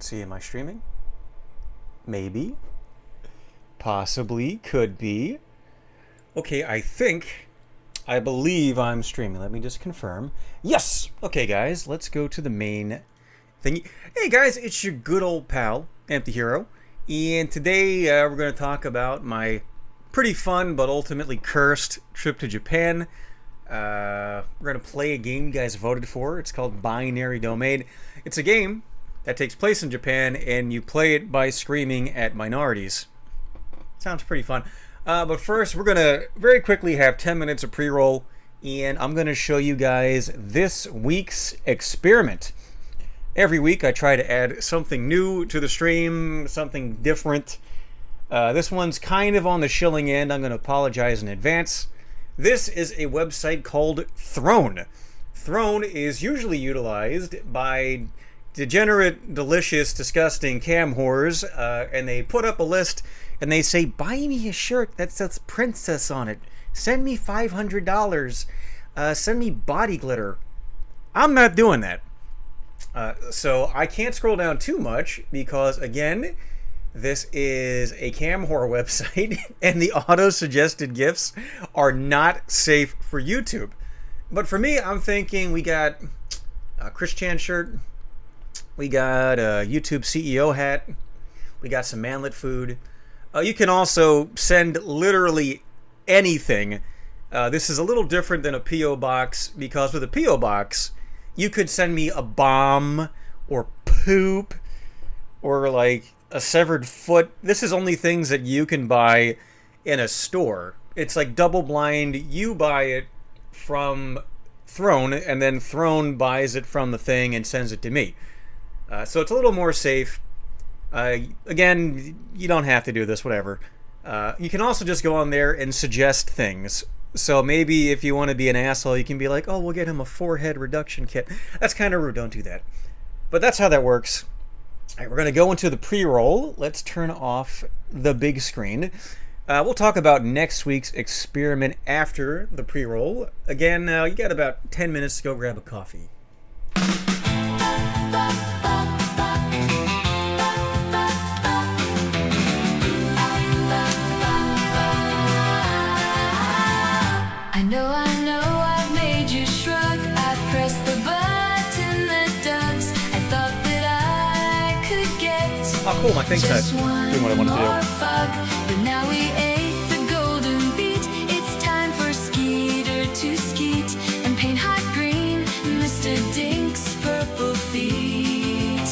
Let's see, am I streaming? Maybe. Possibly. Could be. Okay, I believe I'm streaming. Let me just confirm. Yes! Okay, guys, let's go to the main thing. Hey, guys, it's your good old pal, EmptyHero. And today we're going to talk about my pretty fun but ultimately cursed trip to Japan. We're going to play a game you guys voted for. It's called Binary Domain. It's a game that takes place in Japan, and you play it by screaming at minorities. Sounds pretty fun. But first, we're going to very quickly have 10 minutes of pre-roll, and I'm going to show you guys this week's experiment. Every week, I try to add something new to the stream, something different. This one's kind of on the shilling end. I'm going to apologize in advance. This is a website called Throne. Throne is usually utilized by degenerate, delicious, disgusting cam whores, and they put up a list and they say, buy me a shirt that says princess on it. Send me $500. Send me body glitter. I'm not doing that. So I can't scroll down too much because, again, this is a cam whore website and the auto-suggested GIFs are not safe for YouTube. But for me, I'm thinking we got a Chris Chan shirt. We got a YouTube CEO hat. We got some manlet food. You can also send literally anything. This is a little different than a P.O. box because with a P.O. box, you could send me a bomb or poop or like a severed foot. This is only things that you can buy in a store. It's like double blind. You buy it from Throne and then Throne buys it from the thing and sends it to me. So it's a little more safe. Again, you don't have to do this, whatever. You can also just go on there and suggest things. So maybe if you want to be an asshole, you can be like, oh, we'll get him a forehead reduction kit. That's kind of rude. Don't do that. But that's how that works. All right, we're going to go into the pre-roll. Let's turn off the big screen. We'll talk about next week's experiment after the pre-roll. Again, you got about 10 minutes to go grab a coffee. I know, I've made you shrug. I pressed the button that does. I thought that I could get oh, cool, my thing's just doing one what I want to more do. fuck. But now we ate the golden beat. It's time for Skeeter to skeet and paint hot green Mr. Dink's purple feet.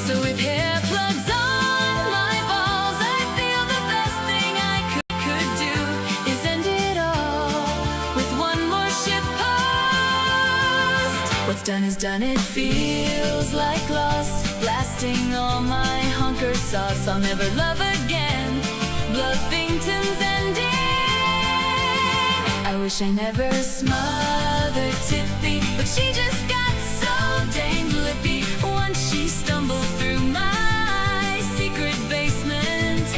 So with hair plugs on my balls, I feel the best thing I could do is end it all with one more shit post. What's done is done, it feels like loss. Blasting all my honker sauce. I'll never love again. Bluffington's ending. I wish I never smothered Tippy, but she just got so dang lippy once she stumbled through my secret basement.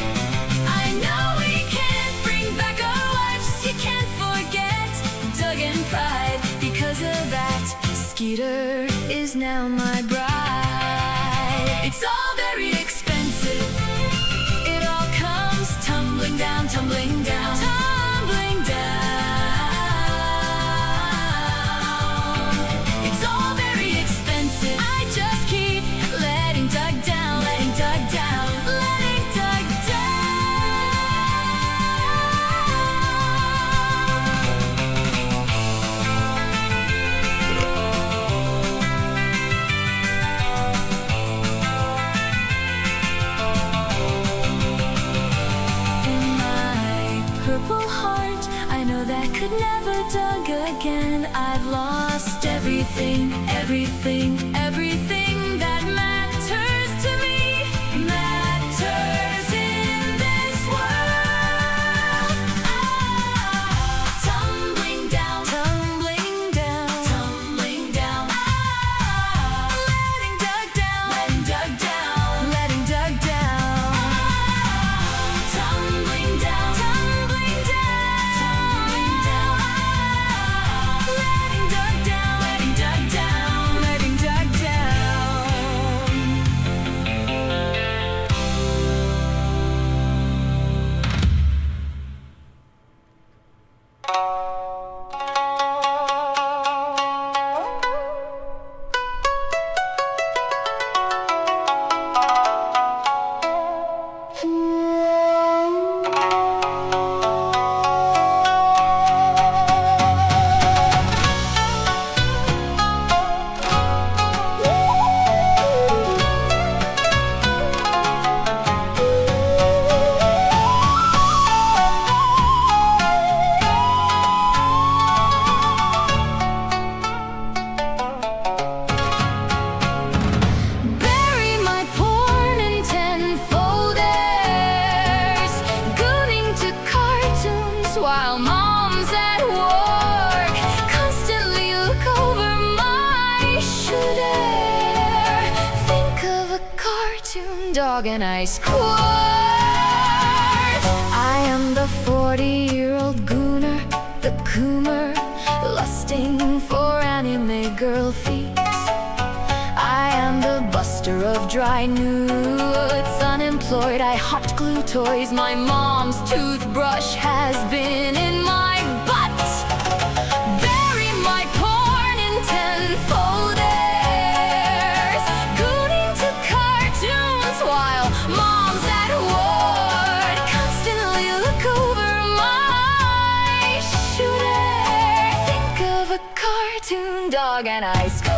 I know we can't bring back our wives. You can't forget Doug and Pride. Because of that, Skeeter is now my bride. It's all very expensive. It all comes tumbling down, tumbling down, tumbling down. It's all very expensive. I just keep letting Doug down, letting Doug down, letting Doug purple heart, I know that could never Doug again. I've lost everything, everything, everything that matters to me, matters in this world. Tumbling down, tumbling down, tumbling down. Letting Doug down, letting Doug down, letting Doug down. Tumbling down, tumbling down, tumbling down. Letting Doug down, letting Doug down, letting Doug down. while mom's at work. Constantly look over my shoulder. Think of a cartoon dog and I squirt. I am the 40-year-old gooner, the coomer, lusting for anime girl feet. I am the buster of dry nudes, unemployed. I hot glue toys. My mom's toothbrush has been in my butt. Bury my porn in 10 folders. Gooning to cartoons while mom's at work. Constantly look over my shoulder. Think of a cartoon dog and I squirt.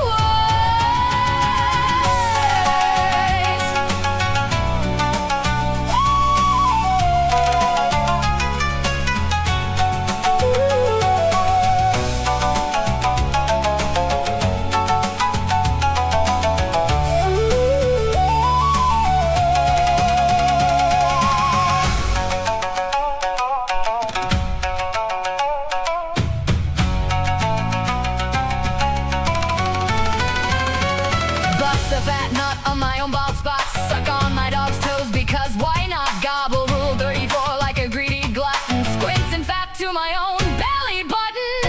Bust a fat nut on my own bald spots. Suck on my dog's toes because why not? Gobble rule 34 like a greedy glutton. Squint in fact to my own belly button.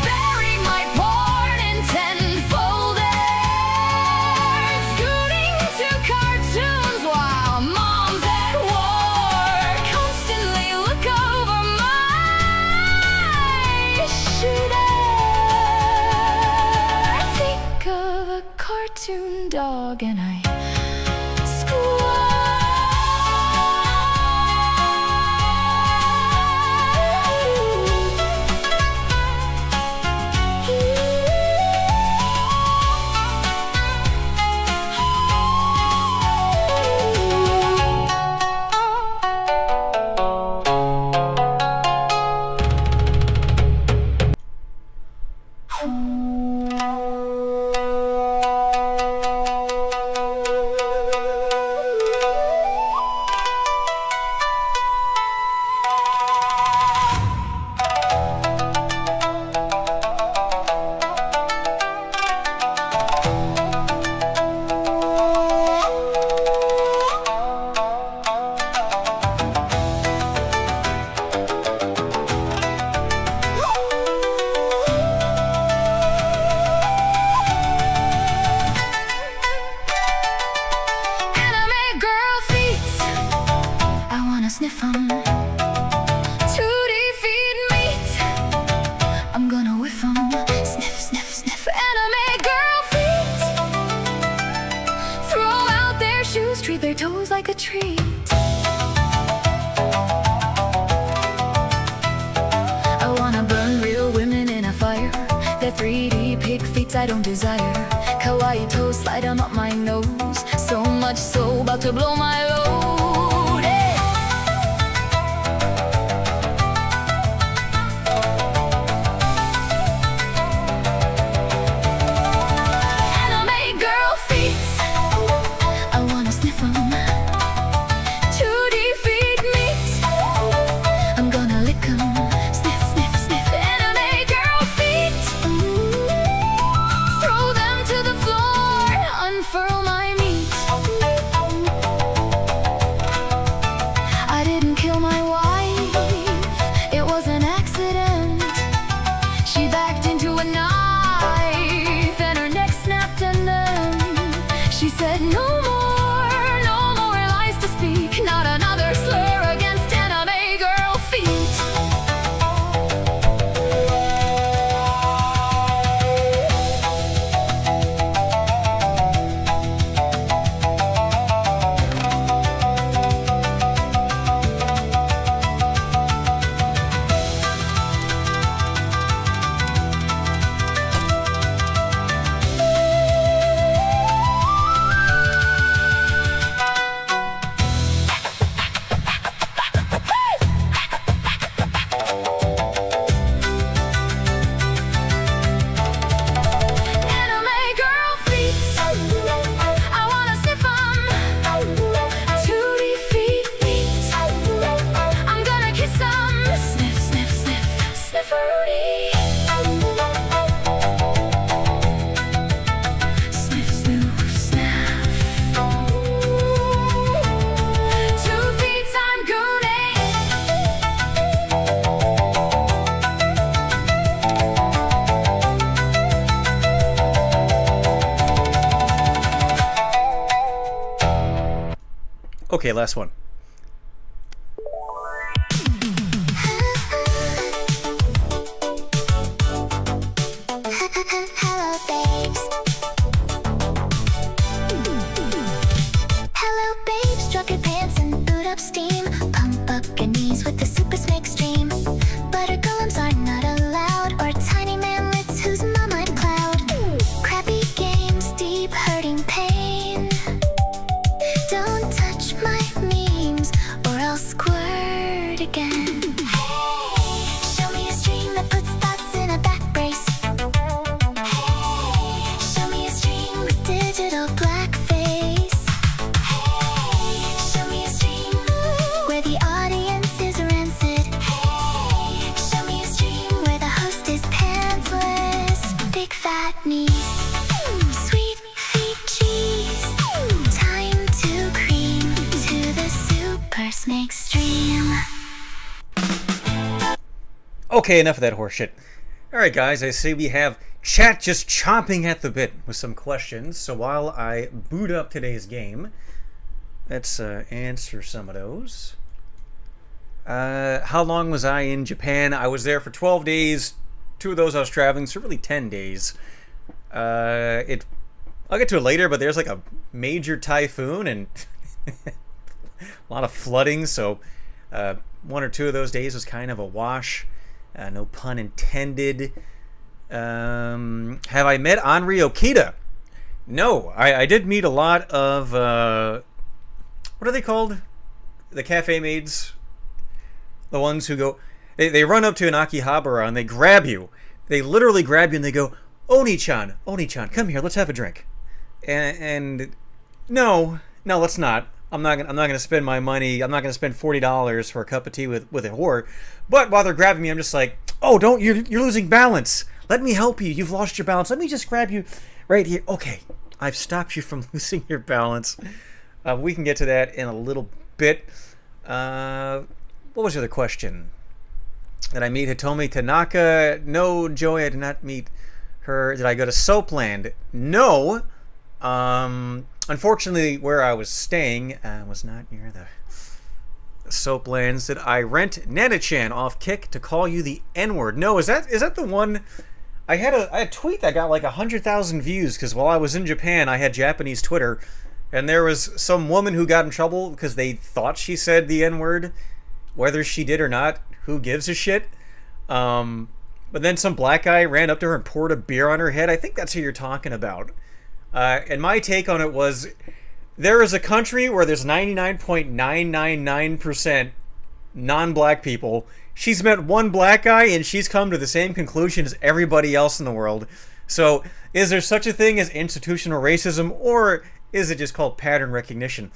Bury my porn in 10 folders. Scooting to cartoons while mom's at work. Constantly look over my shoulder. Of a cartoon dog and I sniff 'em. 2D feed meat, I'm gonna whiff 'em. Sniff, sniff, sniff. Anime girl feet, throw out their shoes, treat their toes like a treat. I wanna burn real women in a fire. Their 3D pig feet I don't desire. Kawaii toes slide 'em up my nose, so much so about to blow my load. Okay, last one. Hello, babes. Hello, babes. Drop your pants and boot up steam. Pump up your knees with the super snake stream. Butter golems are not allowed, or tiny manlets whose mom I'd plowed. Crappy games, deep hurting pain. Don't touch my memes, or I'll squirt again. Hey, show me a stream that puts thoughts in a back brace. Hey, show me a stream with digital blackface. Hey, show me a stream where the audience is rancid. Hey, show me a stream where the host is pantsless. Big fat knees, sweet feet cheese. Time to cream to the super snake stream. Okay, enough of that horse shit. Alright guys, I see we have chat just chomping at the bit with some questions. So while I boot up today's game, let's answer some of those. How long was I in Japan? I was there for 12 days. 2 of those I was traveling, so really 10 days. I'll get to it later, but there's like a major typhoon and a lot of flooding, so 1 or 2 of those days was kind of a wash. No pun intended. Have I met Anri Okita? No, I did meet a lot of what are they called? The cafe maids, the ones who go. They run up to an Akihabara and they grab you. They literally grab you and they go, Oni-chan, Oni-chan, come here, let's have a drink. And no, let's not. I'm not gonna spend my money. I'm not gonna spend $40 for a cup of tea with a whore. But while they're grabbing me, I'm just like, oh, don't you're losing balance. Let me help you. You've lost your balance. Let me just grab you right here. Okay, I've stopped you from losing your balance. We can get to that in a little bit. What was the other question? Did I meet Hitomi Tanaka? No, Joey, I did not meet her. Did I go to Soapland? No. Unfortunately, where I was staying was not near the Soaplands. Did I rent Nana-chan off Kick to call you the N-word? No, is that the one? I had a tweet that got like 100,000 views because while I was in Japan, I had Japanese Twitter, and there was some woman who got in trouble because they thought she said the N-word, whether she did or not. Who gives a shit? But then some black guy ran up to her and poured a beer on her head. I think that's who you're talking about. And my take on it was, there is a country where there's 99.999% non-black people. She's met one black guy and she's come to the same conclusion as everybody else in the world. So is there such a thing as institutional racism, or is it just called pattern recognition?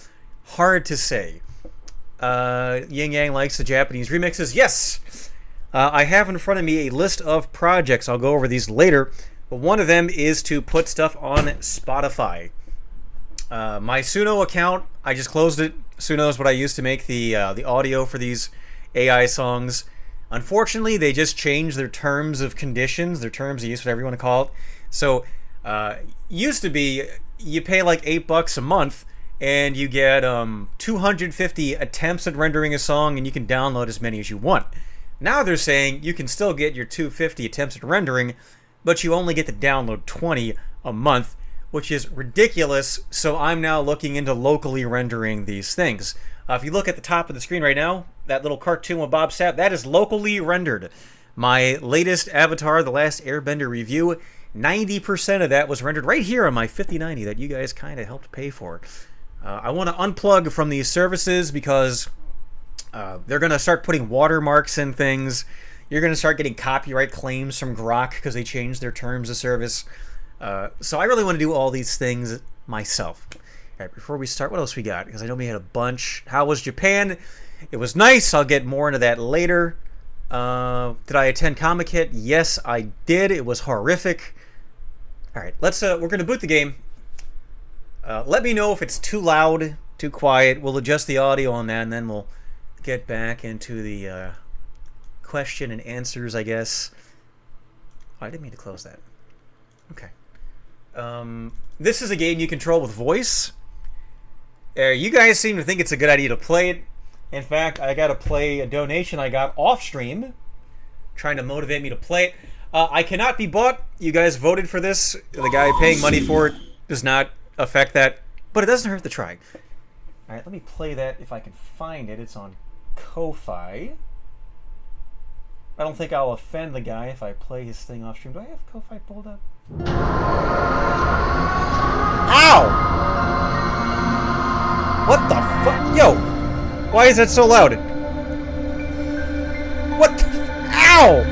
Hard to say. Yin Yang likes the Japanese remixes. Yes! I have in front of me a list of projects. I'll go over these later. But one of them is to put stuff on Spotify. My Suno account, I just closed it. Suno is what I used to make the audio for these AI songs. Unfortunately, they just changed their terms of conditions, their terms of use, whatever you want to call it. So, used to be, you pay like $8 a month, and you get 250 attempts at rendering a song, and you can download as many as you want. Now they're saying you can still get your 250 attempts at rendering, but you only get to download 20 a month, which is ridiculous. So I'm now looking into locally rendering these things. If you look at the top of the screen right now, that little cartoon with Bob Sapp, that is locally rendered. My latest Avatar, The Last Airbender review, 90% of that was rendered right here on my 5090 that you guys kind of helped pay for. I want to unplug from these services because they're going to start putting watermarks in things. You're going to start getting copyright claims from Grok because they changed their terms of service. So I really want to do all these things myself. All right, before we start, what else we got? Because I know we had a bunch. How was Japan? It was nice. I'll get more into that later. Did I attend Comic Hit? Yes, I did. It was horrific. All right, let's. We're going to boot the game. Let me know if it's too loud, too quiet. We'll adjust the audio on that, and then we'll get back into the question and answers, I guess. Oh, I didn't mean to close that. Okay. This is a game you control with voice. You guys seem to think it's a good idea to play it. In fact, I got to play a donation I got off stream, trying to motivate me to play it. I cannot be bought. You guys voted for this. The guy paying money for it does not affect that, but it doesn't hurt to try. All right, let me play that if I can find it. It's on Ko-Fi. I don't think I'll offend the guy if I play his thing off stream. Do I have Ko-Fi pulled up? Ow! What the fuck? Yo! Why is that so loud? What the Ow!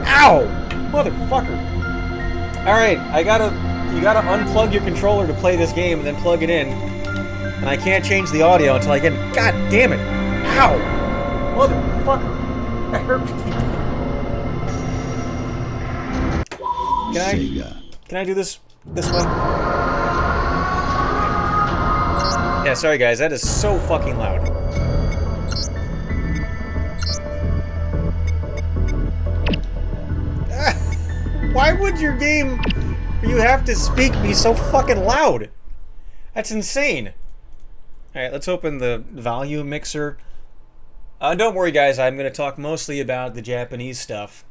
Ow! Motherfucker. Alright, you gotta unplug your controller to play this game and then plug it in. And I can't change the audio until I get... God damn it! Ow! Motherfucker. That hurt really bad. Can I do this one? Yeah, sorry guys, that is so fucking loud. Why would your game where you have to speak be so fucking loud? That's insane. Alright, let's open the volume mixer. Don't worry guys, I'm going to talk mostly about the Japanese stuff.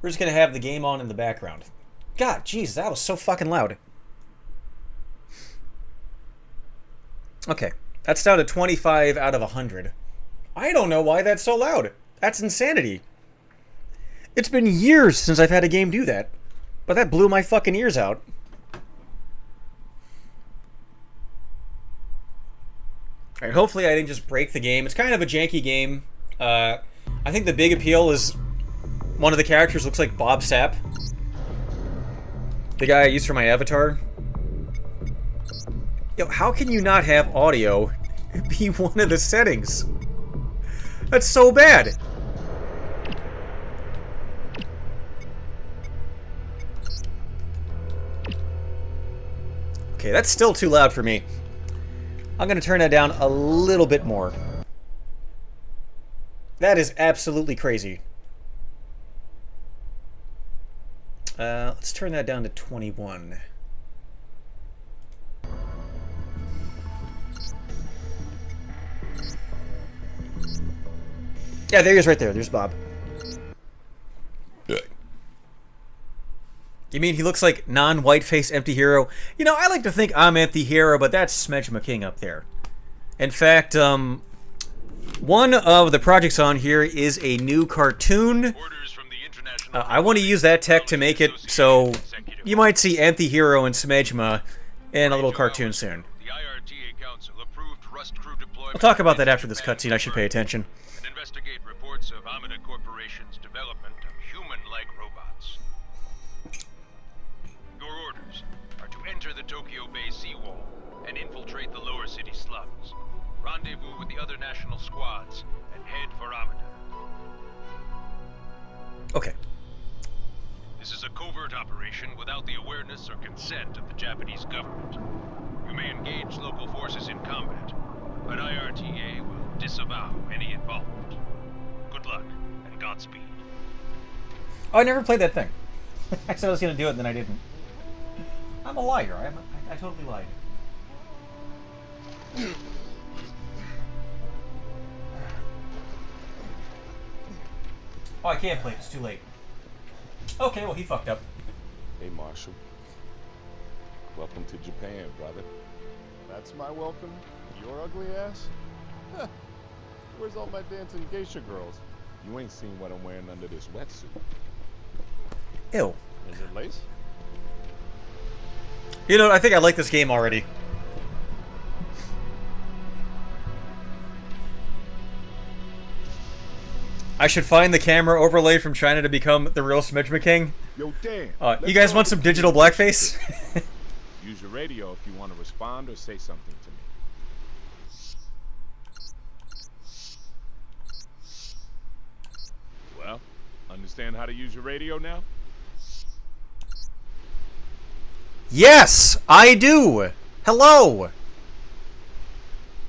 We're just going to have the game on in the background. God, jeez, that was so fucking loud. Okay, that's down to 25 out of 100. I don't know why that's so loud. That's insanity. It's been years since I've had a game do that. But that blew my fucking ears out. Alright, hopefully I didn't just break the game. It's kind of a janky game. I think the big appeal is one of the characters looks like Bob Sapp. The guy I used for my avatar. Yo, how can you not have audio be one of the settings? That's so bad. Okay, that's still too loud for me. I'm going to turn that down a little bit more. That is absolutely crazy. Let's turn that down to 21. Yeah, there he is right there. There's Bob. You mean he looks like non-white-faced EmptyHero? You know, I like to think I'm EmptyHero, but that's Smedge King up there. In fact, one of the projects on here is a new cartoon. I want to use that tech to make it so you might see EmptyHero and Smedgema in a little cartoon soon. I'll talk about that after this cutscene. I should pay attention. Investigate reports of Amida Corporation's development of human-like robots. Your orders are to enter the Tokyo Bay seawall and infiltrate the lower city slums. Rendezvous with the other national squads and head for Amida. Okay. This is a covert operation without the awareness or consent of the Japanese government. You may engage local forces in combat, but IRTA will disavow any involvement. Good luck, and Godspeed. Oh, I never played that thing. I said I was going to do it, and then I didn't. I'm a liar. I totally lied. Oh, I can't play it. It's too late. Okay, well, he fucked up. Hey, Marshall. Welcome to Japan, brother. That's my welcome? Your ugly ass? Huh. Where's all my dancing geisha girls? You ain't seen what I'm wearing under this wetsuit. Ew. Is it lace? You know, I think I like this game already. I should find the camera overlay from China to become the real Smedge King. Yo, Dan. You guys want some digital blackface? Use your radio if you want to respond or say something to me. Well, understand how to use your radio now? Yes, I do. Hello.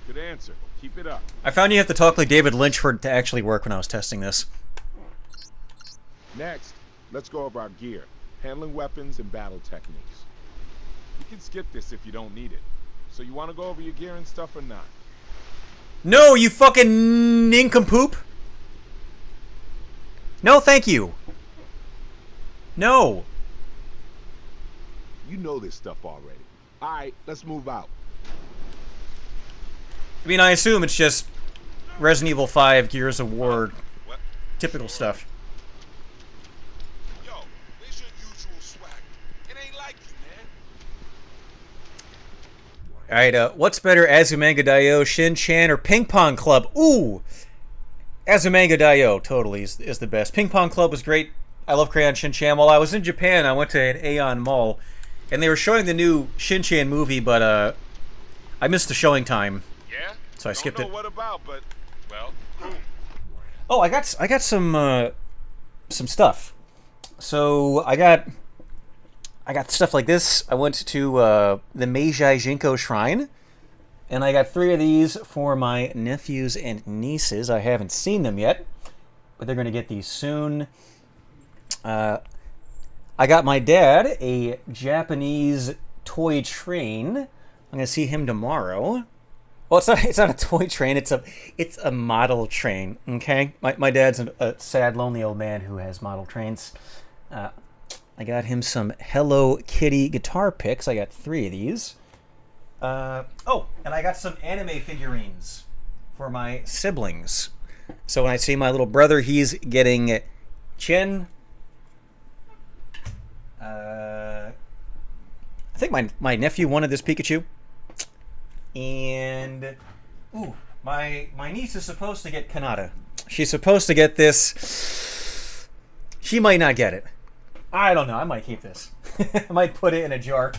Good answer. Keep it up. I found you have to talk like David Lynch for it to actually work when I was testing this. Next, let's go over our gear, handling weapons and battle techniques. You can skip this if you don't need it. So you want to go over your gear and stuff or not? No, you fucking nincompoop. No, thank you. No. You know this stuff already. All right, let's move out. I mean, I assume it's just Resident Evil 5, Gears of War, What? typical stuff. Yo, where's your usual swag? It ain't like you, man. Alright, what's better, Azumanga Daioh, Shin-Chan, or Ping Pong Club? Ooh! Azumanga Daioh, totally, is the best. Ping Pong Club was great. I love Crayon Shin-Chan. While I was in Japan, I went to an Aeon Mall, and they were showing the new Shin-Chan movie, but I missed the showing time. Yeah? So I skipped Don't know it. what about, but, well, cool. Oh, I got some stuff. So I got stuff like this. I went to the Meijai Jinko Shrine, and I got 3 of these for my nephews and nieces. I haven't seen them yet, but they're going to get these soon. I got my dad a Japanese toy train. I'm going to see him tomorrow. Well, it's not a toy train. It's a model train. Okay, my dad's a sad, lonely old man who has model trains. I got him some Hello Kitty guitar picks. I got 3 of these. Oh, and I got some anime figurines for my siblings. So when I see my little brother, he's getting Chen. I think my nephew wanted this Pikachu. And ooh, my niece is supposed to get Kanata. She's supposed to get this. She might not get it. I don't know. I might keep this. I might put it in a jar.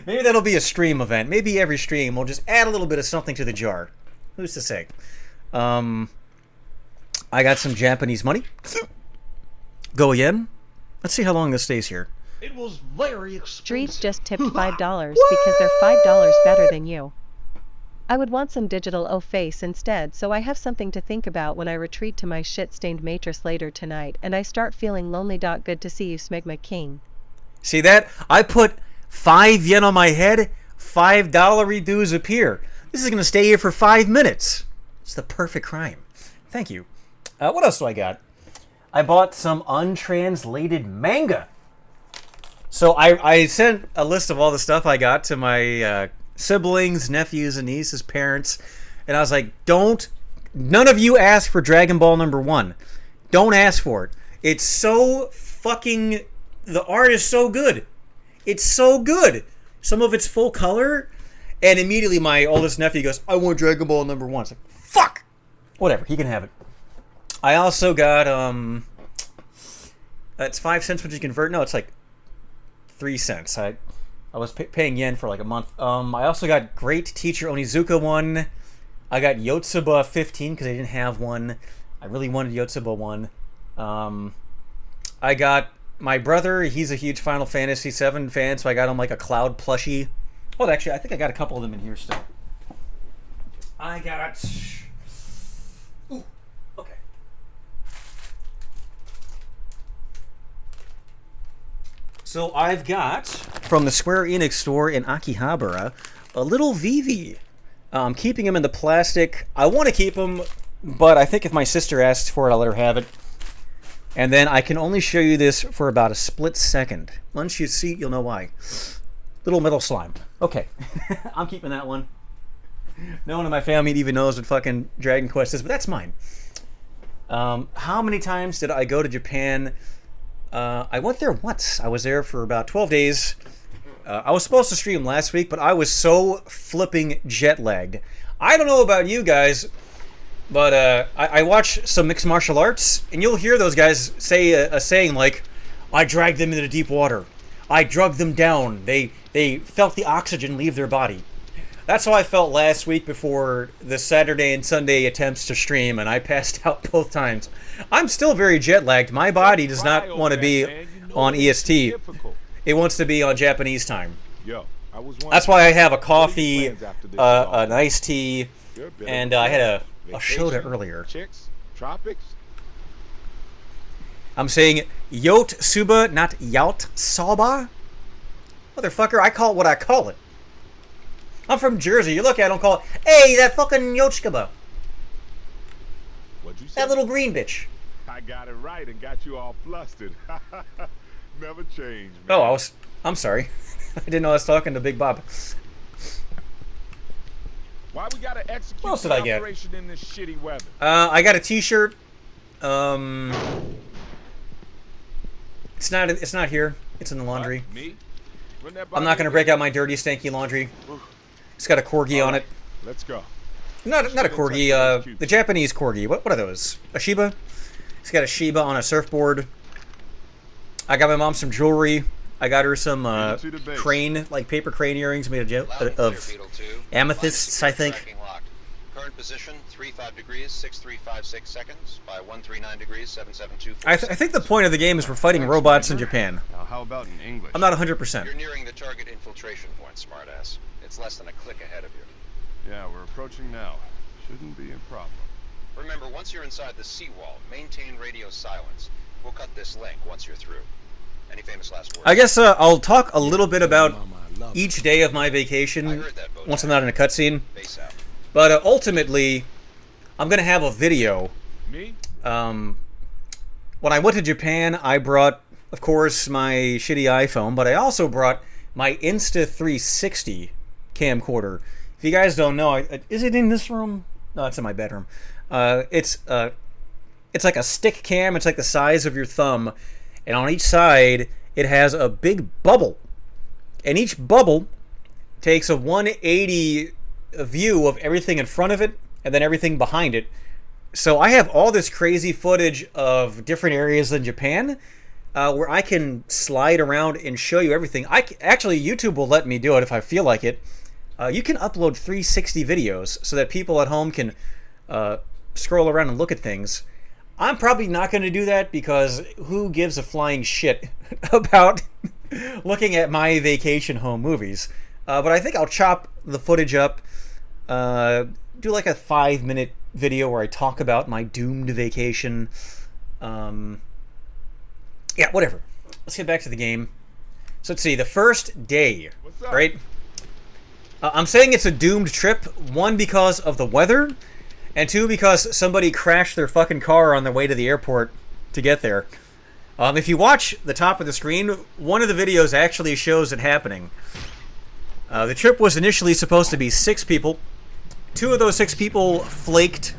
Maybe that'll be a stream event. Maybe every stream we'll just add a little bit of something to the jar. Who's to say? I got some Japanese money. Go yen. Let's see how long this stays here. It was very expensive. Streets just tipped $5 because they're $5 better than you. I would want some digital O-face instead, so I have something to think about when I retreat to my shit-stained mattress later tonight and I start feeling lonely. Good to see you, Smegma King. See that? I put 5 yen on my head, $5 dues appear. This is going to stay here for 5 minutes. It's the perfect crime. Thank you. What else do I got? I bought some untranslated manga. So I sent a list of all the stuff I got to my siblings, nephews, and nieces, parents, and I was like, none of you ask for Dragon Ball #1. Don't ask for it. It's so fucking, the art is so good. It's so good. Some of it's full color, and immediately my oldest nephew goes, I want Dragon Ball #1. It's like, fuck! Whatever, he can have it. I also got, it's 5 cents when you convert. No, it's like 3 cents. I was paying yen for like a month. I also got Great Teacher Onizuka 1. I got Yotsuba 15 because I didn't have one. I really wanted Yotsuba 1. I got my brother. He's a huge Final Fantasy 7 fan, so I got him like a Cloud plushie. Well, actually, I think I got a couple of them in here still. I got... Ooh, okay. So I've got, from the Square Enix store in Akihabara, a little Vivi. I'm keeping him in the plastic. I want to keep him, but I think if my sister asks for it, I'll let her have it. And then I can only show you this for about a split second. Once you see it, you'll know why. Little metal slime. Okay. I'm keeping that one. No one in my family even knows what fucking Dragon Quest is, but that's mine. How many times did I go to Japan? I went there once. I was there for about 12 days. I was supposed to stream last week, but I was so flipping jet lagged. I don't know about you guys, but I watch some mixed martial arts, and you'll hear those guys say a saying like, I dragged them into the deep water. I drugged them down. They felt the oxygen leave their body. That's how I felt last week before the Saturday and Sunday attempts to stream, and I passed out both times. I'm still very jet lagged. My body does not want to be on EST. It wants to be on Japanese time. Yo, that's why I have a coffee, an iced tea, and I had a soda earlier. Chicks, tropics. I'm saying Yotsuba, not Yaut Soba. Motherfucker, I call it what I call it. I'm from Jersey. You look at it, don't call it, hey, that fucking Yochkaba. What'd you say? That little green bitch. I got it right and got you all flustered. Never change, man. Oh, I'm sorry. I didn't know I was talking to Big Bob. Why we gotta execute What else did the I get? operation in this shitty weather? I got a T-shirt. It's not here. It's in the laundry. What? Me? Run that I'm by not me gonna again? break out my dirty, stanky laundry. It's got a corgi on it. Let's go. Not a corgi. The Japanese corgi. What are those? A Shiba? It's got a Shiba on a surfboard. I got my mom some jewelry. I got her some crane, like paper crane earrings made of amethysts, I think. Current position 35 degrees 6356 seconds by 139 degrees 772. I think the point of the game is we're fighting robots in Japan. Now, how about in English? I'm not 100%. You're nearing the target infiltration point, smartass. It's less than a click ahead of you. Yeah, we're approaching now. Shouldn't be a problem. Remember, once you're inside the seawall, maintain radio silence. We'll cut this link once you're through. Any famous last words? I guess I'll talk a little bit about each day of my vacation once I'm not in a cutscene. Base out. But ultimately, I'm going to have a video. Me? When I went to Japan, I brought, of course, my shitty iPhone, but I also brought my Insta360 camcorder. If you guys don't know, is it in this room? No, it's in my bedroom. It's like a stick cam. It's like the size of your thumb. And on each side, it has a big bubble. And each bubble takes a 180 view of everything in front of it and then everything behind it. So I have all this crazy footage of different areas in Japan where I can slide around and show you everything. Actually, YouTube will let me do it if I feel like it. You can upload 360 videos so that people at home can scroll around and look at things. I'm probably not going to do that because who gives a flying shit about looking at my vacation home movies? But I think I'll chop the footage up, do like a 5-minute video where I talk about my doomed vacation. Yeah, whatever. Let's get back to the game. So let's see, the first day, right? I'm saying it's a doomed trip, one, because of the weather, and two, because somebody crashed their fucking car on their way to the airport to get there. If you watch the top of the screen, one of the videos actually shows it happening. The trip was initially supposed to be 6 people. 2 of those 6 people flaked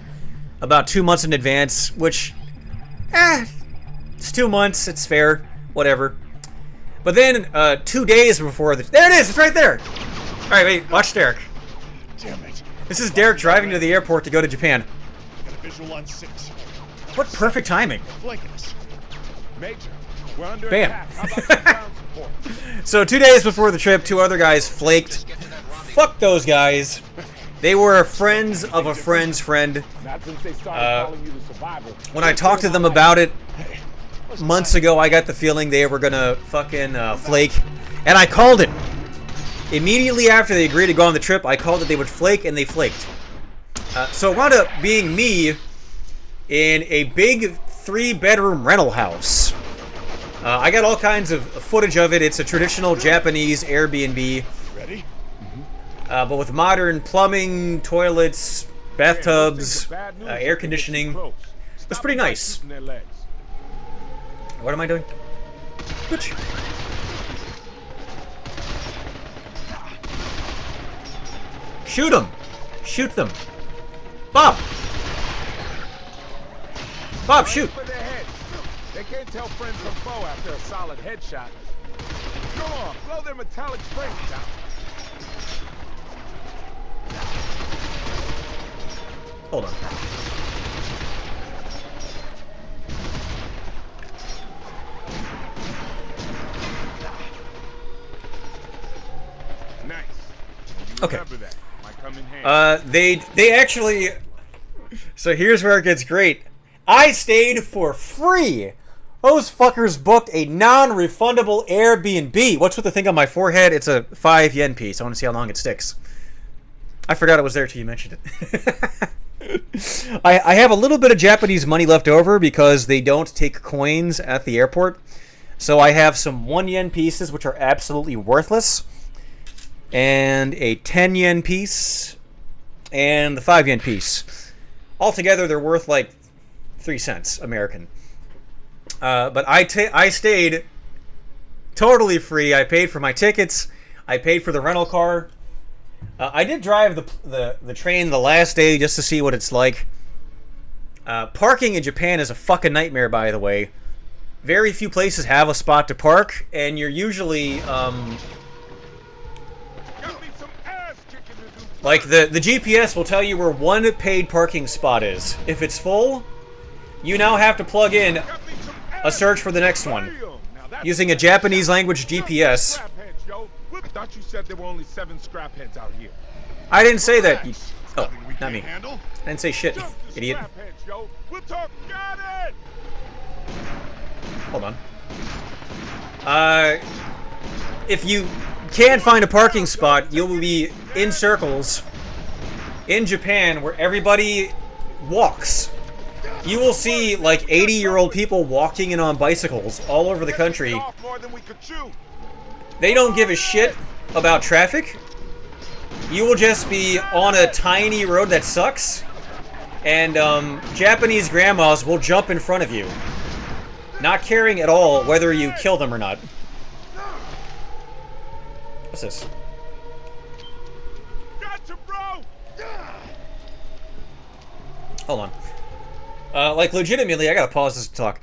about 2 months in advance, which, it's 2 months, it's fair, whatever. But then, 2 days before there it is, it's right there! Alright, wait, watch Derek. Damn it. This is Derek driving to the airport to go to Japan. I got a visual on 6. What perfect timing. Flanking us. Major, we're under Bam. attack. How about some ground support? So 2 days before the trip, 2 other guys flaked. Fuck those guys. They were friends of a friend's friend. Not since they started calling you the survivor. When I talked to them about it months ago, I got the feeling they were gonna fucking flake. And I called it. Immediately after they agreed to go on the trip, I called that they would flake, and they flaked. So it wound up being me in a big 3-bedroom rental house. I got all kinds of footage of it. It's a traditional Japanese Airbnb. Ready? But with modern plumbing, toilets, bathtubs, air conditioning. It's pretty nice. What am I doing? Bitch. Shoot them! Shoot them! Bob! Bob, shoot! For their heads. They can't tell friends from foe after a solid headshot. Go on, blow their metallic frames out. Hold on. Nice. Okay. Remember that. Might come in handy. They actually. So here's where it gets great. I stayed for free. Those fuckers booked a non-refundable Airbnb. What's with the thing on my forehead? It's a 5 yen piece. I want to see how long it sticks. I forgot it was there till you mentioned it. I have a little bit of Japanese money left over because they don't take coins at the airport. So I have some 1 yen pieces, which are absolutely worthless. and a 10 yen piece, and the 5 yen piece. Altogether, they're worth like 3 cents American. But I stayed totally free. I paid for my tickets. I paid for the rental car. I did drive the train the last day just to see what it's like. Parking in Japan is a fucking nightmare, by the way. Very few places have a spot to park, and you're usually like the GPS will tell you where one paid parking spot is. If it's full, you now have to plug in a search for the next one using a Japanese language GPS. I thought you said there were only 7 scrap heads out here. I didn't say that. Oh, not me. I didn't say shit, idiot. We'll talk. Got it. Hold on. If you can't find a parking spot, you'll be in circles in Japan where everybody walks. You will see like 80-year-old people walking in on bicycles all over the country. They don't give a shit about traffic. You will just be on a tiny road that sucks, and Japanese grandmas will jump in front of you, not caring at all whether you kill them or not. What's this? Gotcha, bro. Hold on. Like, legitimately, I gotta pause this to talk.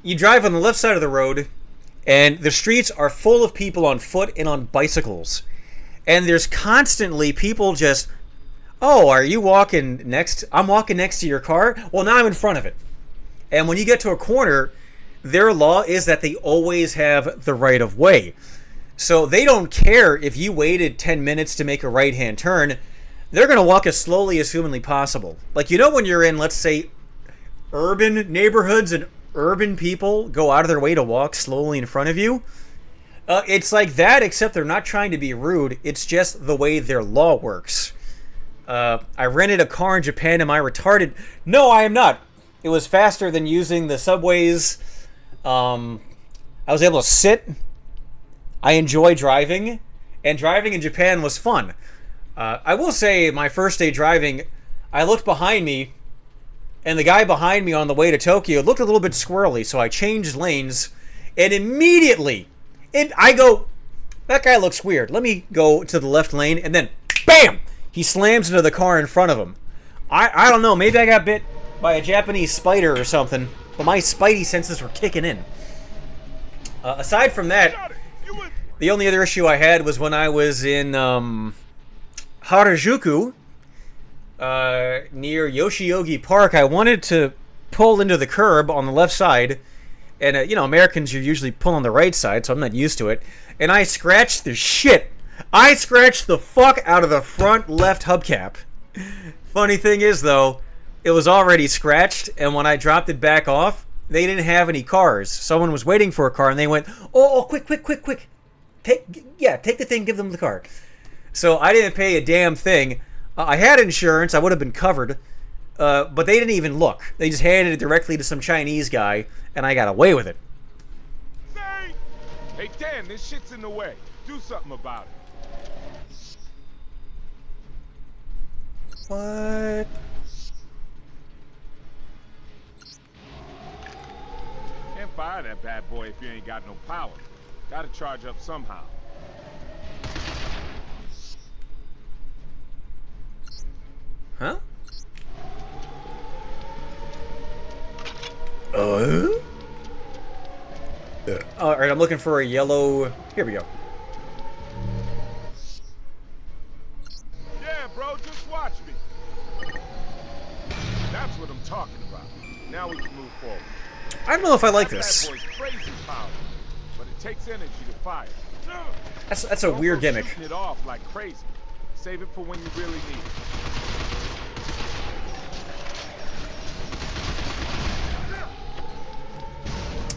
You drive on the left side of the road, and the streets are full of people on foot and on bicycles. And there's constantly people just, oh, are you walking next? I'm walking next to your car? Well, now I'm in front of it. And when you get to a corner, their law is that they always have the right of way. So they don't care if you waited 10 minutes to make a right-hand turn. They're going to walk as slowly as humanly possible. Like, you know when you're in, let's say, urban neighborhoods and urban people go out of their way to walk slowly in front of you? It's like that, except they're not trying to be rude. It's just the way their law works. I rented a car in Japan. Am I retarded? No, I am not. It was faster than using the subways. I was able to sit. I enjoy driving. And driving in Japan was fun. I will say, my first day driving, I looked behind me, and the guy behind me on the way to Tokyo looked a little bit squirrely, so I changed lanes, and immediately, I go, that guy looks weird. Let me go to the left lane, and then, BAM! He slams into the car in front of him. I don't know, maybe I got bit by a Japanese spider or something, but my spidey senses were kicking in. Aside from that, the only other issue I had was when I was in Harajuku, near Yoshiogi Park. I wanted to pull into the curb on the left side, and you know, Americans, you usually pull on the right side, so I'm not used to it, and I scratched the shit. I scratched the fuck out of the front left hubcap. Funny thing is, though, it was already scratched, and when I dropped it back off, they didn't have any cars. Someone was waiting for a car, and they went, oh, quick. Take the thing, give them the car. So I didn't pay a damn thing. I had insurance, I would have been covered, but they didn't even look. They just handed it directly to some Chinese guy, and I got away with it. Hey, Dan, this shit's in the way. Do something about it. What? Can't fire that bad boy if you ain't got no power. Gotta charge up somehow. Huh? Alright, I'm looking for a yellow... Here we go. Yeah, bro, just watch me. That's what I'm talking about. Now we can move forward. I don't know if I like this. That boy's crazy power, but it takes energy to fire. That's a weird gimmick. Shooting it off like crazy. Save it for when you really need it.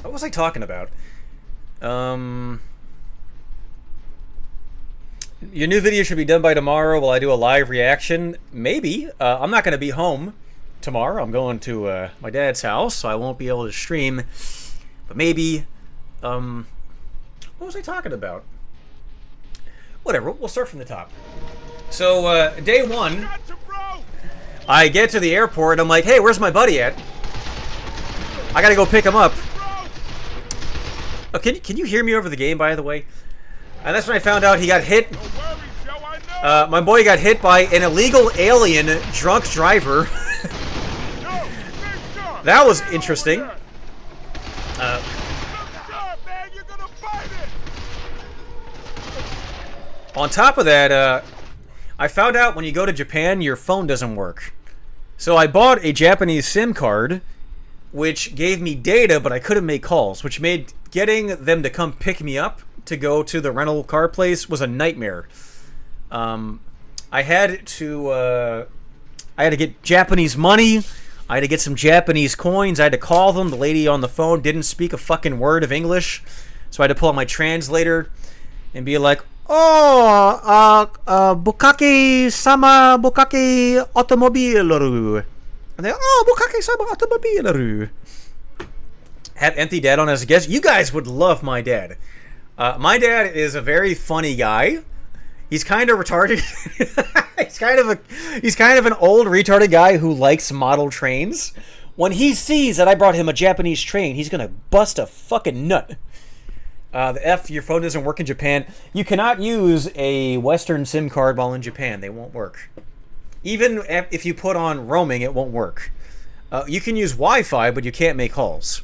What was I talking about? Your new video should be done by tomorrow. Will I do a live reaction? Maybe. I'm not going to be home tomorrow. I'm going to my dad's house, so I won't be able to stream. But maybe. What was I talking about? Whatever, we'll start from the top. So, day one, Gotcha, bro! I get to the airport. I'm like, hey, where's my buddy at? I gotta go pick him up. Bro! Oh, can you hear me over the game, by the way? And that's when I found out he got hit. No worries, Joe, I know! My boy got hit by an illegal alien drunk driver. Yo, big shot! That was Get over interesting. there. Uh, Good job, man, you're gonna fight it! on top of that, I found out when you go to Japan, your phone doesn't work. So I bought a Japanese SIM card, which gave me data, but I couldn't make calls, which made getting them to come pick me up to go to the rental car place was a nightmare. I had to get Japanese money. I had to get some Japanese coins. I had to call them. The lady on the phone didn't speak a fucking word of English, so I had to pull out my translator and be like, "Oh, bukake sama bukake automobileru." And they, "Oh, bukake sama automobileru." Have Empty Dad on as a guest. You guys would love my dad. My dad is a very funny guy. He's kind of retarded. he's kind of an old retarded guy who likes model trains. When he sees that I brought him a Japanese train, he's gonna bust a fucking nut. Your phone doesn't work in Japan. You cannot use a Western SIM card while in Japan. They won't work. Even if you put on roaming, it won't work. You can use Wi-Fi, but you can't make calls.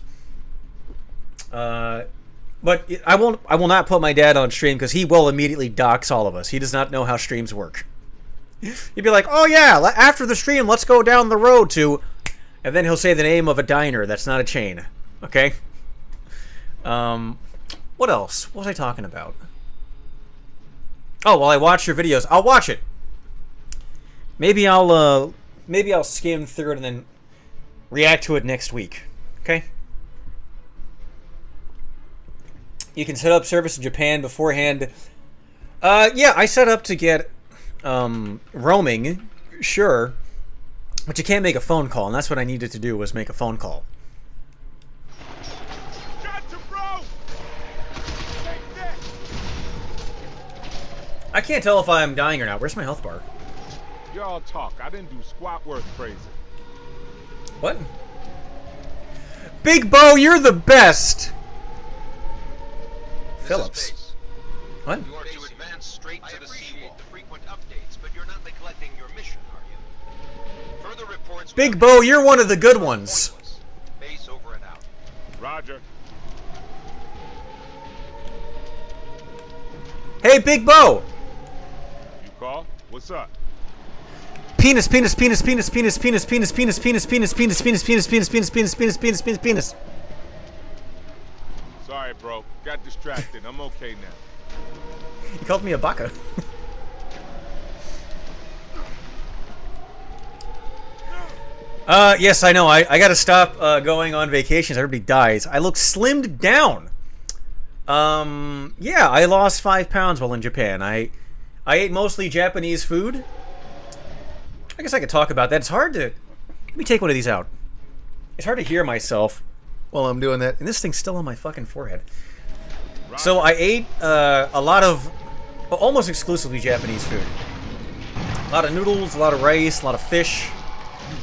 But I will not put my dad on stream because he will immediately dox all of us. He does not know how streams work. He'd be like, "Oh yeah, after the stream, let's go down the road to," and then he'll say the name of a diner that's not a chain. Okay. What else? What was I talking about? Oh, well, I watch your videos. I'll watch it. Maybe I'll skim through it and then react to it next week. Okay. You can set up service in Japan beforehand. Yeah, I set up to get roaming, sure, but you can't make a phone call, and that's what I needed to do was make a phone call. Gotcha, bro! Take that! I can't tell if I'm dying or not. Where's my health bar? Y'all talk. I didn't do squat worth praising. What? Big Bo, you're the best! This Phillips. is Base. What? You are to advance straight to the seawall. The frequent updates, but you're not neglecting your mission, are you? Further reports. Big Bo, you're one of the good ones. Base over and out. Roger. Hey, Big Bo! You call? What's up? Penis, penis, penis, penis, penis, penis, penis, penis, penis, penis, penis, penis, penis, penis, penis, penis, penis, penis, penis, penis. Sorry, bro. Got distracted. I'm okay now. He called me a baka. Yes, I know. I gotta stop going on vacations. Everybody dies. I look slimmed down. Yeah, I lost 5 pounds while in Japan. I ate mostly Japanese food. I guess I could talk about that. It's hard to... Let me take one of these out. It's hard to hear myself while I'm doing that. And this thing's still on my fucking forehead. So I ate a lot of... well, almost exclusively Japanese food. A lot of noodles, a lot of rice, a lot of fish.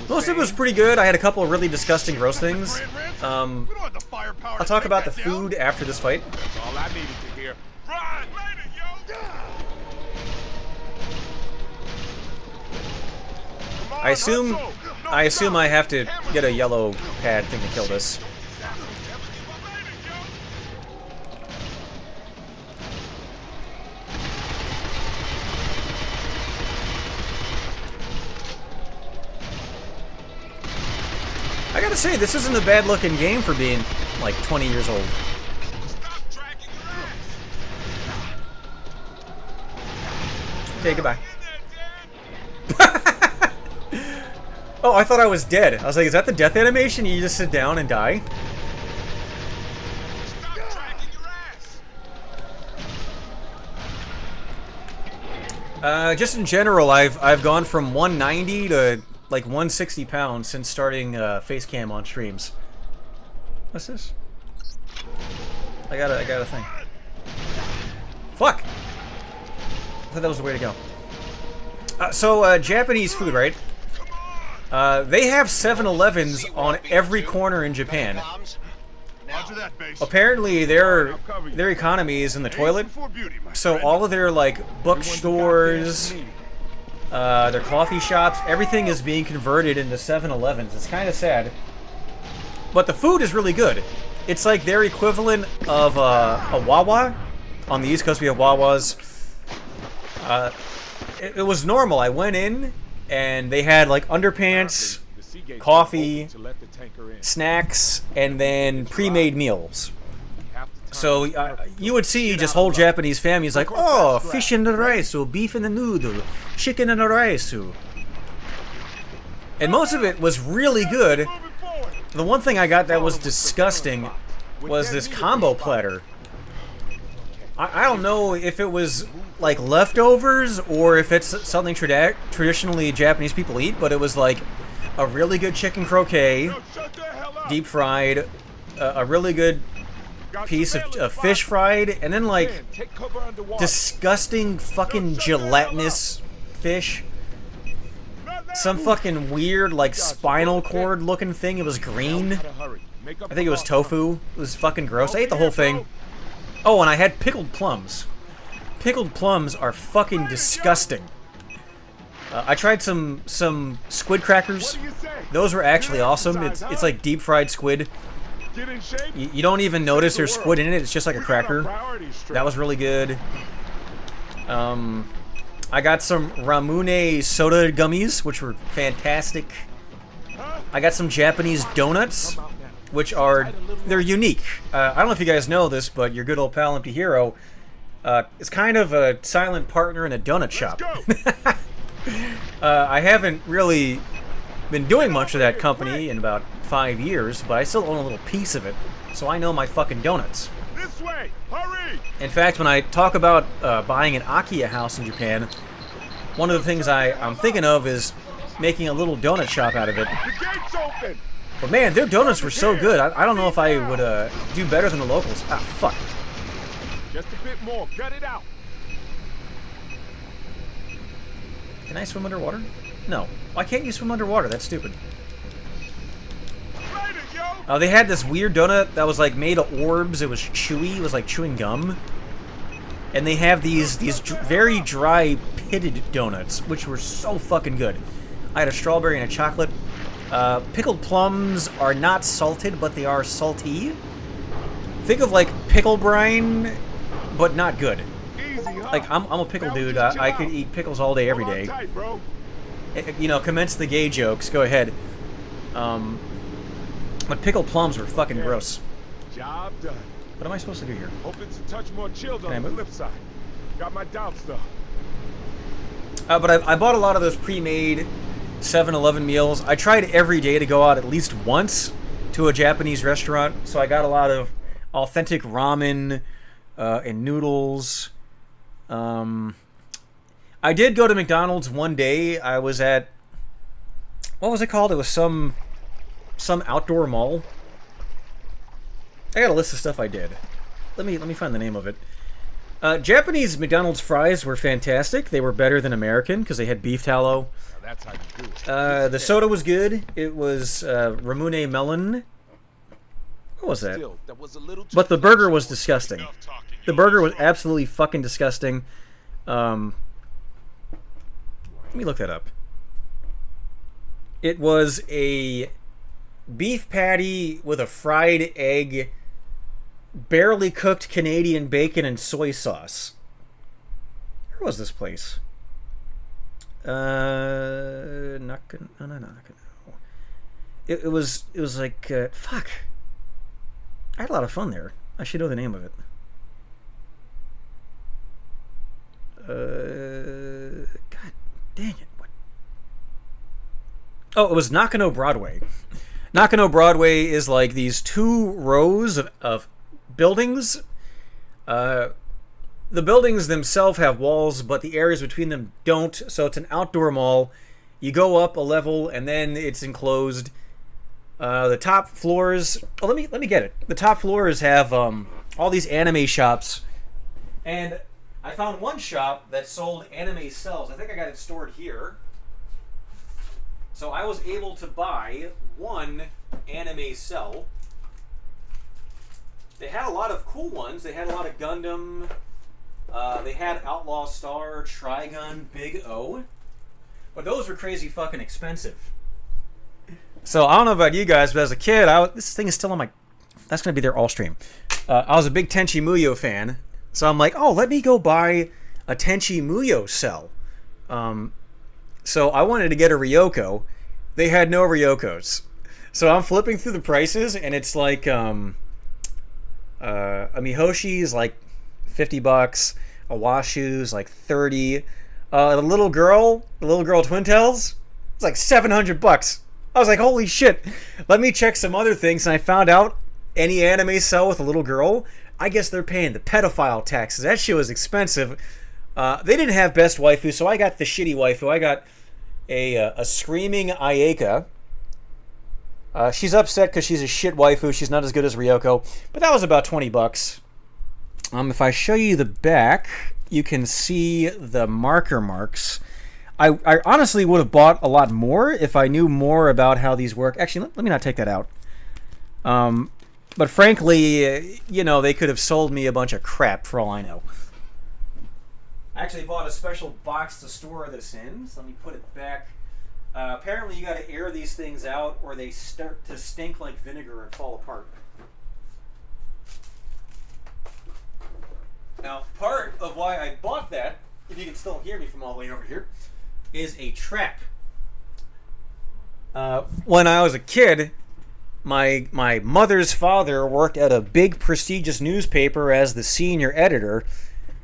Most of it was pretty good. I had a couple of really disgusting gross things. I'll talk about the food after this fight. That's all I needed to hear. Right, later, yo! I assume I have to get a yellow pad thing to kill this. I gotta say, this isn't a bad looking game for being like 20 years old. Okay, goodbye. Oh, I thought I was dead. I was like, is that the death animation? You just sit down and die? Just in general, I've gone from 190 to like 160 pounds since starting face cam on streams. What's this? I got a thing. Fuck! thought that was the way to go. Japanese food, right? They have 7-Elevens on every corner in Japan. Roger that, base. Apparently, their economy is in the toilet, so all of their like bookstores, their coffee shops, everything is being converted into 7-Elevens. It's kind of sad, but the food is really good. It's like their equivalent of a Wawa. On the East Coast, we have Wawas. It was normal. I went in, and they had like underpants, coffee, snacks, and then pre-made meals. So you would see just whole Japanese families like, oh, fish in the rice, or beef in the noodle, chicken in the rice. And most of it was really good. The one thing I got that was disgusting was this combo platter. I don't know if it was like leftovers or if it's something traditionally Japanese people eat, but it was like a really good chicken croquet, deep fried, a really good piece of fish fried, and then like disgusting fucking gelatinous fish. Some fucking weird like spinal cord looking thing. It was green. I think it was tofu. It was fucking gross. I ate the whole thing. Oh, and I had pickled plums. Pickled plums are fucking disgusting. I tried some squid crackers. Those were actually awesome. It's like deep fried squid. You don't even notice there's squid in it. It's just like a cracker. That was really good. I got some Ramune soda gummies, which were fantastic. I got some Japanese donuts, which they're unique. I don't know if you guys know this, but your good old pal EmptyHero is kind of a silent partner in a donut shop. I haven't really been doing much of that company in about 5 years, but I still own a little piece of it, so I know my fucking donuts. This way! Hurry! In fact, when I talk about buying an Akiya house in Japan, one of the things I'm thinking of is making a little donut shop out of it. The gate's open! But man, their donuts were so good. I don't know if I would do better than the locals. Ah, fuck. Just a bit more. Cut it out. Can I swim underwater? No. Why can't you swim underwater? That's stupid. Right it, yo! They had this weird donut that was like made of orbs. It was chewy. It was like chewing gum. And they have these very dry pitted donuts, which were so fucking good. I had a strawberry and a chocolate. Pickled plums are not salted, but they are salty. Think of like pickle brine, but not good. Easy, huh? Like I'm a pickle dude. I could eat pickles all day, every day. Tight, bro. You know, commence the gay jokes. Go ahead. But pickled plums were fucking gross. Job done. What am I supposed to do here? Hope it's a touch more chilled Can I on the move? flip side. Got my doubts though. But I bought a lot of those pre-made 7-Eleven meals. I tried every day to go out at least once to a Japanese restaurant, so I got a lot of authentic ramen and noodles. I did go to McDonald's one day. I was at, what was it called? It was some outdoor mall. I got a list of stuff I did. Let me find the name of it. Japanese McDonald's fries were fantastic. They were better than American because they had beef tallow. Now that's how you do it. The soda was good. It was Ramune melon. What was that? Still, that was a little too But the burger was disgusting. The burger was absolutely fucking disgusting. Let me look that up. It was a beef patty with a fried egg, barely cooked Canadian bacon and soy sauce. Where was this place? Not gonna. It was like fuck. I had a lot of fun there. I should know the name of it. God dang it! What? Oh, it was Nakano Broadway. Nakano Broadway is like these 2 rows of buildings. The buildings themselves have walls, but the areas between them don't. So it's an outdoor mall. You go up a level, and then it's enclosed. The top floors. Oh, let me get it. The top floors have all these anime shops, and I found one shop that sold anime cells. I think I got it stored here. So I was able to buy one anime cell. They had a lot of cool ones. They had a lot of Gundam. They had Outlaw Star, Trigun, Big O. But those were crazy fucking expensive. So I don't know about you guys, but as a kid, this thing is still on my... That's going to be there all stream. I was a big Tenchi Muyo fan. So I'm like, oh, let me go buy a Tenchi Muyo cell. So I wanted to get a Ryoko. They had no Ryokos. So I'm flipping through the prices, and it's like a Mihoshi is like $50, a Washu's like $30. The little girl Twin Tails, it's like $700. I was like, holy shit. Let me check some other things, and I found out any anime cell with a little girl, I guess they're paying the pedophile taxes. That shit was expensive. They didn't have best waifu, so I got the shitty waifu. I got a screaming Ayaka. She's upset because she's a shit waifu. She's not as good as Ryoko. But that was about $20. If I show you the back, you can see the marker marks. I honestly would have bought a lot more if I knew more about how these work. Actually, let me not take that out. But frankly, you know, they could have sold me a bunch of crap for all I know. I actually bought a special box to store this in, so let me put it back. Apparently you got to air these things out or they start to stink like vinegar and fall apart. Now, part of why I bought that, if you can still hear me from all the way over here, is a trap. When I was a kid, my mother's father worked at a big prestigious newspaper as the senior editor,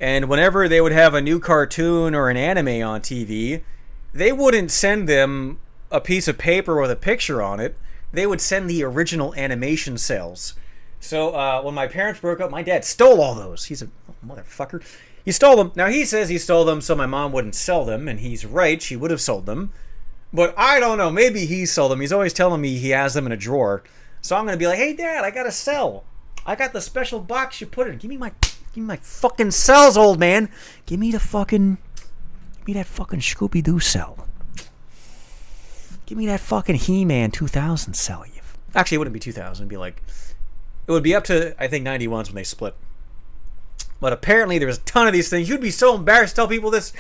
and whenever they would have a new cartoon or an anime on TV, they wouldn't send them a piece of paper with a picture on it. They would send the original animation cells. So when my parents broke up, my dad stole all those. He's a motherfucker. He stole them. Now he says he stole them so my mom wouldn't sell them, and he's right. She would have sold them. But I don't know. Maybe he sold them. He's always telling me he has them in a drawer. So I'm going to be like, hey, Dad, I got a cell. I got the special box you put in. Give me my fucking cells, old man. Give me that fucking Scooby-Doo cell. Give me that fucking He-Man 2000 cell. Actually, it wouldn't be 2000. It'd be like... It would be up to, I think, 91s when they split. But apparently there was a ton of these things. You'd be so embarrassed to tell people this.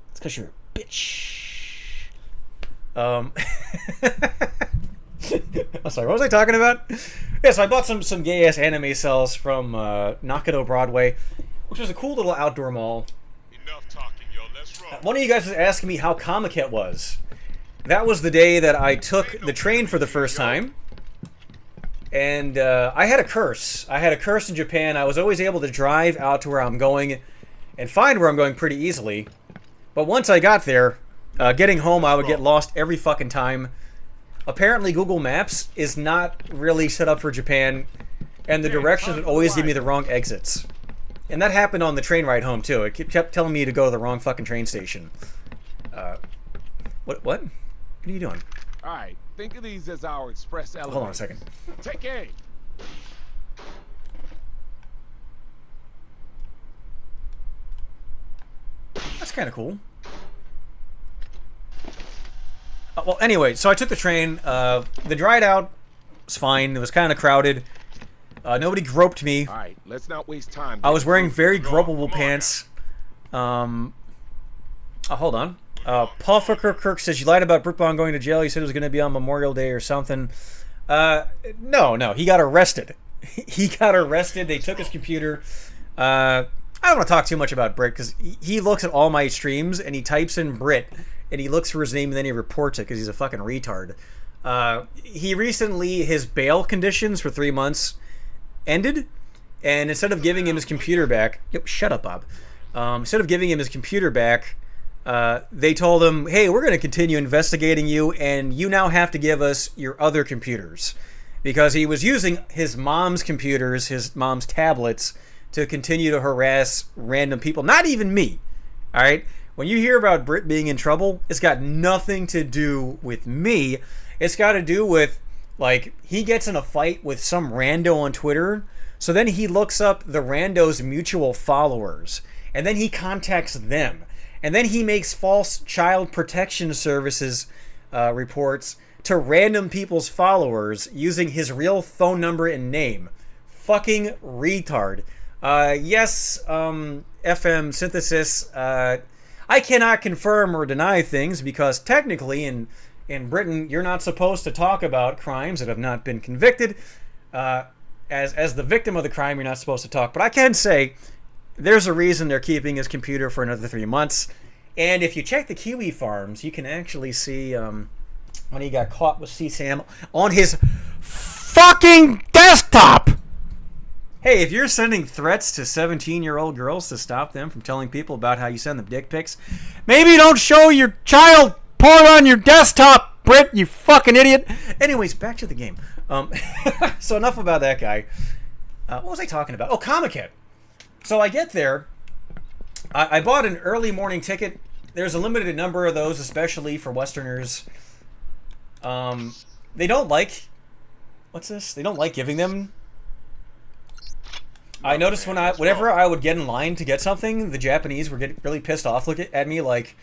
It's because you're a bitch. I'm sorry, what was I talking about? Yeah, so I bought some gay-ass anime cells from Nakano Broadway, which was a cool little outdoor mall. Enough talking, yo. Let's roll. One of you guys was asking me how Comiket was. That was the day that I took the train for the first time. And I had a curse. I had a curse in Japan. I was always able to drive out to where I'm going and find where I'm going pretty easily. But once I got there, getting home, I would get lost every fucking time. Apparently, Google Maps is not really set up for Japan, and the directions would always give me the wrong exits. And that happened on the train ride home, too. It kept telling me to go to the wrong fucking train station. What? What are you doing? All right, think of these as our express elevators. Hold on a second. Take A. That's kind of cool. Well, anyway, so I took the train. The dried out was fine. It was kind of crowded. Nobody groped me. All right, let's not waste time. I was wearing very gropable pants. Hold on. Paul Kirk says, you lied about Brookbond going to jail. You said it was going to be on Memorial Day or something. No. He got arrested. He got arrested. They took his computer. I don't want to talk too much about Brit because he looks at all my streams and he types in Brit and he looks for his name and then he reports it because he's a fucking retard. He recently, his bail conditions for 3 months ended, and instead of giving him his computer back... shut up, Bob. Instead of giving him his computer back, they told him, hey, we're going to continue investigating you, and you now have to give us your other computers. Because he was using his mom's computers, his mom's tablets, to continue to harass random people. Not even me. Alright? When you hear about Brit being in trouble, it's got nothing to do with me. It's got to do with, like, he gets in a fight with some rando on Twitter So then he looks up the rando's mutual followers, and then he contacts them. And then he makes false child protection services reports to random people's followers using his real phone number and name. Fucking retard. Yes, FM synthesis. I cannot confirm or deny things because technically in Britain you're not supposed to talk about crimes that have not been convicted. As the victim of the crime, you're not supposed to talk. But I can say there's a reason they're keeping his computer for another 3 months. And if you check the Kiwi farms, you can actually see when he got caught with CSAM on his fucking desktop. Hey, if you're sending threats to 17-year-old girls to stop them from telling people about how you send them dick pics, maybe don't show your child porn on your desktop, Brit, you fucking idiot. Anyways, back to the game. So enough about that guy. What was I talking about? Oh, Comic-Con. So I get there. I bought an early morning ticket. There's a limited number of those, especially for Westerners. They don't like... What's this? They don't like giving them... I noticed whenever I would get in line to get something, the Japanese would get really pissed off, look at me like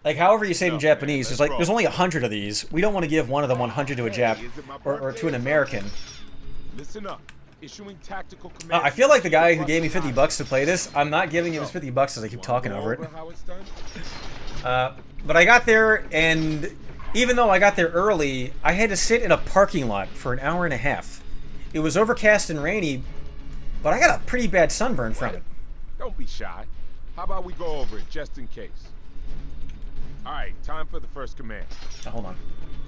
however you say it in Japanese, there's only 100 of these. We don't want to give one of them 100 to a Jap or to an American. Listen up. Issuing tactical I feel like the guy who gave me $50 to play this, I'm not giving him his $50 as I keep talking over it. But I got there, and even though I got there early, I had to sit in a parking lot for an hour and a half. It was overcast and rainy, but I got a pretty bad sunburn from it. Don't be shy. How about we go over it just in case? All right, time for the first command. Now, hold on.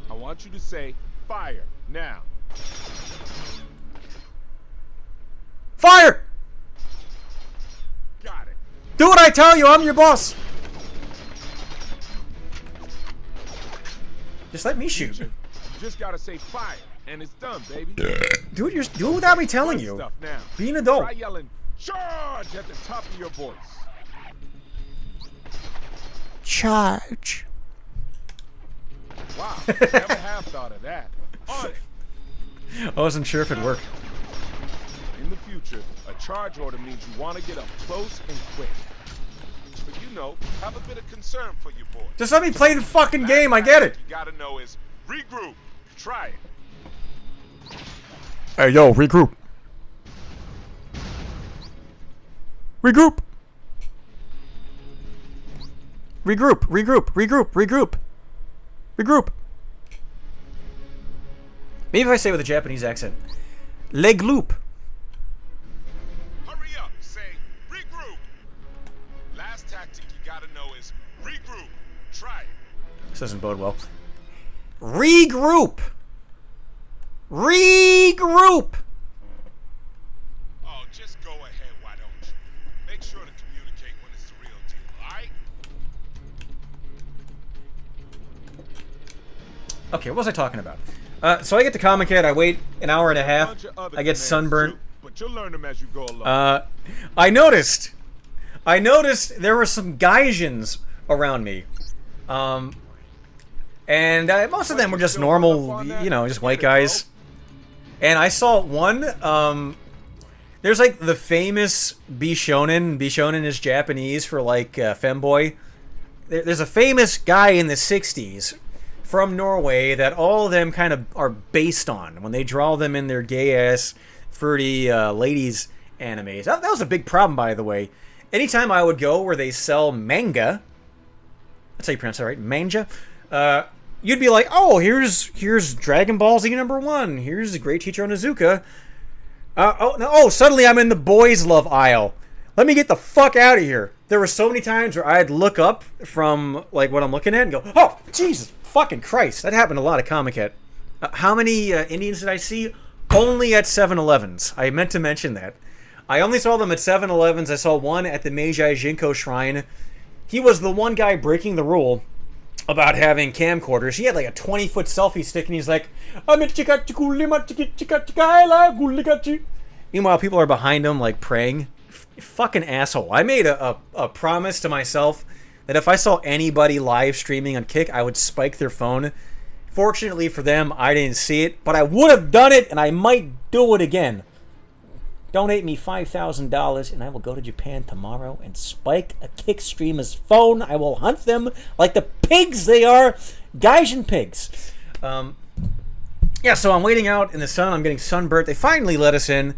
I want you to say fire now. Fire! Got it. Do what I tell you, I'm your boss. Just let me shoot. You just gotta say fire, and it's done, baby. Do it without me telling you. Stuff now. Be an adult. Try yelling charge at the top of your voice. Charge. Wow, never have thought of that. On it. I wasn't sure if it'd work. In the future, a charge order means you want to get up close and quick. But you know, have a bit of concern for your boy. Just let me play the fucking game, I get it. You gotta know is regroup. Try it. Hey, yo, regroup. Regroup. Regroup, regroup, regroup, regroup. Regroup. Maybe if I say it with a Japanese accent. Leg loop. Hurry up, say regroup. Last tactic you gotta know is regroup. Try it. This doesn't bode well. Regroup. Regroup. Oh, just go ahead, why don't you? Make sure to communicate when it's the real deal, alright? Okay, what was I talking about? So I get to Comic-Con, I wait an hour and a half, Bunch of other I get commands, sunburnt. too, but you'll learn them as you go along. I noticed there were some Gaijins around me. And most of them were just normal, you know, just white guys. And I saw one, there's like the famous Bishonen. Bishonen is Japanese for like femboy. There's a famous guy in the 60s from Norway that all of them kind of are based on when they draw them in their gay-ass, fruity ladies animes. That was a big problem, by the way. Anytime I would go where they sell manga, that's how you pronounce that, right? Manga. You'd be like, oh, here's Dragon Ball Z #1. Here's the Great Teacher Onizuka. Suddenly I'm in the boys' love aisle. Let me get the fuck out of here. There were so many times where I'd look up from like what I'm looking at and go, oh, Jesus fucking Christ. That happened a lot at Comic-Con. How many Indians did I see? Only at 7-Elevens. I meant to mention that. I only saw them at 7-Elevens. I saw one at the Meiji Jinko Shrine. He was the one guy breaking the rule about having camcorders. He had like a 20-foot selfie stick, and he's like, meanwhile, people are behind him, like, praying. Fucking asshole. I made a promise to myself that if I saw anybody live streaming on Kick, I would spike their phone. Fortunately for them, I didn't see it, but I would have done it, and I might do it again. Donate me $5,000 and I will go to Japan tomorrow and spike a kick streamer's phone. I will hunt them like the pigs they are. Gaijin pigs. Yeah, so I'm waiting out in the sun. I'm getting sunburnt. They finally let us in.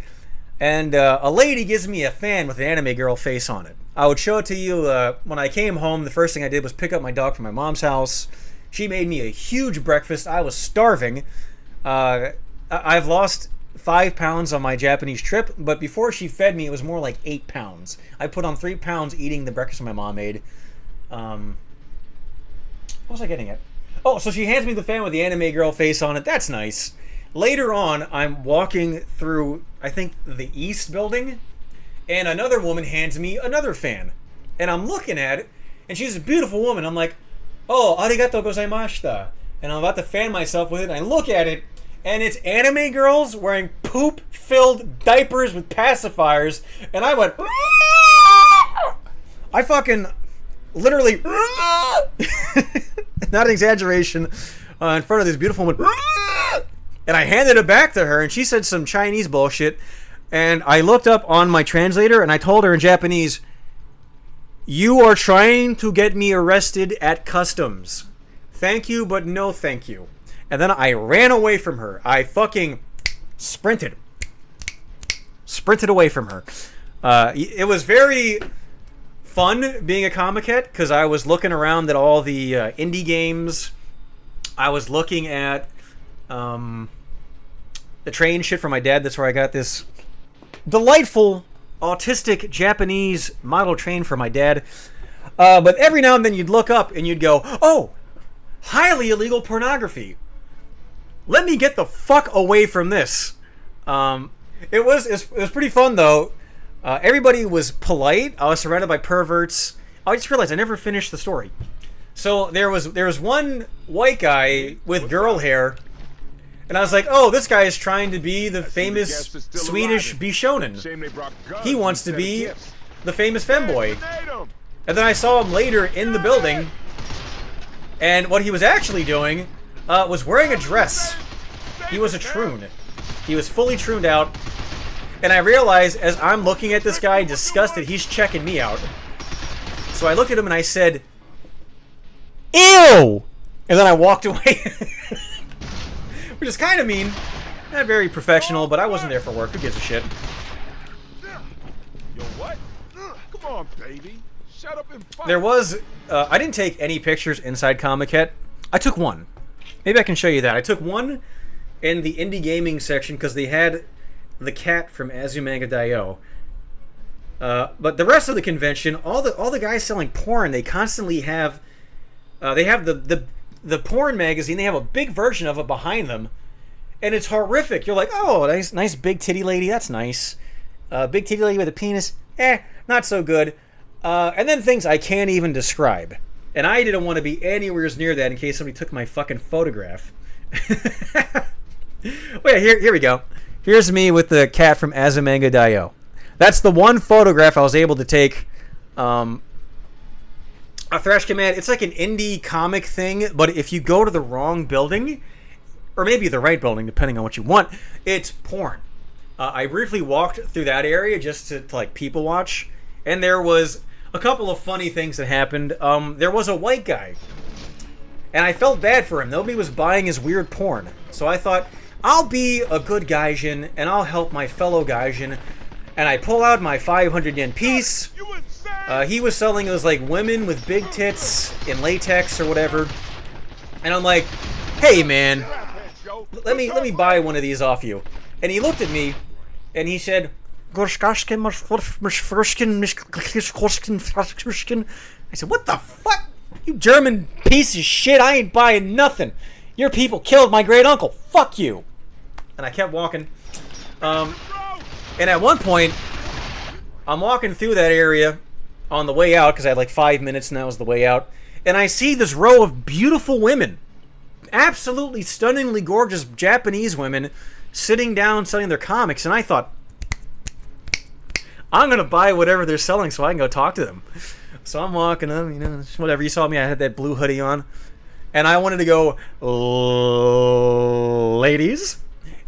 And a lady gives me a fan with an anime girl face on it. I would show it to you when I came home. The first thing I did was pick up my dog from my mom's house. She made me a huge breakfast. I was starving. I've lost 5 pounds on my Japanese trip, but before she fed me, it was more like 8 pounds. I put on 3 pounds eating the breakfast my mom made. What was I getting at? Oh, so she hands me the fan with the anime girl face on it. That's nice. Later on, I'm walking through, I think, the East building, and another woman hands me another fan. And I'm looking at it, and she's a beautiful woman. I'm like, oh, arigatou gozaimashita. And I'm about to fan myself with it, and I look at it, and it's anime girls wearing poop-filled diapers with pacifiers, and I went, I fucking literally, not an exaggeration, in front of this beautiful woman, and I handed it back to her, and she said some Chinese bullshit, and I looked up on my translator, and I told her in Japanese, you are trying to get me arrested at customs. Thank you, but no thank you. And then I ran away from her. I fucking sprinted away from her. It was very fun being a Comic-Cat because I was looking around at all the indie games. I was looking at the train shit for my dad. That's where I got this delightful autistic Japanese model train for my dad. But every now and then you'd look up and you'd go, oh, highly illegal pornography. Let me get the fuck away from this. It was pretty fun though. Everybody was polite. I was surrounded by perverts. I just realized I never finished the story. So there was one white guy with girl hair, and I was like, oh, this guy is trying to be the famous Swedish Bishonen. He wants to be the famous femboy. And then I saw him later in the building, and what he was actually doing was wearing a dress. He was a troon. He was fully trooned out. And I realized as I'm looking at this guy, disgusted, he's checking me out. So I looked at him and I said, ew! And then I walked away. Which is kind of mean. Not very professional, but I wasn't there for work. Who gives a shit? Yo, what? Come on, baby. Shut up and fight. There was... I didn't take any pictures inside Comic-Cat. I took one. Maybe I can show you that. I took one in the indie gaming section because they had the cat from Azumanga Daioh. But the rest of the convention, all the guys selling porn, they constantly have... they have the porn magazine. They have a big version of it behind them. And it's horrific. You're like, oh, nice big titty lady. That's nice. Big titty lady with a penis. Not so good. And then things I can't even describe. And I didn't want to be anywhere near that in case somebody took my fucking photograph. Wait, here we go. Here's me with the cat from Azumanga Daioh. That's the one photograph I was able to take. A Thrash Command, it's like an indie comic thing, but if you go to the wrong building, or maybe the right building, depending on what you want, it's porn. I briefly walked through that area just to like people watch, and there was a couple of funny things that happened. There was a white guy, and I felt bad for him. Nobody was buying his weird porn, so I thought, I'll be a good gaijin, and I'll help my fellow gaijin. And I pull out my 500 yen piece. He was selling those like women with big tits in latex or whatever. And I'm like, hey man, let me buy one of these off you. And he looked at me and he said, I said, what the fuck? You German piece of shit, I ain't buying nothing. Your people killed my great uncle. Fuck you. And I kept walking. And at one point, I'm walking through that area on the way out, because I had like 5 minutes and that was the way out. And I see this row of beautiful women. Absolutely stunningly gorgeous Japanese women sitting down selling their comics. And I thought, I'm going to buy whatever they're selling so I can go talk to them. So I'm walking up, whatever. You saw me, I had that blue hoodie on. And I wanted to go, ladies.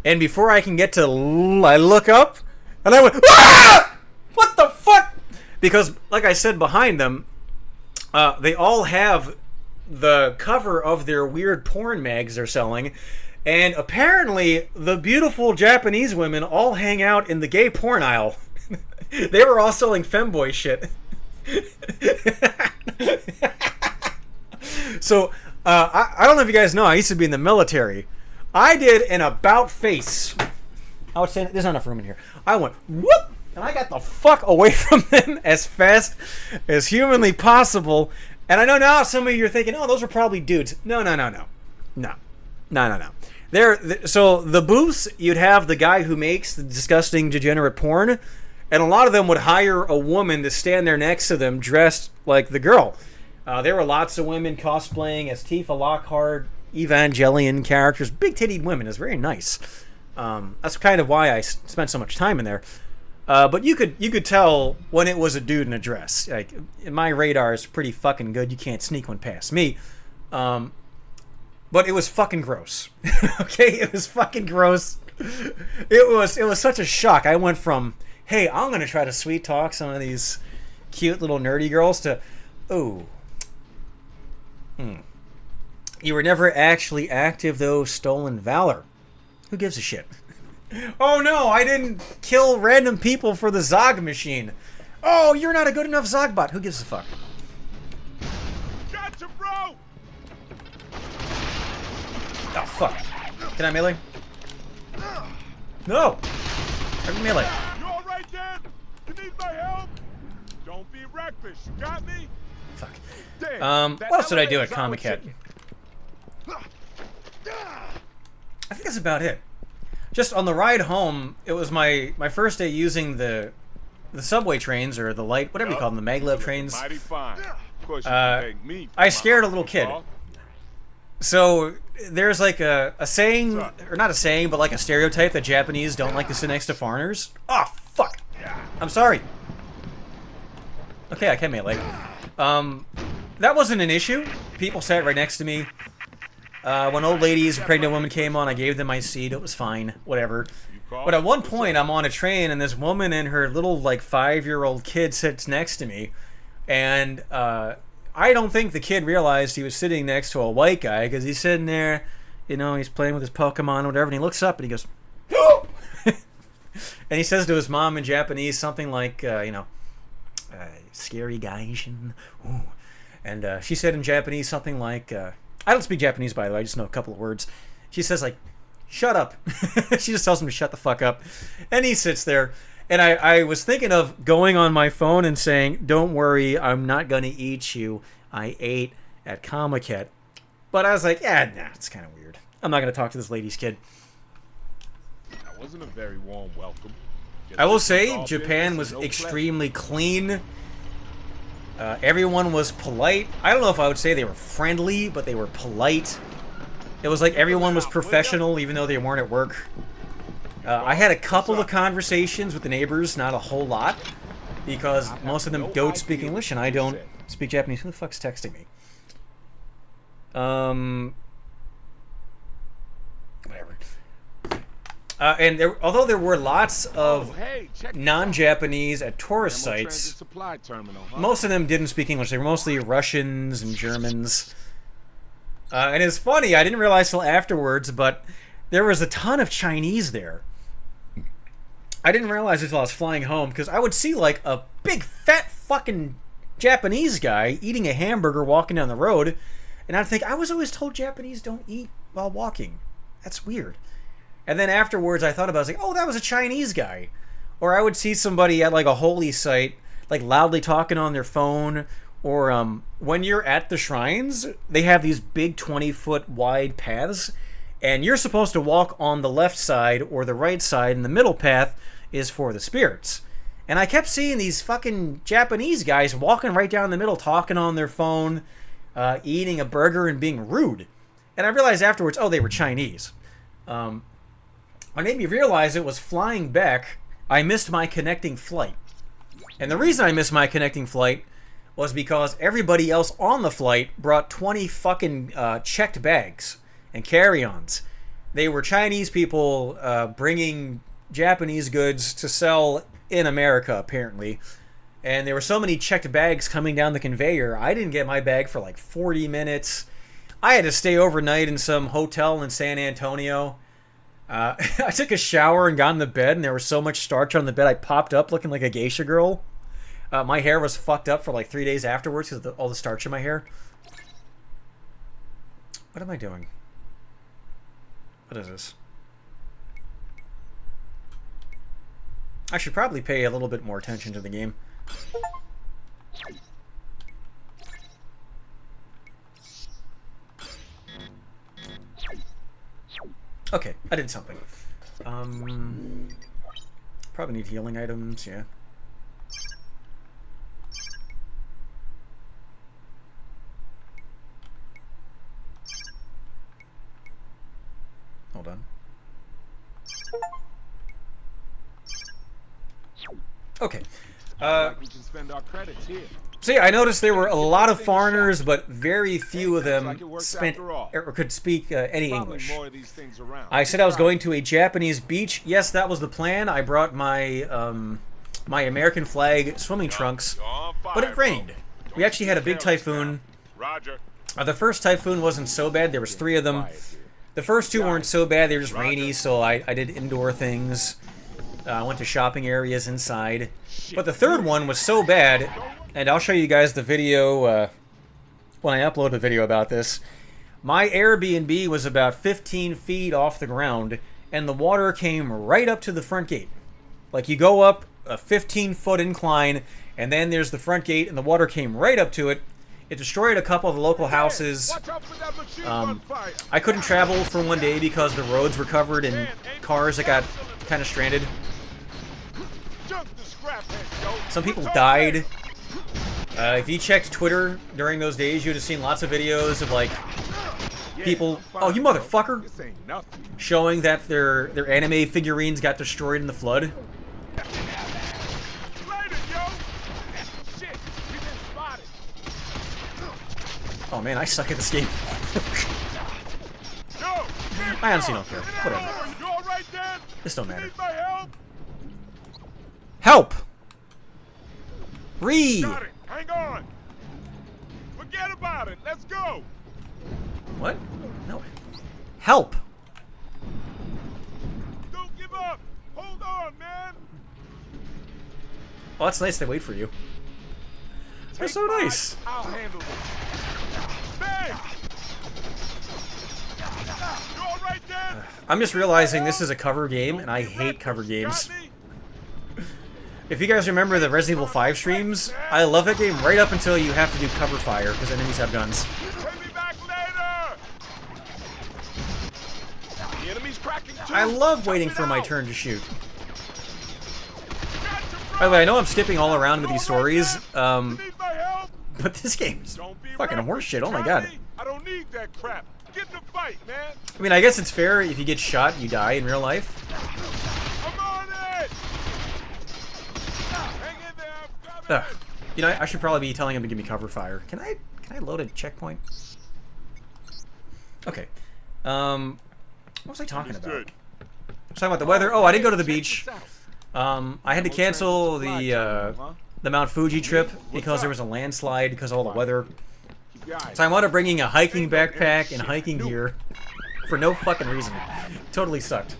And before I can get to, I look up, And I went, ah! What the fuck? Because, like I said, behind them, they all have the cover of their weird porn mags they're selling. And apparently, the beautiful Japanese women all hang out in the gay porn aisle. They were all selling femboy shit. So, I don't know if you guys know, I used to be in the military. I did an about face. I was saying, there's not enough room in here. I went, whoop! And I got the fuck away from them as fast as humanly possible. And I know now some of you are thinking, oh, those were probably dudes. No. So the booths, you'd have the guy who makes the disgusting, degenerate porn, and a lot of them would hire a woman to stand there next to them dressed like the girl. There were lots of women cosplaying as Tifa Lockhart, Evangelion characters, big-tittied women. It was very nice. That's kind of why I spent so much time in there. But you could tell when it was a dude in a dress. Like, my radar is pretty fucking good. You can't sneak one past me. But it was fucking gross. Okay, it was fucking gross. It was such a shock. I went from, hey, I'm gonna try to sweet talk some of these cute little nerdy girls to, oh, you were never actually active though. Stolen valor. Who gives a shit? Oh no, I didn't kill random people for the Zog machine. Oh, you're not a good enough Zogbot. Who gives a fuck? Gotcha, bro! Oh, fuck. Can I melee? No! I can melee. You alright, Dan? You need my help? Don't be reckless. You got me? Fuck. Dan, What else did I do at Comic Cat? I think that's about it. Just on the ride home, it was my first day using the subway trains, or the light, whatever you call them, the maglev trains. Mighty fine. Of course you can thank me for I my scared a little kid. call. So there's like a saying, or not a saying, but like a stereotype that Japanese don't like to sit next to foreigners. Oh, fuck. I'm sorry. Okay, I can melee. That wasn't an issue. People sat right next to me. When old ladies and pregnant women came on, I gave them my seat. It was fine. Whatever. But at one point, I'm on a train, and this woman and her little, like, 5-year-old kid sits next to me. And I don't think the kid realized he was sitting next to a white guy, because he's sitting there, you know, he's playing with his Pokemon or whatever, and he looks up and he goes, "Oh!" And he says to his mom in Japanese something like, scary gaijin. Ooh. And she said in Japanese something like, I don't speak Japanese, by the way, I just know a couple of words. She says, like, shut up. She just tells him to shut the fuck up. And he sits there. And I was thinking of going on my phone and saying, don't worry, I'm not going to eat you. I ate at Comic-Con. But I was like, yeah, nah, it's kind of weird. I'm not going to talk to this lady's kid. That wasn't a very warm welcome. I will say, Japan was extremely clean. Everyone was polite. I don't know if I would say they were friendly, but they were polite. It was like everyone was professional, even though they weren't at work. I had a couple of conversations with the neighbors, not a whole lot, because most of them don't speak English, and I don't speak Japanese. Who the fuck's texting me? Whatever. And although there were lots of non-Japanese at tourist sites, most of them didn't speak English. They were mostly Russians and Germans. And it's funny, I didn't realize till afterwards, but there was a ton of Chinese there. I didn't realize it until I was flying home, because I would see like a big fat fucking Japanese guy eating a hamburger walking down the road, and I'd think, I was always told Japanese don't eat while walking. That's weird. And then afterwards I thought about it, I was like, oh, that was a Chinese guy. Or I would see somebody at like a holy site, like loudly talking on their phone. Or when you're at the shrines, they have these big 20-foot wide paths, and you're supposed to walk on the left side or the right side, and the middle path is for the spirits. And I kept seeing these fucking Japanese guys walking right down the middle, talking on their phone, eating a burger and being rude. And I realized afterwards, oh, they were Chinese. What made me realize it was flying back, I missed my connecting flight. And the reason I missed my connecting flight was because everybody else on the flight brought 20 fucking checked bags and carry-ons. They were Chinese people bringing Japanese goods to sell in America, apparently. And there were so many checked bags coming down the conveyor, I didn't get my bag for like 40 minutes. I had to stay overnight in some hotel in San Antonio. I took a shower and got in the bed, and there was so much starch on the bed, I popped up looking like a geisha girl. My hair was fucked up for like 3 days afterwards because of all the starch in my hair. What am I doing? What is this? I should probably pay a little bit more attention to the game. Okay, I did something. Probably need healing items, yeah. Hold on. Okay. We can spend our credits here. So yeah, I noticed there were a lot of foreigners, but very few of them Like it works spent after all. or could speak any Probably English. more of these things around. I said I was going to a Japanese beach. Yes, that was the plan. I brought my my American flag swimming trunks, You're on fire, but it rained. bro. We actually had a big Careless now. typhoon. Roger. The first typhoon wasn't so bad. There was 3 of them. The first 2 weren't so bad. They were just rainy, so I did indoor things. I went to shopping areas inside. But the third one was so bad, and I'll show you guys the video when I upload a video about this. My Airbnb was about 15 feet off the ground, and the water came right up to the front gate. Like, you go up a 15-foot incline, and then there's the front gate, and the water came right up to it. It destroyed a couple of the local houses. Watch out for that machine gun fire. I couldn't travel for one day because the roads were covered in cars that got kind of stranded. Jump the scrap head, yo. Some people What's died. up, If you checked Twitter during those days, you would have seen lots of videos of, like, man? people... Yeah, Oh, you fine, motherfucker! This ain't nothing. Showing that their anime figurines got destroyed in the flood. Later, yo. Shit, we've been spotted. Oh man, I suck at this game. Yo, I honestly don't care. Whatever. You all right, Dan? This don't matter. Need my help? Help! Re! Got it. Hang on. Forget about it. Let's go. What? No. Help! Don't give up. Hold on, man. Oh, that's nice they wait for you. They're Take so mine. nice. I'll handle it. Bang! You all right, Dan? I'm just realizing this is a cover game, and I hate cover games. Got me? If you guys remember the Resident Evil 5 streams, I love that game right up until you have to do cover fire, because enemies have guns. Take me back later. The enemy's cracking too. I love Chop waiting it for my out. turn to shoot. Gotcha, bro. By the way, I know I'm skipping all around with You these all right, stories, Dan? You need my help? but this game's Don't be fucking reckless, horseshit, oh my got god. me? I don't need that crap. Get in the fight, man. I mean, I guess it's fair if you get shot, you die in real life. I'm on it. Hang in there. I'm coming. Ugh. You know, I should probably be telling him to give me cover fire. Can I load a checkpoint? Okay. What was I talking about? I Understood. was talking about the weather. Oh, I didn't go to the beach. Check this out. I had to cancel Supply the channel, huh? the Mount Fuji trip What's because there up? was a landslide because of all the weather. You got it. So I wound up bringing a hiking backpack and hiking gear for no fucking reason. Totally sucked.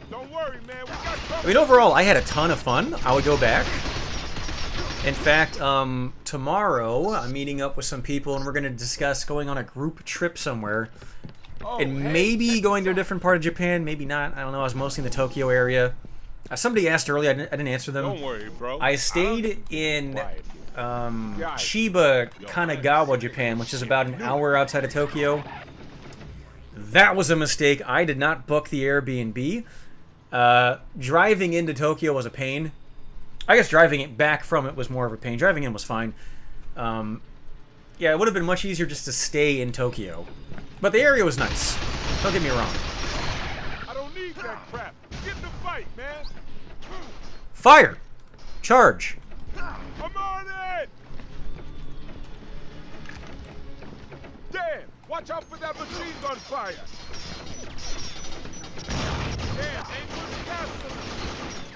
Don't worry, man. We got I cover. mean, overall, I had a ton of fun. I would go back. In fact, tomorrow I'm meeting up with some people and we're going to discuss going on a group trip somewhere. Oh, And hey. maybe going to a different part of Japan, maybe not. I don't know. I was mostly in the Tokyo area. Somebody asked earlier, I didn't answer them. Don't worry, bro. I stayed in Quiet. Chiba, Kanagawa, Japan, which is about an hour outside of Tokyo. That was a mistake. I did not book the Airbnb. Driving into Tokyo was a pain. I guess driving it back from it was more of a pain. Driving in was fine. Yeah, it would have been much easier just to stay in Tokyo. But the area was nice. Don't get me wrong. I don't need that crap. Get in the fight, man. Fire! Charge! I'm on it. Dan, watch out for that machine gun fire.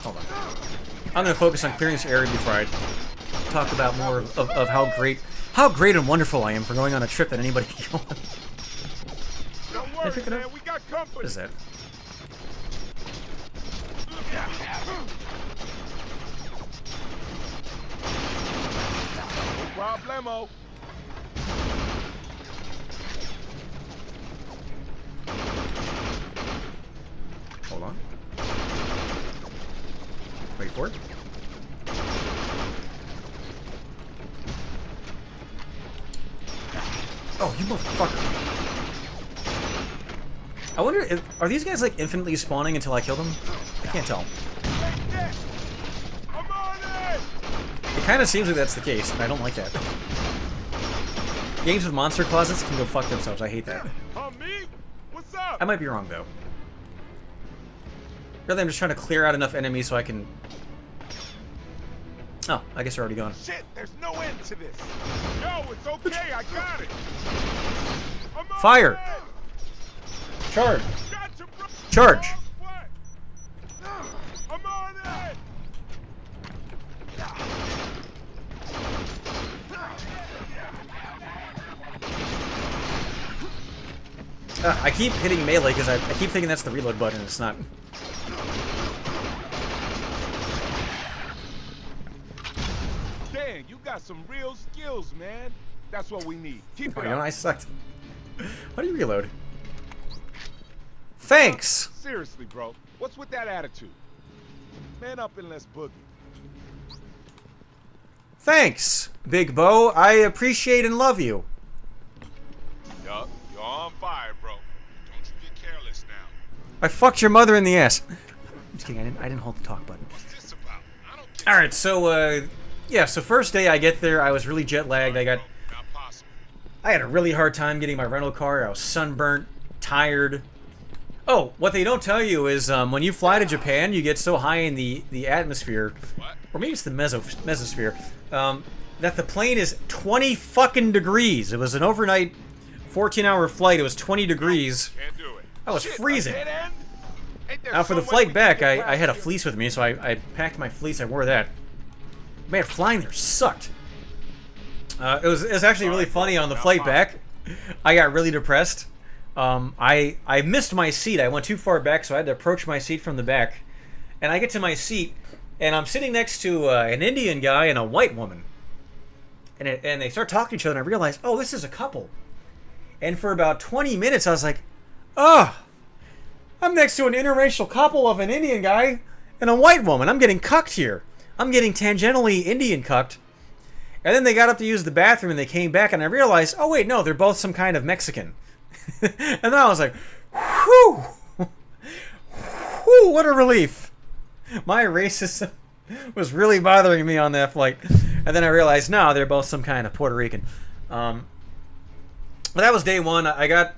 Hold on. I'm gonna focus on clearing this area before I talk about more of how great and wonderful I am for going on a trip that anybody can go on. Don't worry, man. We got company. What is that? No problemo. Hold on. Wait for it. Oh, you motherfucker. I wonder if... Are these guys, like, infinitely spawning until I kill them? I can't tell. I'm on it. It kind of seems like that's the case, and I don't like that. Games with monster closets can go fuck themselves. I hate that. Me? What's up? I might be wrong, though. Really, I'm just trying to clear out enough enemies so I can... Oh, I guess they're already gone. Shit, there's no end to this. Yo, it's okay, I got it. I'm on Fire! it. Charge! Gotcha, bro. Charge! What? I'm on it. I keep hitting melee because I keep thinking that's the reload button. It's not. Damn, you got some real skills, man. That's what we need. Keep Oh, it you know, up. I sucked. How do you reload? Thanks! Seriously, bro. What's with that attitude? Man up and let's boogie. Thanks, Big Bo. I appreciate and love you. Yup, you're on fire, bro. Don't you get careless now. I fucked your mother in the ass. I'm just kidding. I didn't hold the talk button. What's this about? I don't get All right, so yeah. So first day I get there, I was really jet lagged. Not possible. I had a really hard time getting my rental car. I was sunburnt, tired. Oh, what they don't tell you is when you fly to Japan, you get so high in the atmosphere, What? or maybe it's the mesosphere, that the plane is 20 fucking degrees. It was an overnight 14-hour flight. It was 20 degrees. Can't do it. I was Shit, freezing. a dead end? Ain't there Now for the some way we flight back, can get I had a past fleece with me, so I packed my fleece. I wore that. Man, flying there sucked. It was actually really funny on the flight back. I got really depressed. I missed my seat. I went too far back, so I had to approach my seat from the back. And I get to my seat, and I'm sitting next to an Indian guy and a white woman. And they start talking to each other, and I realize, oh, this is a couple. And for about 20 minutes, I was like, oh, I'm next to an interracial couple of an Indian guy and a white woman. I'm getting cucked here. I'm getting tangentially Indian cucked. And then they got up to use the bathroom, and they came back, and I realized, oh, wait, no, they're both some kind of Mexican. And then I was like, whew, whew, what a relief. My racism was really bothering me on that flight. And then I realized, no, they're both some kind of Puerto Rican. But that was day one. I got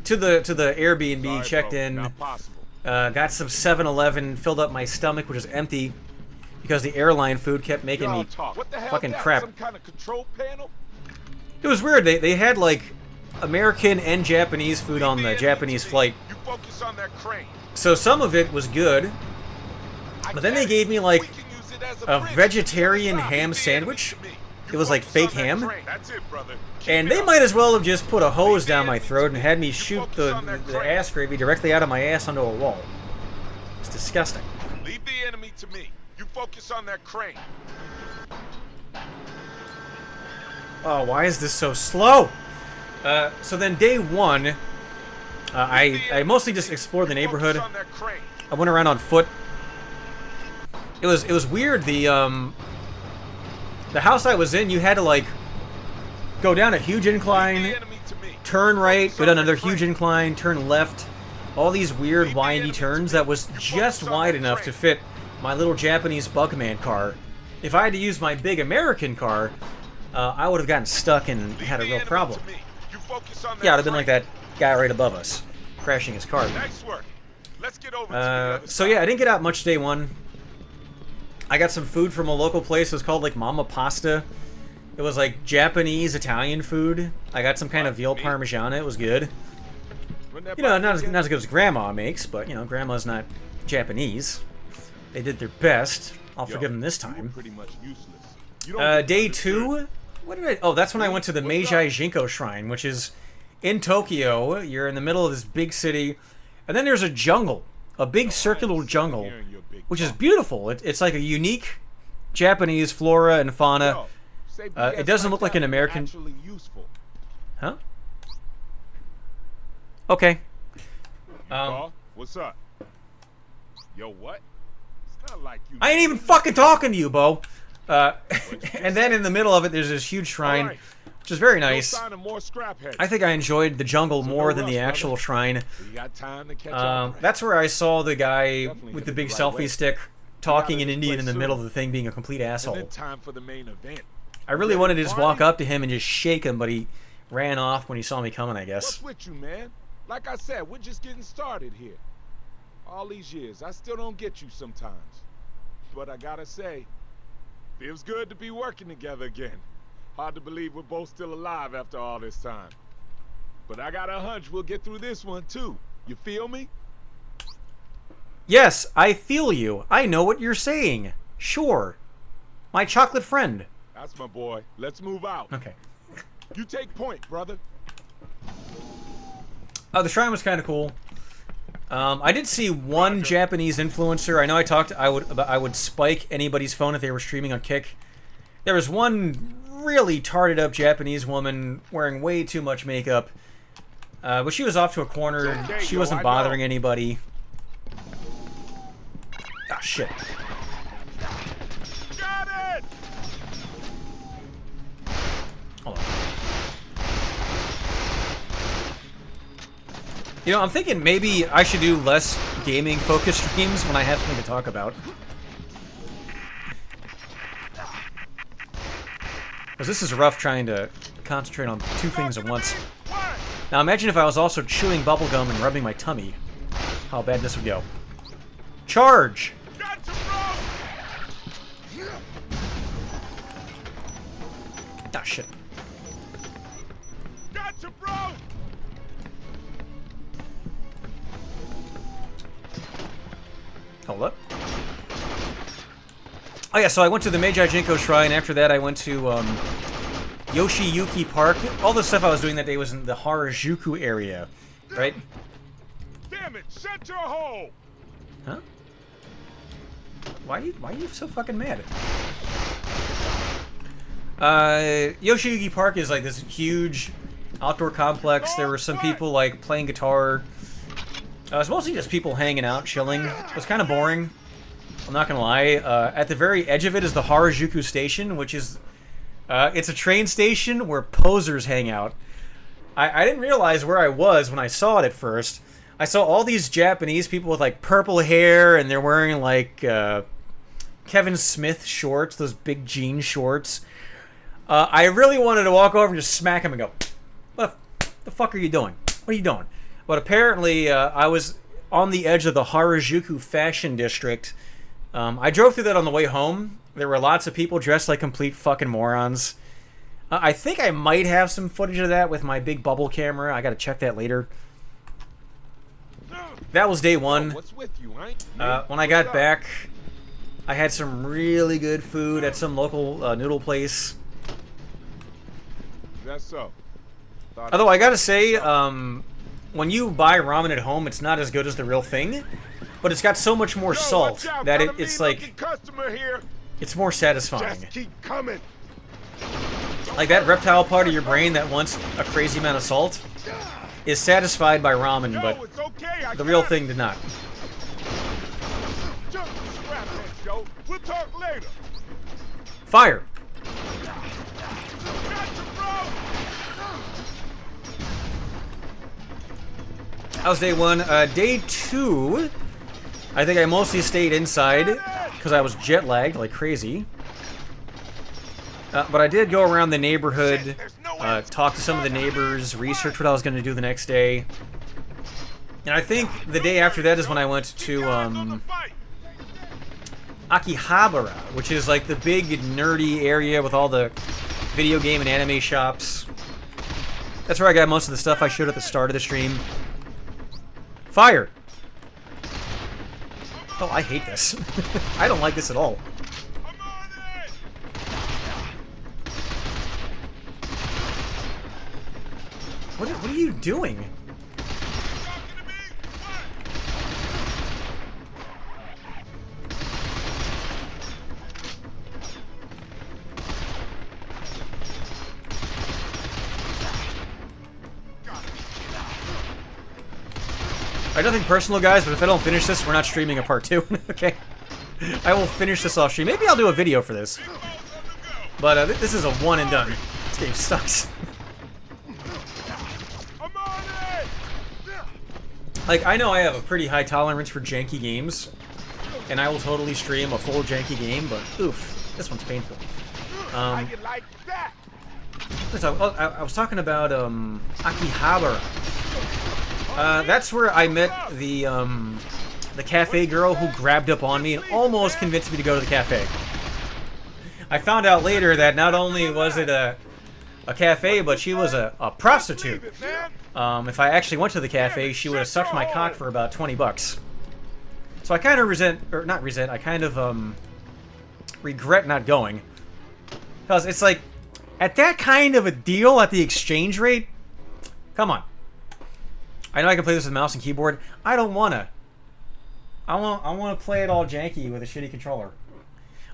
to the Airbnb, Sorry, checked bro. in, Not possible. got some 7-Eleven, filled up my stomach, which was empty because the airline food kept making Y'all me talk. What the hell fucking is that? crap. Some kind of control panel? It was weird. They had like American and Japanese food on the Leave Japanese enemy to me. flight. You focus on that crane. So some of it was good, I but then get they it. gave me like We can use it as a bridge. vegetarian Leave the ham enemy sandwich. to me. You It was like focus on fake that ham. crane. That's it, brother. Keep And it they up. might as well have just put a hose down my enemy throat to and had me You shoot focus the on that crane. ass gravy directly out of my ass onto a wall. It's disgusting. Leave the enemy to me. You focus on that crane. Oh, why is this so slow? So then day one, I mostly just explored the neighborhood. Focus on that crane. I went around on foot. It was weird. The house I was in, you had to like go down a huge Leave incline, the enemy to me. turn right, Focus go on down that another crane. huge incline, turn left. All these weird Leave the windy enemy to turns me. that was You just focus on wide that enough to crane. fit my little Japanese Bugman car. If I had to use my big American car, I would have gotten stuck and Leave had a the real enemy problem. to me. You focus on that Yeah, I'd have been like crane. that guy right above us, crashing his car. Nice work. Let's get over to the other So side. yeah, I didn't get out much day one. I got some food from a local place. It was called like Mama Pasta. It was like Japanese Italian food. I got some kind of veal Me? parmigiana. It was good. Run that You know, by not me again? not as good as Grandma makes, but you know, Grandma's not Japanese. They did their best. I'll Yo, forgive them this you were time. pretty much useless. You don't Day understand. 2. What did I? Oh, that's when I went to the What's Meiji up? Jinko Shrine, which is in Tokyo. You're in the middle of this big city, and then there's a jungle, a big circular jungle, Hearing your big which is talk. beautiful. It's like a unique Japanese flora and fauna. Yo, say BS It doesn't look like an that, American- Actually useful. Huh? Okay. Carl, what's up? Yo, what? It's not like you. I ain't even fucking talking to you, Bo. And then in the middle of it, there's this huge shrine, Alright. which is very No nice. sign of more scrap heads. I think I enjoyed the jungle So more no than the rush, actual brother. shrine. You got time to catch up. That's where I saw the guy Definitely with the hit big the right selfie way. stick talking in this Indian place in the soon. middle of the thing, being a complete And asshole. then time for the main event. I really Ready wanted to to just party? walk up to him and just shake him, but he ran off when he saw me coming, I guess. What's with you, man? Like I said, we're just getting started here. All these years, I still don't get you sometimes. But I gotta say, feels good to be working together again. Hard to believe we're both still alive after all this time. But I got a hunch we'll get through this one too. You feel me? Yes, I feel you. I know what you're saying. Sure. My chocolate friend. That's my boy. Let's move out. Okay. You take point, brother. Oh, the shrine was kind of cool. I did see one Japanese influencer. I know I would spike anybody's phone if they were streaming on Kick. There was one really tarted up Japanese woman wearing way too much makeup. But she was off to a corner. It's okay, She yo, wasn't I bothering know. anybody. Ah, shit. Got it! Hold on. You know, I'm thinking maybe I should do less gaming-focused streams when I have something to talk about. Because this is rough trying to concentrate on two things at once. Now imagine if I was also chewing bubblegum and rubbing my tummy. How bad this would go. Charge! Gotcha, bro! Ah, shit. Gotcha, bro! Hold up. Oh yeah, so I went to the Meiji Jinko Shrine. After that, I went to Yoshiyuki Park. All the stuff I was doing that day was in the Harajuku area, right? Damn it! Shut your hole! Huh? Why are you so fucking mad? Yoshiyuki Park is like this huge outdoor complex. There were some people like playing guitar. It was mostly just people hanging out, chilling. It was kind of boring. I'm not gonna lie. At the very edge of it is the Harajuku Station, which is it's a train station where posers hang out. I didn't realize where I was when I saw it at first. I saw all these Japanese people with like purple hair, and they're wearing like Kevin Smith shorts, those big jean shorts. I really wanted to walk over and just smack him and go, "What the fuck are you doing? What are you doing?" But apparently, I was on the edge of the Harajuku Fashion District. I drove through that on the way home. There were lots of people dressed like complete fucking morons. I think I might have some footage of that with my big bubble camera. I gotta check that later. That was day one. What's with you, ain't? When I got back, I had some really good food at some local noodle place. That's so. Although I gotta say, when you buy ramen at home, it's not as good as the real thing, but it's got so much more salt that it's like Customer here. it's more satisfying. Just keep coming. Like that reptile part of your brain that wants a crazy amount of salt is satisfied by ramen, Yo, but it's okay. I the real got it. thing did not. Just scrap it, yo. We'll talk later. Fire! Gotcha, bro. That was day one. Day two, I think I mostly stayed inside because I was jet lagged like crazy. But I did go around the neighborhood, talk to some of the neighbors, research what I was going to do the next day. And I think the day after that is when I went to Akihabara, which is like the big nerdy area with all the video game and anime shops. That's where I got most of the stuff I showed at the start of the stream. Fire! Oh, I hate this. I don't like this at all. I'm on it! What are you doing? Talking to me? What? Alright, nothing personal, guys, but if I don't finish this, we're not streaming a part 2. Okay? I will finish this off stream. Maybe I'll do a video for this. But this is a one and done. This game sucks. I'm on it! Like, I know I have a pretty high tolerance for janky games, and I will totally stream a full janky game, but oof, this one's painful. How you like that? I was talking about Akihabara. That's where I met the cafe girl who grabbed up on me and almost convinced me to go to the cafe. I found out later that not only was it a cafe, but she was a prostitute. If I actually went to the cafe, she would have sucked my cock for about 20 bucks. So I kind of I kind of regret not going. Because it's like, at that kind of a deal, at the exchange rate, come on. I know I can play this with mouse and keyboard. I don't wanna. I want to play it all janky with a shitty controller.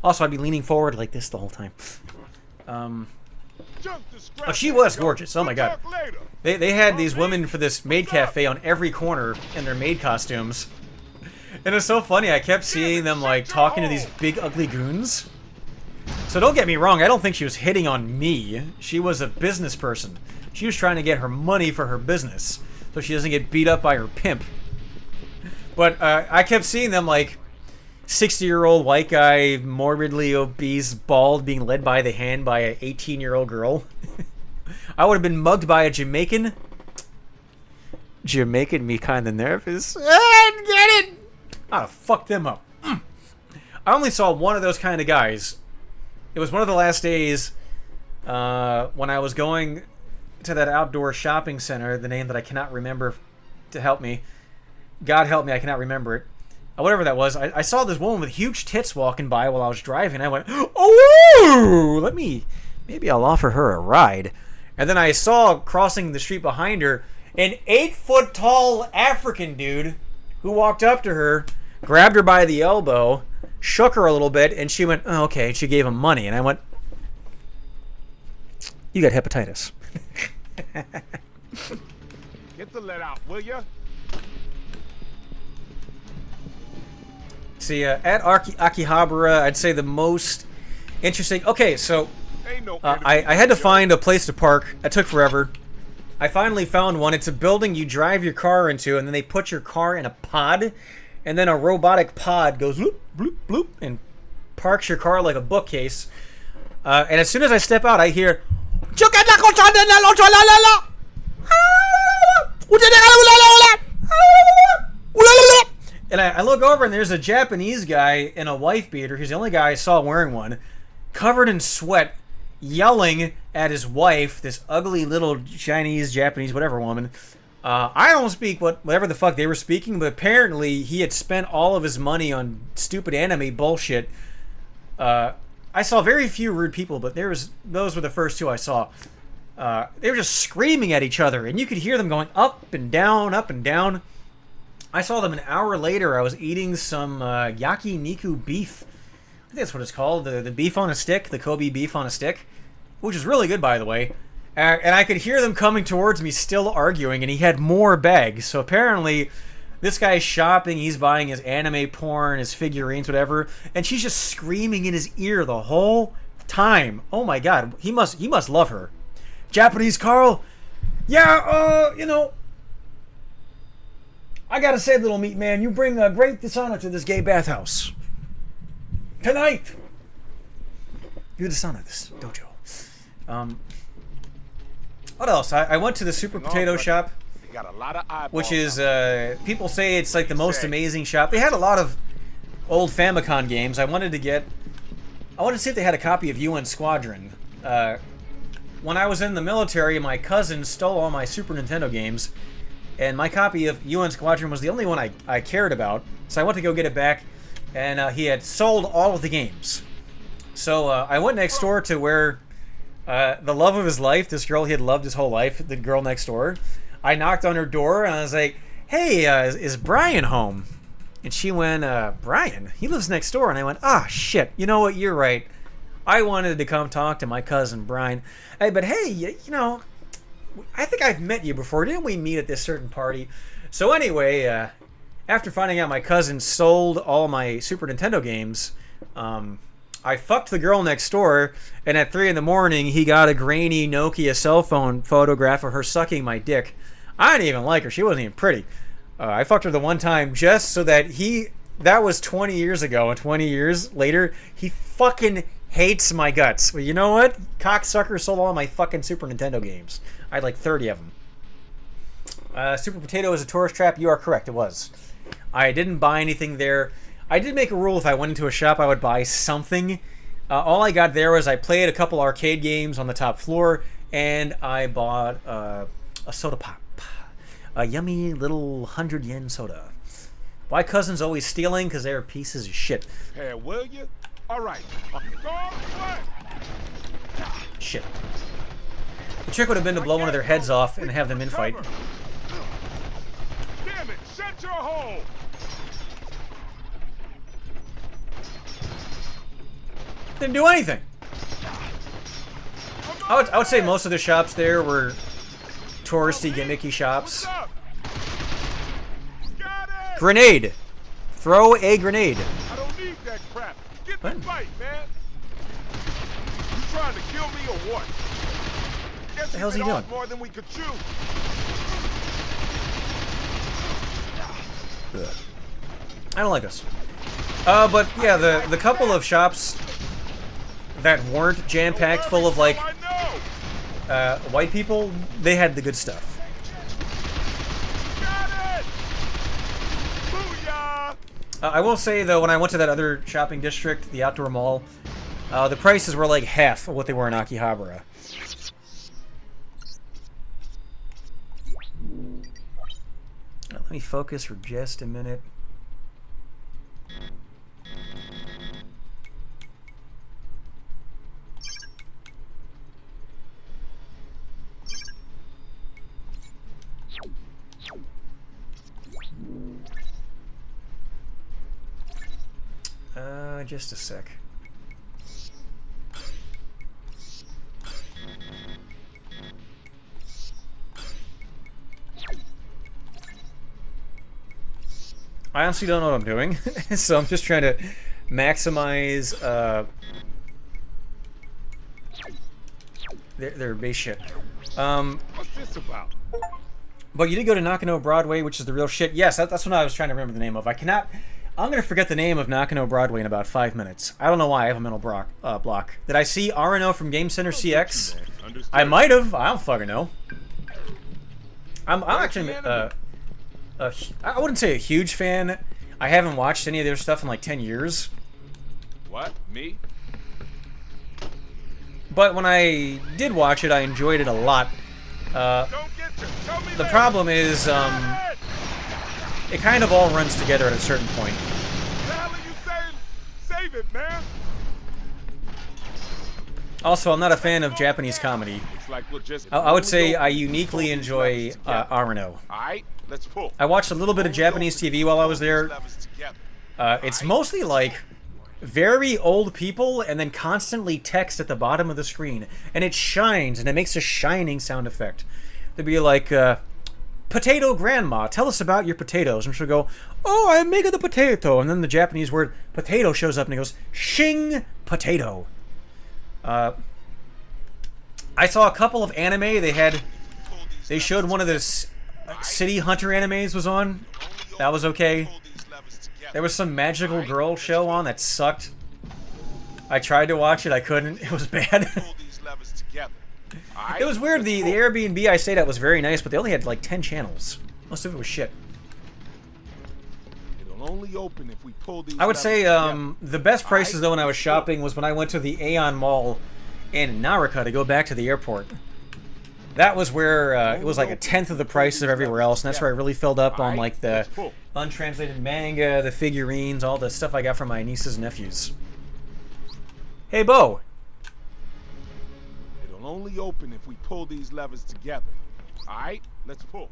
Also, I'd be leaning forward like this the whole time. Oh, she was gorgeous. Oh my god. They had these women for this maid cafe on every corner in their maid costumes. And it's so funny. I kept seeing them like talking to these big ugly goons. So don't get me wrong. I don't think she was hitting on me. She was a business person. She was trying to get her money for her business, so she doesn't get beat up by her pimp. But I kept seeing them like 60-year-old white guy, morbidly obese, bald, being led by the hand by an 18-year-old girl. I would have been mugged by a Jamaican. Jamaican me kind of nervous. I get it! I'd have fucked them up. I only saw one of those kind of guys. It was one of the last days when I was going to that outdoor shopping center, the name that I cannot remember to help me. God help me, I cannot remember it. Whatever that was, I saw this woman with huge tits walking by while I was driving. I went, oh, maybe I'll offer her a ride. And then I saw crossing the street behind her an 8-foot-tall African dude who walked up to her, grabbed her by the elbow, shook her a little bit, and she went, oh, okay, and she gave him money. And I went, you got hepatitis. Get the lead out, will ya? See, at Akihabara, I'd say the most interesting... Okay, so Ain't no I had to find a place to park. It took forever. I finally found one. It's a building you drive your car into, and then they put your car in a pod, and then a robotic pod goes bloop, bloop, bloop, and parks your car like a bookcase. And as soon as I step out, I hear... And I look over and there's a Japanese guy in a wife beater. He's the only guy I saw wearing one. Covered in sweat, yelling at his wife, this ugly little Chinese, Japanese, whatever woman. I don't speak whatever the fuck they were speaking, but apparently he had spent all of his money on stupid anime bullshit. I saw very few rude people, but those were the first two I saw. They were just screaming at each other, and you could hear them going up and down, up and down. I saw them an hour later. I was eating some yakiniku beef. I think that's what it's called. The beef on a stick, the Kobe beef on a stick, which is really good, by the way. And I could hear them coming towards me, still arguing, and he had more bags. So apparently, this guy's shopping. He's buying his anime porn, his figurines, whatever, and she's just screaming in his ear the whole time. Oh my god, he must love her. Japanese Carl, yeah, I gotta say, little meat man, you bring a great dishonor to this gay bathhouse. Tonight! You dishonor this dojo. What else? I went to the Super Potato Shop, They got a lot of eyeballs which is, out people say it's like the most amazing shop. They had a lot of old Famicom games. I wanted to see if they had a copy of UN Squadron. When I was in the military, my cousin stole all my Super Nintendo games, and my copy of UN Squadron was the only one I cared about, so I went to go get it back, and he had sold all of the games. So I went next door to where the love of his life, this girl he had loved his whole life, the girl next door. I knocked on her door, and I was like, hey, is Brian home? And she went, Brian? He lives next door. And I went, ah, shit. You know what? You're right. I wanted to come talk to my cousin, Brian. Hey, but hey, you know, I think I've met you before. Didn't we meet at this certain party? So anyway, after finding out my cousin sold all my Super Nintendo games, I fucked the girl next door, and at 3 in the morning, he got a grainy Nokia cell phone photograph of her sucking my dick. I didn't even like her. She wasn't even pretty. I fucked her the one time just so that that was 20 years ago, and 20 years later, he fucking hates my guts. But you know what? Cocksucker sold all my fucking Super Nintendo games. I had like 30 of them. Super Potato is a tourist trap. You are correct. It was. I didn't buy anything there. I did make a rule if I went into a shop, I would buy something. All I got there was I played a couple arcade games on the top floor, and I bought a soda pop. A yummy little 100-yen soda. My cousin's always stealing because they're pieces of shit. Hey, will you? All right. Shit. The trick would have been to blow one of their heads off and have them infight. Damn it! Shut your hole! Didn't do anything. I would say most of the shops there were touristy, gimmicky shops. Grenade! Throw a grenade. I don't need that crap. Get What? the fight, man. You trying to kill me or what? Guess The hell's you he bit off doing? more than we could chew. I don't like this. But yeah, the couple of shops that weren't jam-packed full of like I know. white people, they had the good stuff. Got it. Booyah! I will say though, when I went to that other shopping district, the outdoor mall, the prices were like half of what they were in Akihabara. Let me focus for just a minute. Just a sec. I honestly don't know what I'm doing, so I'm just trying to maximize their base shit. What's this about? But you did go to Nakano Broadway, which is the real shit. Yes, that's what I was trying to remember the name of. I'm going to forget the name of Nakano Broadway in about 5 minutes. I don't know why I have a mental block. Did I see RNO from Game Center CX? I might have. I don't fucking know. I'm actually... I wouldn't say a huge fan. I haven't watched any of their stuff in like 10 years. What? Me? But when I did watch it, I enjoyed it a lot. Don't get you. Tell me The later. problem is, Got it. it kind of all runs together at a certain point. What the hell are you saying? Save it, man. Also, I'm not a fan of Japanese comedy. Looks like we'll just I would say I uniquely enjoy RNO. Alright, let's pull. I watched a little bit of Japanese TV while I was there. It's mostly like very old people and then constantly text at the bottom of the screen. And it shines, and it makes a shining sound effect. They'd be like, potato grandma, tell us about your potatoes. And she'll go, oh, I'm making the potato. And then the Japanese word potato shows up and it goes, shing potato. I saw a couple of anime. They showed one of the City Hunter animes was on. That was okay. There was some magical girl show on that sucked. I tried to watch it. I couldn't. It was bad. It was weird. The Airbnb I stayed at was very nice, but they only had like 10 channels. Most of it was shit. It'll only open if we pull these I would say levers together. the best prices though when I was shopping was when I went to the Aeon Mall in Naraka to go back to the airport. That was where it was like a tenth of the price of everywhere else, and that's where I really filled up on like the untranslated manga, the figurines, all the stuff I got from my nieces and nephews. Hey, Bo. It'll only open if we pull these levers together. Alright, let's pull.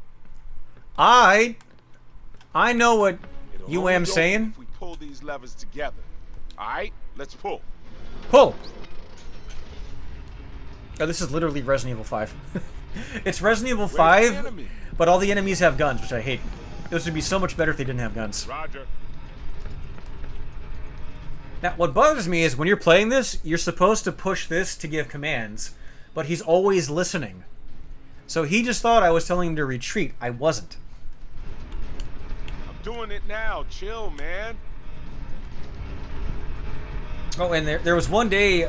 I know what It'll you only am open saying. if we pull these levers together. Alright, let's pull. Pull. Oh, this is literally Resident Evil 5. It's Resident Evil 5, but all the enemies have guns, which I hate. This would be so much better if they didn't have guns. Roger. Now, what bothers me is when you're playing this, you're supposed to push this to give commands, but he's always listening. So he just thought I was telling him to retreat. I wasn't. I'm doing it now. Chill, man. Oh, and there was one day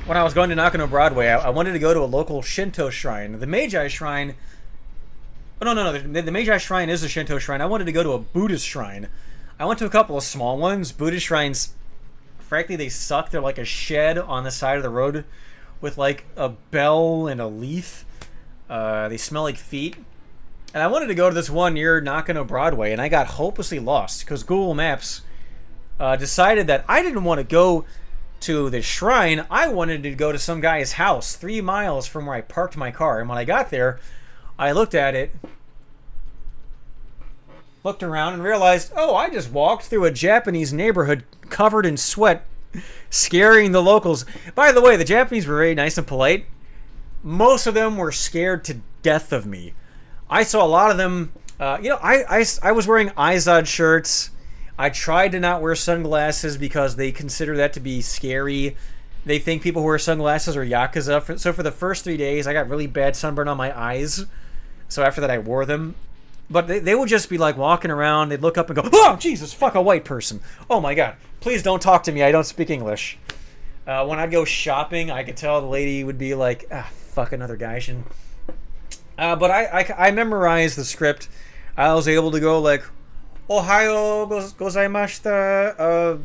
when I was going to Nakano Broadway, I wanted to go to a local Shinto shrine. The Magi Shrine... Oh, no. The Magi Shrine is a Shinto shrine. I wanted to go to a Buddhist shrine. I went to a couple of small ones. Buddhist shrines, frankly, they suck. They're like a shed on the side of the road with like a bell and a leaf. They smell like feet. And I wanted to go to this one near Nakano Broadway, and I got hopelessly lost because Google Maps decided that I didn't want to go to the shrine. I wanted to go to some guy's house 3 miles from where I parked my car. And when I got there, I looked at it, looked around, and realized, oh, I just walked through a Japanese neighborhood covered in sweat, scaring the locals. By the way, the Japanese were very nice and polite. Most of them were scared to death of me. I saw a lot of them, I was wearing Izod shirts. I tried to not wear sunglasses because they consider that to be scary. They think people who wear sunglasses are Yakuza. So for the first 3 days, I got really bad sunburn on my eyes. So after that, I wore them. But they would just be like walking around. They'd look up and go, oh, Jesus, fuck a white person. Oh my God, please don't talk to me. I don't speak English. When I'd go shopping, I could tell the lady would be like, fuck another Gaijin. But I memorized the script. I was able to go like, Ohayo gozaimashita,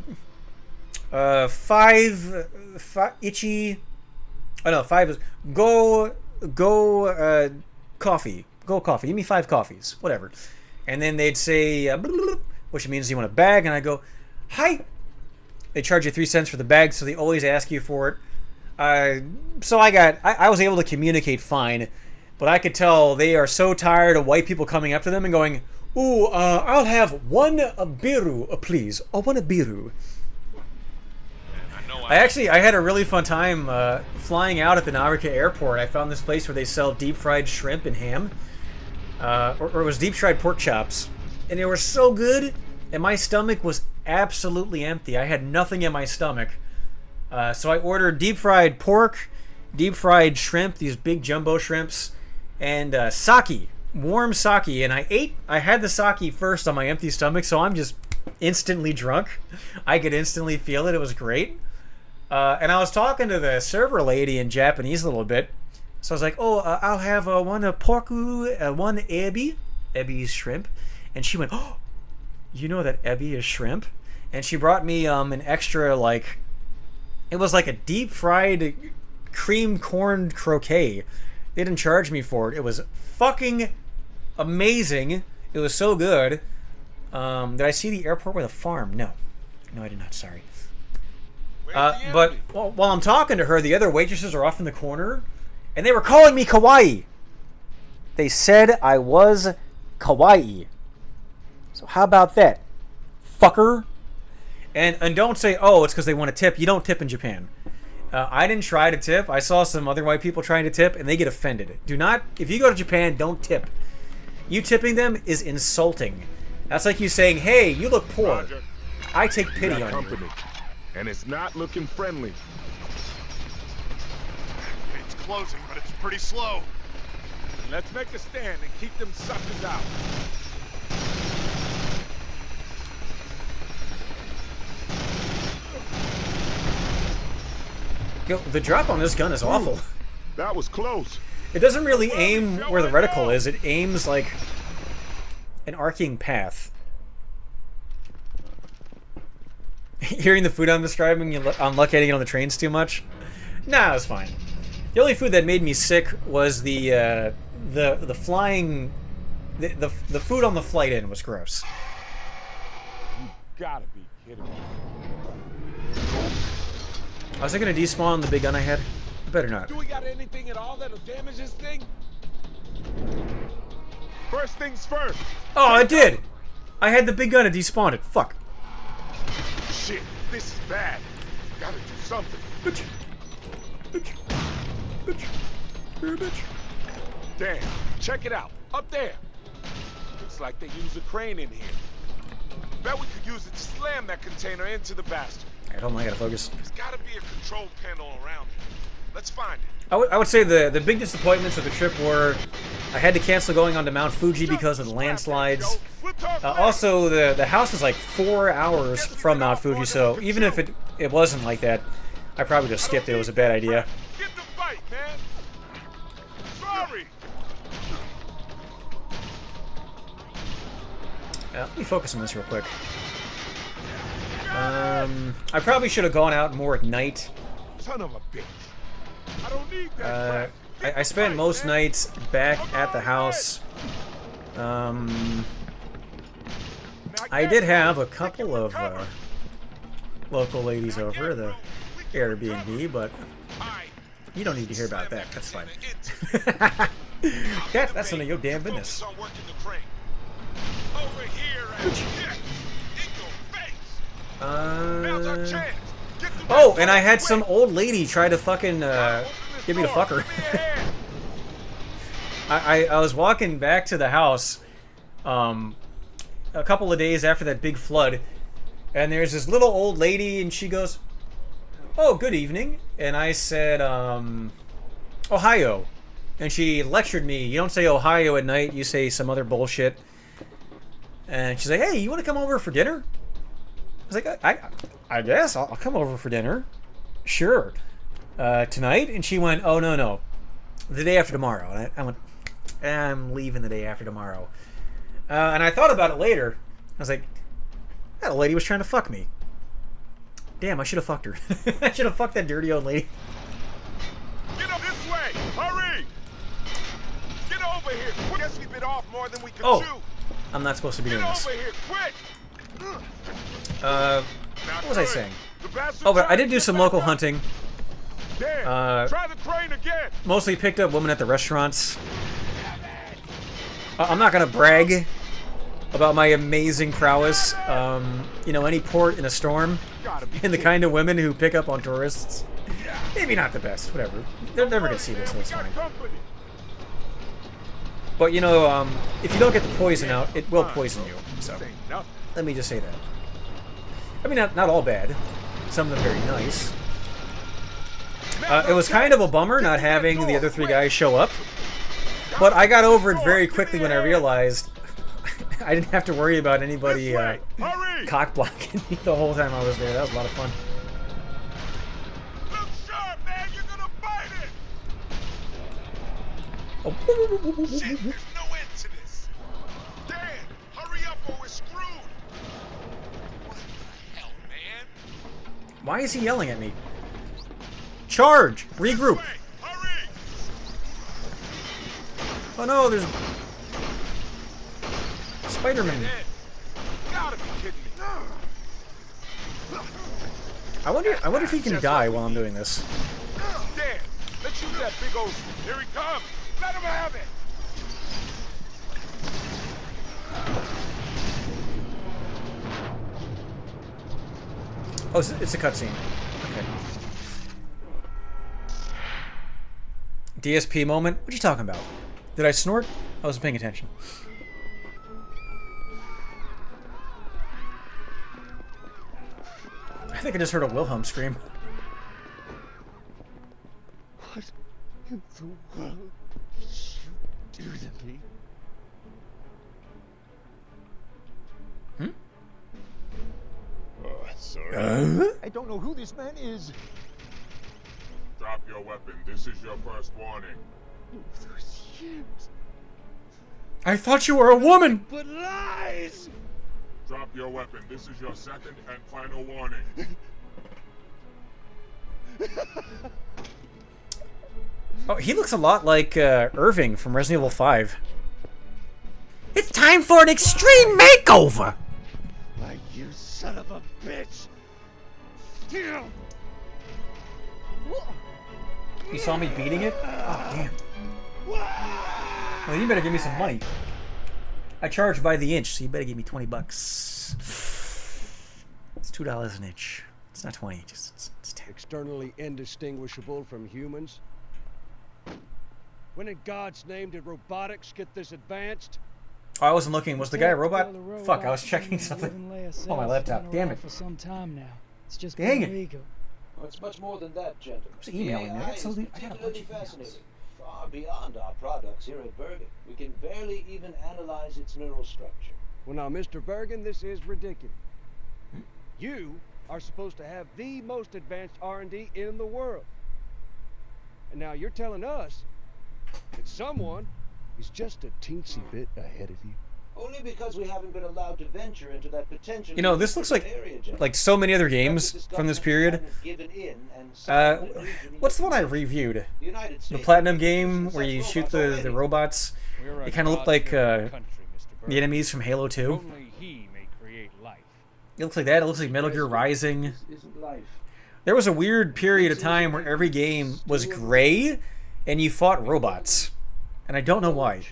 5 is go coffee. Go coffee. Give me 5 coffees. Whatever. And then they'd say, which means you want a bag. And I go, hi. They charge you 3 cents for the bag, so they always ask you for it. So I was able to communicate fine, but I could tell they are so tired of white people coming up to them and going, ooh, I'll have one biru, please. Oh, one biru. I had a really fun time flying out at the Narita airport. I found this place where they sell deep fried shrimp and ham. Or it was deep fried pork chops. And they were so good, and my stomach was absolutely empty. I had nothing in my stomach. So I ordered deep fried pork, deep fried shrimp, these big jumbo shrimps, and sake, warm sake. And I had the sake first on my empty stomach, so I'm just instantly drunk. I could instantly feel it. It was great. And I was talking to the server lady in Japanese a little bit. So I was like, oh, I'll have one porku, one ebi. Ebi is shrimp. And she went, oh, you know that ebi is shrimp? And she brought me an extra, like, it was like a deep fried cream corn croquet. They didn't charge me for it. It was fucking amazing. It was so good. Did I see the airport with a farm? No. No, I did not. Sorry. But while I'm talking to her, the other waitresses are off in the corner, and they were calling me kawaii. They said I was kawaii. So how about that, fucker? And don't say, oh, it's because they want to tip. You don't tip in Japan. I didn't try to tip. I saw some other white people trying to tip, and they get offended. Do not, if you go to Japan, don't tip. You tipping them is insulting. That's like you saying, hey, you look poor. Roger. I take pity on company. you. And it's not looking friendly. It's closing, but it's pretty slow. Let's make a stand and keep them suckers out. Yo, the drop on this gun is awful. That was close. It doesn't really aim where the reticle is. It aims like an arcing path. Hearing the food I'm describing, I'm lucky I didn't get on the trains too much. Nah, it was fine. The only food that made me sick was the flying, the food on the flight in was gross. You gotta be kidding me. Was I gonna despawn the big gun I had? I better not. Do we got anything at all that'll damage this thing? First things first. Oh, I did! I had the big gun and despawned it. Fuck. Shit, this is bad. Gotta do something. Bitch. Bitch. Bitch. You're a bitch. Damn, check it out. Up there. Looks like they use a crane in here. Bet we could use it to slam that container into the bastard. I don't mind, I gotta focus. There's gotta be a control panel around here. Let's find it. I would say the big disappointments of the trip were I had to cancel going onto Mount Fuji because of the landslides. Also, the house is like 4 hours from Mount Fuji, so even if it wasn't like that, I probably just skipped it. It was a bad idea. Get the fight, man. Sorry. Let me focus on this real quick. I probably should have gone out more at night. Son of a bitch. I don't need that crap. I spent most nights back at the house. I did have a couple of local ladies over the Airbnb, but you don't need to hear about that. That's fine. That's none of your damn business. Oh, and I had some old lady try to fucking get me to fuck her. I was walking back to the house a couple of days after that big flood, and there's this little old lady, and she goes, "Oh, good evening." And I said, "Ohio." And she lectured me, "You don't say Ohio at night, you say some other bullshit." And she's like, "Hey, you want to come over for dinner?" I was like, I guess I'll come over for dinner. Sure. Tonight? And she went, "Oh, no. The day after tomorrow." And I went, "I'm leaving the day after tomorrow." And I thought about it later. I was like, that lady was trying to fuck me. Damn, I should have fucked her. I should have fucked that dirty old lady. Get up this way! Hurry! Get over here! I guess we bit off more than we could chew. I'm not supposed to be doing this. Get over here, quick! What was I saying? Oh, but I did do some local hunting. Try the crane again. Mostly picked up women at the restaurants. I'm not gonna brag about my amazing prowess. You know, any port in a storm, and the kind of women who pick up on tourists. Maybe not the best. Whatever. They're never gonna see this, so it's fine. But you know, if you don't get the poison out, it will poison you. So let me just say that. I mean, not all bad. Some of them very nice. It was kind of a bummer not having the other 3 guys show up, but I got over it very quickly when I realized I didn't have to worry about anybody cock blocking me the whole time I was there. That was a lot of fun. Look sharp, man! You're gonna bite it! Oh. Shit, there's no end to this. Dan, hurry up or we're screwed. What the hell, man? Why is he yelling at me? Charge! Regroup! Hurry! Oh no, there's Spider-Man. You gotta be kidding me. I wonder if he can die while I'm doing this. Dan, let's use that big old... Here he comes! Let him have it! Oh, it's a cutscene. Okay. DSP moment? What are you talking about? Did I snort? I wasn't paying attention. I think I just heard a Wilhelm scream. What in the world did you do to me? Sorry. I don't know who this man is. Drop your weapon. This is your first warning. Those ships. I thought you were a woman! But lies! Drop your weapon. This is your second and final warning. Oh, he looks a lot like Irving from Resident Evil 5. It's time for an extreme makeover! Like you son of a bitch! You saw me beating it? Oh, damn. Well, you better give me some money. I charge by the inch, so you better give me 20 bucks. It's $2 an inch. It's not 20, it's 10. Externally indistinguishable from humans? When in God's name did robotics get this advanced? Oh, I wasn't looking. Was the guy a robot? Fuck, I was checking something on my laptop. Damn it. For some time now. It's just Dang been it. illegal. Well, it's much more than that, gentlemen. I was emailing me. I got AI is a bunch of particularly emails. fascinating. Far beyond our products here at Bergen. We can barely even analyze its neural structure. Well now, Mr. Bergen, this is ridiculous. You are supposed to have the most advanced R&D in the world. And now you're telling us that someone is just a teensy bit ahead of you. Only because we haven't been allowed to venture into that potential. You know, this looks like so many other games from this period. What's the one I reviewed? The Platinum game where you shoot the robots. It kind of looked like the enemies from Halo 2. Only he may create life. It looks like that. It looks like Metal Gear Rising. There was a weird period of time where every game was gray and you fought robots. And I don't know why.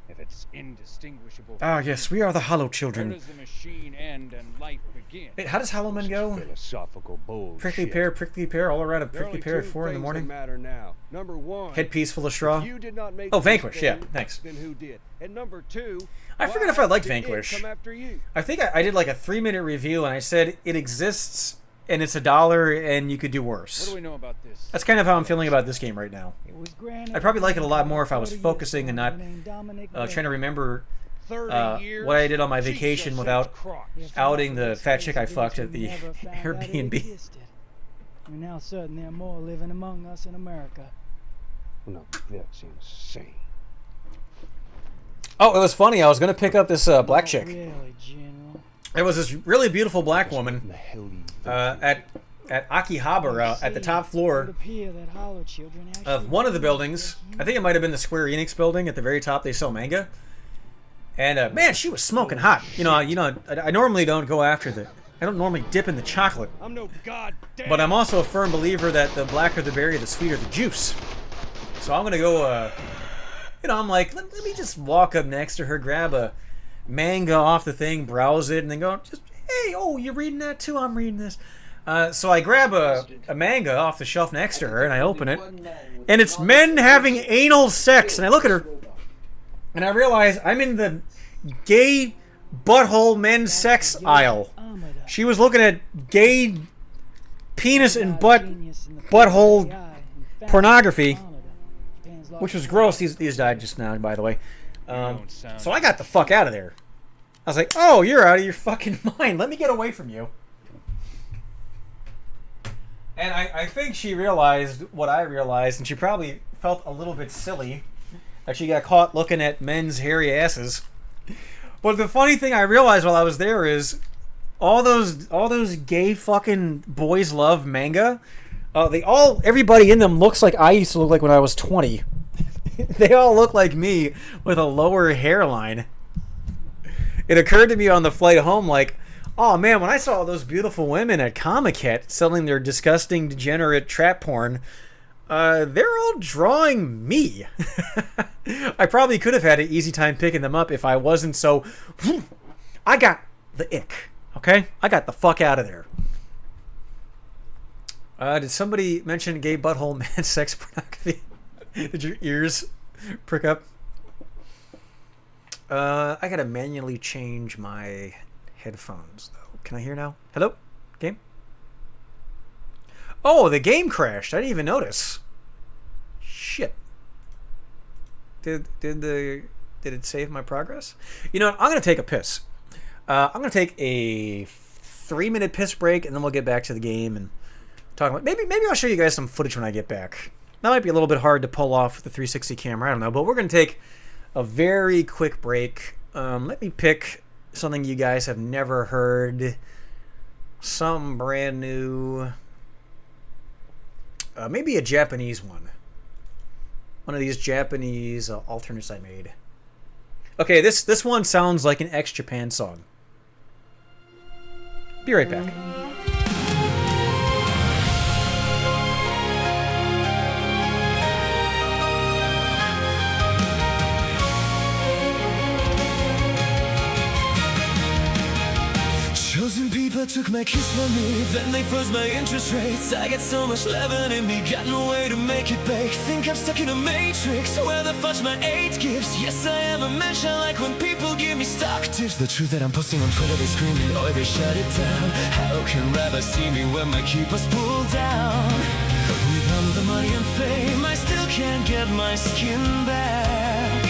If it's indistinguishable. Ah, yes, we are the Hollow Where Children. does the machine end and life begin? Wait, how does Hollow Man go? Philosophical bullshit. Prickly pear, all around a There are prickly only pear at two 4 in the things morning. that matter now. Number one, Headpiece full of straw. if you did not make Oh, this Vanquish, yeah, thing, thanks. Then who did? And number two, I forget why if I liked did it Vanquish. come after you? I think I did like a 3-minute review and I said it exists and it's $1 and you could do What worse. do we know about this? That's kind of how I'm feeling about this game right now. It was granted I'd probably like it a lot more if I was 30 years focusing and ago, not named Dominic trying to Gray. remember 30 years? what I did on my Jesus vacation H. without Christ. If outing the most fat chick I slaves fucked at the never found out it Airbnb. existed. We're now certain there are more living among us in America. No, that's insane. Oh, it was funny. I was going to pick up this black Not chick. Really, General. There was this really beautiful black What woman the hell do you think? at Akihabara at the top It floor would appear that Hollow Children of actually one of the believe buildings. that I think it might have been the Square Enix building. At the very top, they sell manga. And man, she was smoking hot. You know, I normally don't go after the. I don't normally dip in the chocolate, I'm no goddamn. but I'm also a firm believer that the blacker the berry, the sweeter the juice. So I'm gonna go. I'm like, let me just walk up next to her, grab a manga off the thing, browse it, and then go, hey, oh, you're reading that too? I'm reading this. So I grab a manga off the shelf next to her, and I open it, and it's men having anal sex. And I look at her, and I realize I'm in the gay butthole men's sex aisle. She was looking at gay penis and butthole pornography, which was gross. These died just now, by the way. So I got the fuck out of there. I was like, oh, you're out of your fucking mind. Let me get away from you. And I think she realized what I realized, and she probably felt a little bit silly that she got caught looking at men's hairy asses. But the funny thing I realized while I was there is all those gay fucking boys love manga. Everybody in them looks like I used to look like when I was 20. They all look like me with a lower hairline. It occurred to me on the flight home, like, oh man, when I saw all those beautiful women at Comiket selling their disgusting, degenerate trap porn, they're all drawing me. I probably could have had an easy time picking them up if I wasn't so... I got the ick, okay? I got the fuck out of there. Did somebody mention gay butthole man sex pornography? Did your ears prick up? I gotta manually change my headphones, though. Can I hear now? Hello? Game? Oh, the game crashed. I didn't even notice. Shit. Did it save my progress? You know what? I'm gonna take a piss. I'm gonna take a 3-minute piss break, and then we'll get back to the game and talk about. Maybe I'll show you guys some footage when I get back. That might be a little bit hard to pull off with the 360 camera. I don't know, but we're gonna take a very quick break. Let me pick something you guys have never heard. Something brand new. Maybe a Japanese one. One of these Japanese alternates I made. Okay, this one sounds like an ex-Japan song. Be right back. Chosen people took my kiss from me, then they froze my interest rates. I got so much leaven in me, got no way to make it bake. Think I'm stuck in a matrix, where the fudge my age gives. Yes, I am a mensch, I like when people give me stock tips. The truth that I'm posting on Twitter, they screaming, oh, they shut it down. How can rabbis see me when my keepers pull down? With all the money and fame, I still can't get my skin back.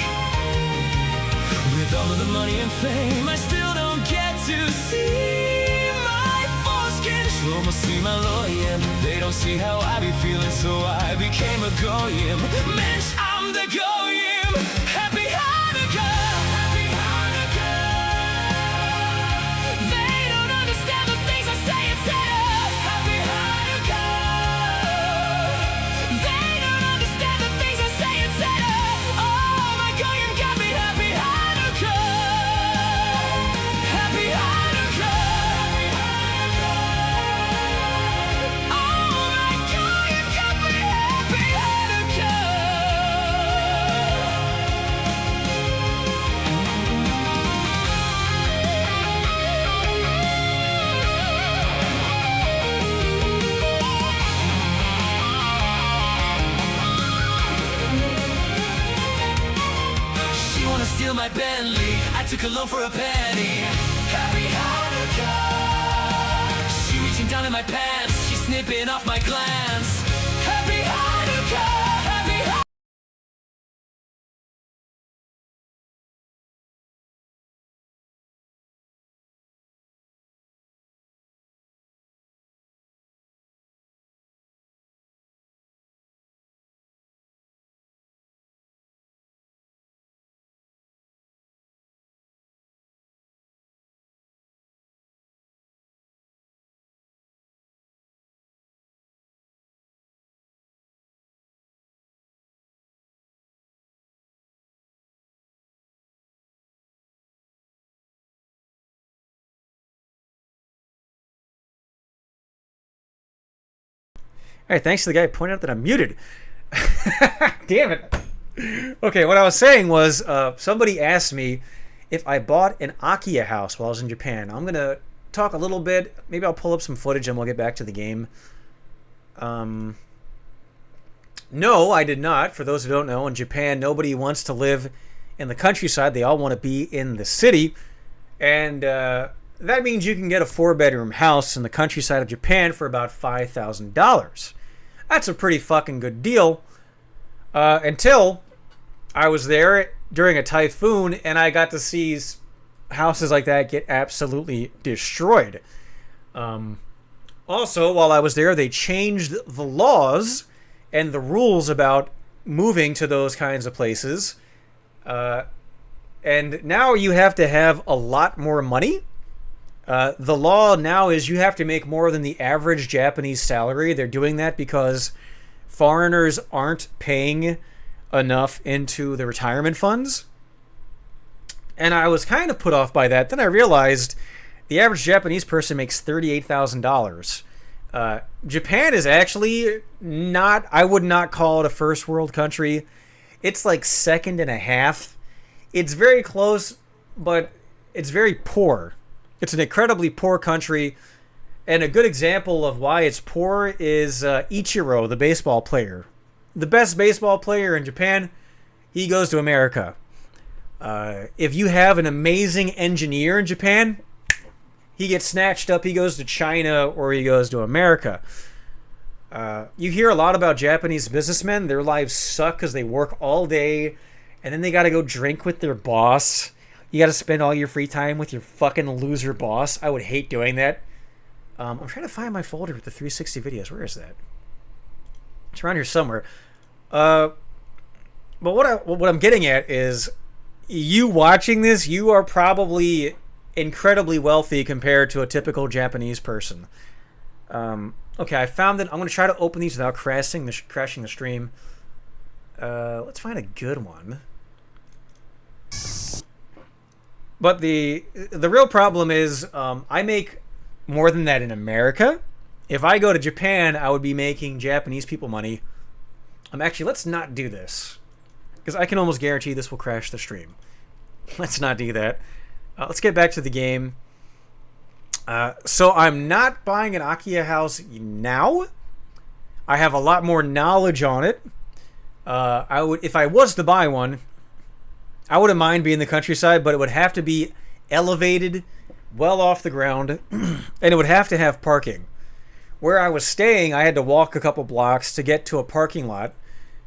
With all of the money and fame, I still don't get to see my foreskin. Shlomo see my lawyer, they don't see how I be feeling, so I became a goyim. Mensch, I'm the goyim. Happy Hanukkah. Happy Hanukkah. They don't understand the things I say instead of Happy Hanukkah. They don't understand the things I say instead of, oh, my goyim got me. Happy Hanukkah. Happy Hanukkah. Happy Hanukkah. Oh, my goyim got me. Happy Hanukkah. She wanna steal my Bentley, I took a loan for a penny. Happy Hanukkah. She reaching down in my pants, she's snipping off my glands. Happy Hanukkah. Happy Hanukkah. All right, thanks to the guy who pointed out that I'm muted. Damn it. Okay, what I was saying was somebody asked me if I bought an Akia house while I was in Japan. I'm going to talk a little bit. Maybe I'll pull up some footage and we'll get back to the game. No, I did not. For those who don't know, in Japan, nobody wants to live in the countryside. They all want to be in the city. And that means you can get a 4-bedroom house in the countryside of Japan for about $5,000. That's a pretty fucking good deal. Until I was there during a typhoon and I got to see houses like that get absolutely destroyed. Also, while I was there, they changed the laws and the rules about moving to those kinds of places. And now you have to have a lot more money. The law now is you have to make more than the average Japanese salary. They're doing that because foreigners aren't paying enough into the retirement funds. And I was kind of put off by that. Then I realized the average Japanese person makes $38,000. Japan is actually not, I would not call it a first world country. It's like second and a half. It's very close, but it's very poor. It's an incredibly poor country. And a good example of why it's poor is Ichiro, the baseball player. The best baseball player in Japan, he goes to America. If you have an amazing engineer in Japan, he gets snatched up, he goes to China, or he goes to America. You hear a lot about Japanese businessmen. Their lives suck because they work all day, and then they got to go drink with their boss. You got to spend all your free time with your fucking loser boss. I would hate doing that. I'm trying to find my folder with the 360 videos. Where is that? It's around here somewhere. But what I'm getting at is, you watching this, you are probably incredibly wealthy compared to a typical Japanese person. Okay, I found it. I'm going to try to open these without crashing the stream. Let's find a good one. But the real problem is I make more than that in America. If I go to Japan, I would be making Japanese people money. Actually, let's not do this. Because I can almost guarantee this will crash the stream. Let's not do that. Let's get back to the game. So I'm not buying an Akia house now. I have a lot more knowledge on it. If I was to buy one, I wouldn't mind being in the countryside, but it would have to be elevated, well off the ground, and it would have to have parking. Where I was staying, I had to walk a couple blocks to get to a parking lot,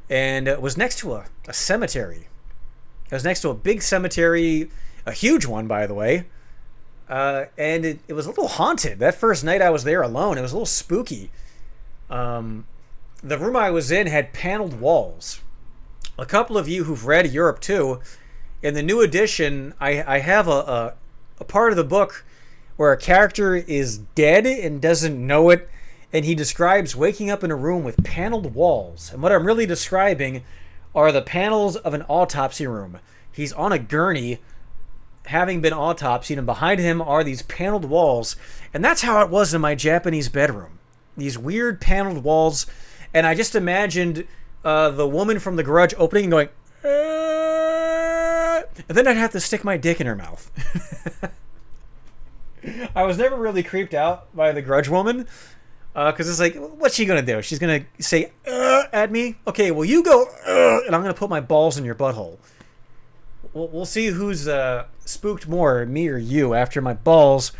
and it was next to a cemetery. It was next to a big cemetery, a huge one, by the way, and it was a little haunted. That first night I was there alone, it was a little spooky. The room I was in had paneled walls. A couple of you who've read Europe 2, in the new edition, I have a part of the book where a character is dead and doesn't know it, and he describes waking up in a room with paneled walls. And what I'm really describing are the panels of an autopsy room. He's on a gurney, having been autopsied, and behind him are these paneled walls. And that's how it was in my Japanese bedroom. These weird paneled walls. And I just imagined the woman from The Grudge opening and going, and then I'd have to stick my dick in her mouth. I was never really creeped out by the Grudge woman, because it's like, what's she gonna do? She's gonna say at me? Okay, well you go, and I'm gonna put my balls in your butthole. We'll see who's spooked more, me or you, after my balls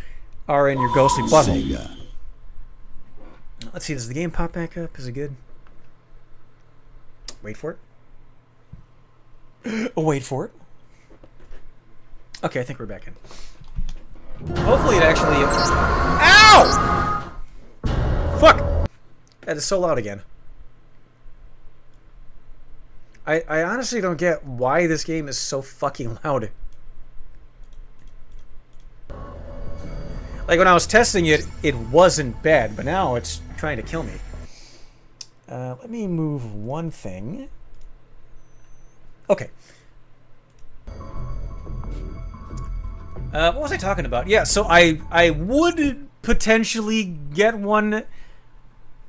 are in your ghostly butthole. Let's see, does the game pop back up? Is it good? Wait for it. Oh, wait for it. Okay, I think we're back in. Hopefully it actually... Ow! Fuck! That is so loud again. I honestly don't get why this game is so fucking loud. Like, when I was testing it, it wasn't bad, but now it's trying to kill me. Let me move one thing. Okay. What was I talking about? Yeah, so I would potentially get one,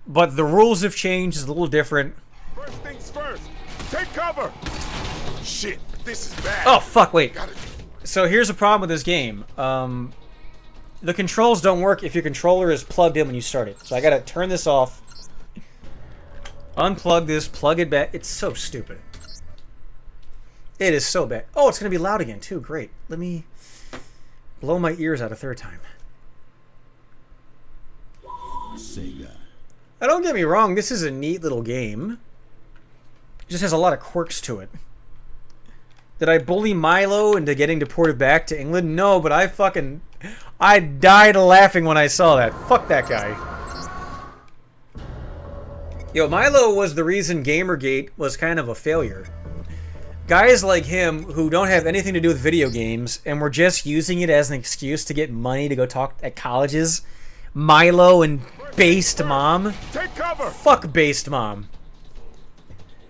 but the rules have changed. It's a little different. First things first. Take cover. Shit, this is bad. Oh, fuck, wait. So here's the problem with this game. The controls don't work if your controller is plugged in when you start it. So I gotta turn this off, unplug this, plug it back. It's so stupid. It is so bad. Oh, it's gonna be loud again too. Great. Let me blow my ears out a third time. Sega. Now, don't get me wrong, this is a neat little game. It just has a lot of quirks to it. Did I bully Milo into getting deported back to England? No, but I died laughing when I saw that. Fuck that guy. Yo, Milo was the reason Gamergate was kind of a failure. Guys like him who don't have anything to do with video games and were just using it as an excuse to get money to go talk at colleges. Milo and Based Mom. Take cover. Fuck Based Mom.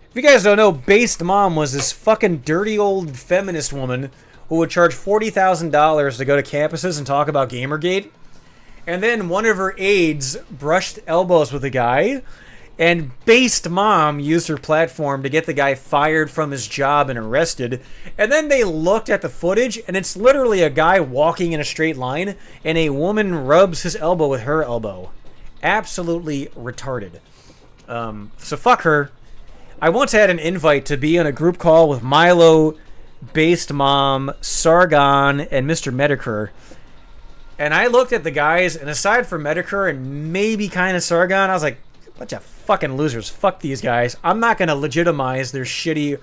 If you guys don't know, Based Mom was this fucking dirty old feminist woman who would charge $40,000 to go to campuses and talk about Gamergate. And then one of her aides brushed elbows with a guy, and Based Mom used her platform to get the guy fired from his job and arrested. And then they looked at the footage, and it's literally a guy walking in a straight line, and a woman rubs his elbow with her elbow. Absolutely retarded. So fuck her. I once had an invite to be on a group call with Milo, Based Mom, Sargon, and Mr. Medicare. And I looked at the guys, and aside from Medicare and maybe kind of Sargon, I was like, bunch of fucking losers. Fuck these guys. I'm not going to legitimize their shitty,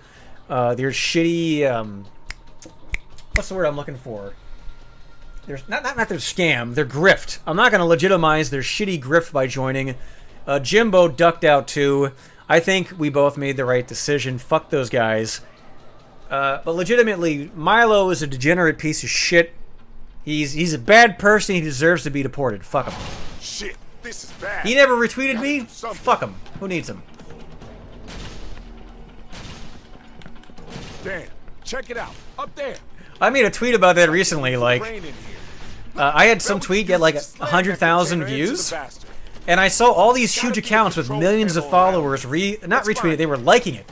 what's the word I'm looking for? There's not their scam, their grift. I'm not going to legitimize their shitty grift by joining. Jimbo ducked out too. I think we both made the right decision. Fuck those guys. But legitimately, Milo is a degenerate piece of shit. He's a bad person. He deserves to be deported. Fuck him. Shit, This is bad. He never retweeted me? Fuck him. Who needs him? Damn. Check it out. Up there. I made a tweet about that recently, like... I had some tweet get like 100,000 views, and I saw all these huge accounts with millions of followers not retweeting, they were liking it.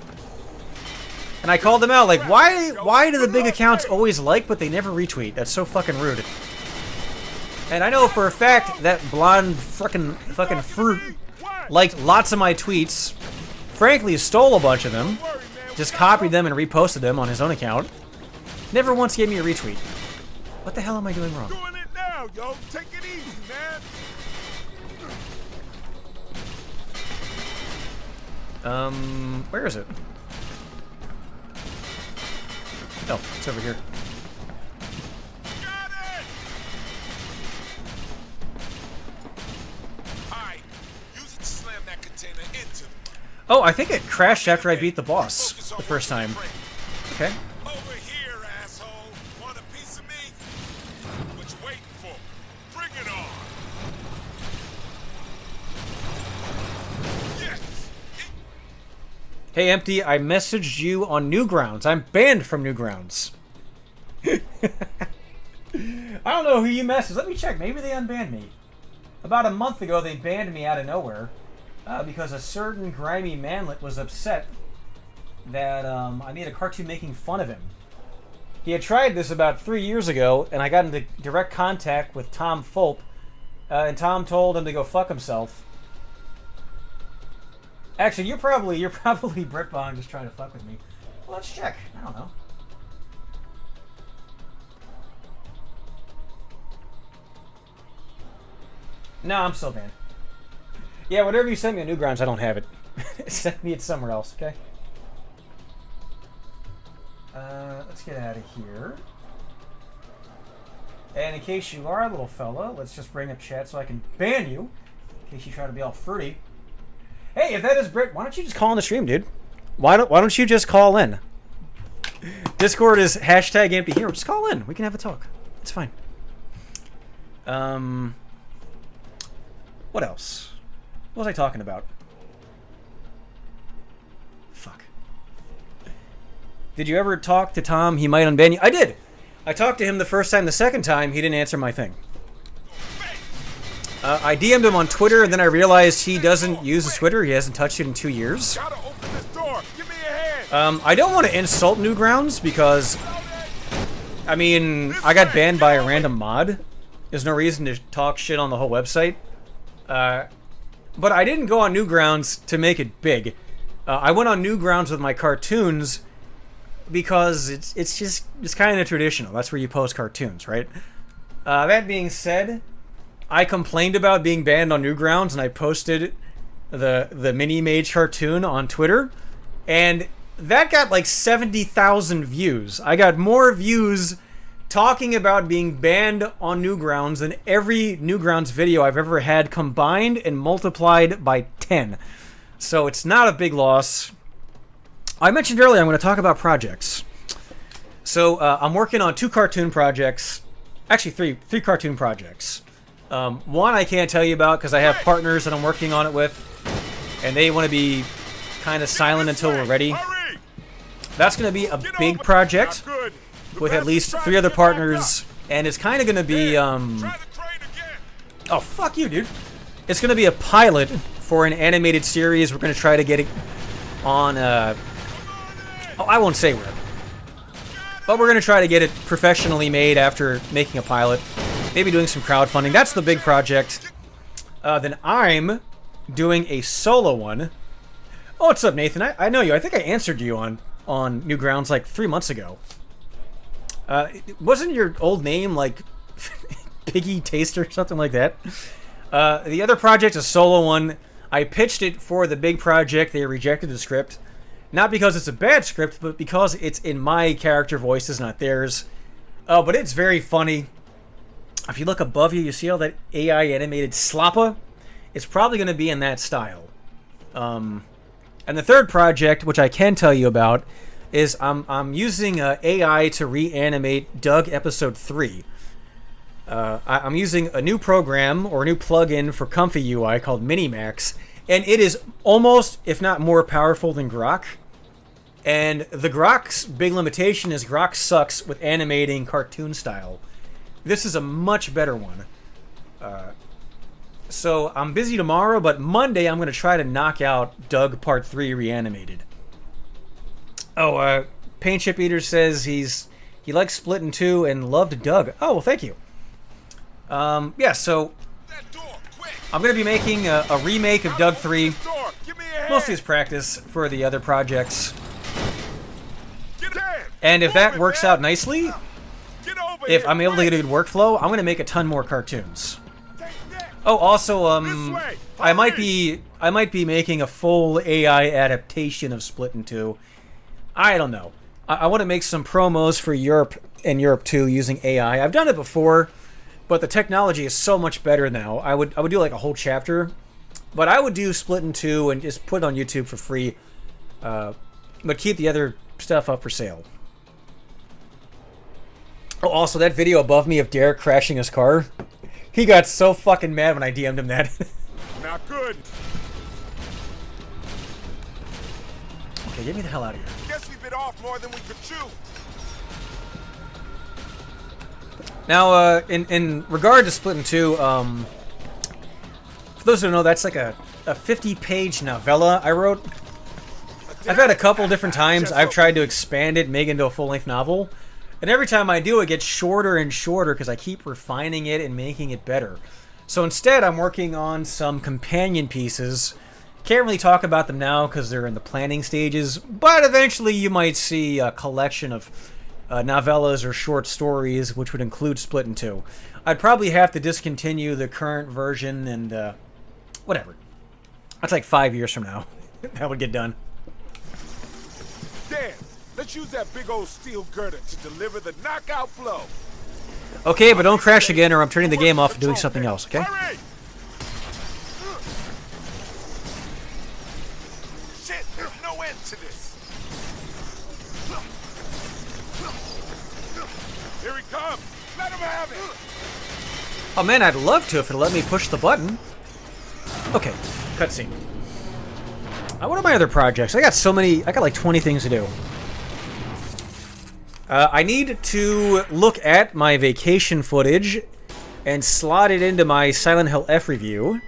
And I called them out, like, why do the big accounts always like, but they never retweet? That's so fucking rude. And I know for a fact that blonde fucking fruit liked lots of my tweets, frankly stole a bunch of them, just copied them and reposted them on his own account, never once gave me a retweet. What the hell am I doing wrong? Doing it now, yo. Take it easy, man. Where is it? Oh, it's over here. Got it. All right. Use it to slam that container into the... Oh, I think it crashed after I beat the boss the first time. Okay. Over here, asshole. Want a piece of me? What you waiting for? Bring it on. Yes. Hey, Empty, I messaged you on Newgrounds. I'm banned from Newgrounds. I don't know who you messaged. Let me check. Maybe they unbanned me. About a month ago, they banned me out of nowhere because a certain grimy manlet was upset that I made a cartoon making fun of him. He had tried this about 3 years ago, and I got into direct contact with Tom Fulp, and Tom told him to go fuck himself. Actually, you're probably Britbong just trying to fuck with me. Well, let's check. I don't know. No, I'm still banned. Yeah, whatever you sent me on Newgrounds, I don't have it. Send me it somewhere else, okay? Let's get out of here. And in case you are a little fella, let's just bring up chat so I can ban you. In case you try to be all fruity. Hey, if that is Brit, why don't you just call in the stream, dude? Why don't you just call in? Discord is #EmptyHero. Just call in. We can have a talk. It's fine. What else? What was I talking about? Fuck. Did you ever talk to Tom? He might unban you. I did. I talked to him the first time. The second time, he didn't answer my thing. I DM'd him on Twitter, and then I realized he doesn't use his Twitter. He hasn't touched it in 2 years. Gotta open this door. Give me a hand. I don't want to insult Newgrounds because, I mean, I got banned by a random mod. There's no reason to talk shit on the whole website. But I didn't go on Newgrounds to make it big. I went on Newgrounds with my cartoons because it's kind of traditional. That's where you post cartoons, right? That being said, I complained about being banned on Newgrounds, and I posted the Mini Mage cartoon on Twitter, and that got like 70,000 views. I got more views talking about being banned on Newgrounds than every Newgrounds video I've ever had combined and multiplied by 10. So it's not a big loss. I mentioned earlier I'm going to talk about projects. So I'm working on 2 cartoon projects. Actually, three cartoon projects. One I can't tell you about because I have partners that I'm working on it with, and they want to be kind of silent until we're ready. That's going to be a big project with at least 3 other partners, and it's kind of going to be, oh, fuck you, dude. It's going to be a pilot for an animated series. We're going to try to get it on, oh, I won't say where. But we're going to try to get it professionally made after making a pilot. Maybe doing some crowdfunding. That's the big project. Then I'm doing a solo one. Oh, what's up, Nathan? I know you. I think I answered you on Newgrounds like 3 months ago. Wasn't your old name like Piggy Taster or something like that? The other project, a solo one. I pitched it for the big project. They rejected the script. Not because it's a bad script, but because it's in my character voice, it's not theirs. But it's very funny. If you look above you, you see all that AI animated slappa? It's probably going to be in that style. And the third project, which I can tell you about, is I'm using AI to reanimate Doug episode 3. I'm using a new program or a new plugin for Comfy UI called Minimax, and it is almost, if not more powerful than Grok. And the Grok's big limitation is Grok sucks with animating cartoon style. This is a much better one. So I'm busy tomorrow, but Monday I'm going to try to knock out Doug Part 3 Reanimated. Oh, Pain Chip Eater says he likes Splittin' 2 and loved Doug. Oh, well, thank you. Yeah, so I'm going to be making a remake of Doug 3, mostly as practice for the other projects. And if that works out nicely, if I'm able to get a good workflow, I'm going to make a ton more cartoons. Oh, also, I might be making a full AI adaptation of Splittin' 2. I don't know. I want to make some promos for Europe and Europe 2 using AI. I've done it before, but the technology is so much better now. I would do like a whole chapter, but I would do Splittin' 2 and just put it on YouTube for free, but keep the other stuff up for sale. Oh, also, that video above me of Derek crashing his car, he got so fucking mad when I DM'd him that. Not good. Okay, get me the hell out of here. Guess we bit off more than we could chew. Now, in regard to Splittin' 2, for those who don't know, that's like a 50-page novella I wrote. I've had a couple different times I've tried to expand it, make it into a full-length novel. And every time I do, it gets shorter and shorter because I keep refining it and making it better. So instead, I'm working on some companion pieces. Can't really talk about them now because they're in the planning stages, but eventually you might see a collection of novellas or short stories, which would include Splittin' 2. I'd probably have to discontinue the current version and whatever. That's like 5 years from now. That would get done. Dan, let's use that big old steel girder to deliver the knockout blow. Okay, but don't crash again or I'm turning the game off and doing something else, okay? Hurry! Shit, there's no end to this. Here he comes. Let him have it. Oh man, I'd love to if it'll let me push the button. Okay, cutscene. What are my other projects? I got like 20 things to do. I need to look at my vacation footage and slot it into my Silent Hill F review.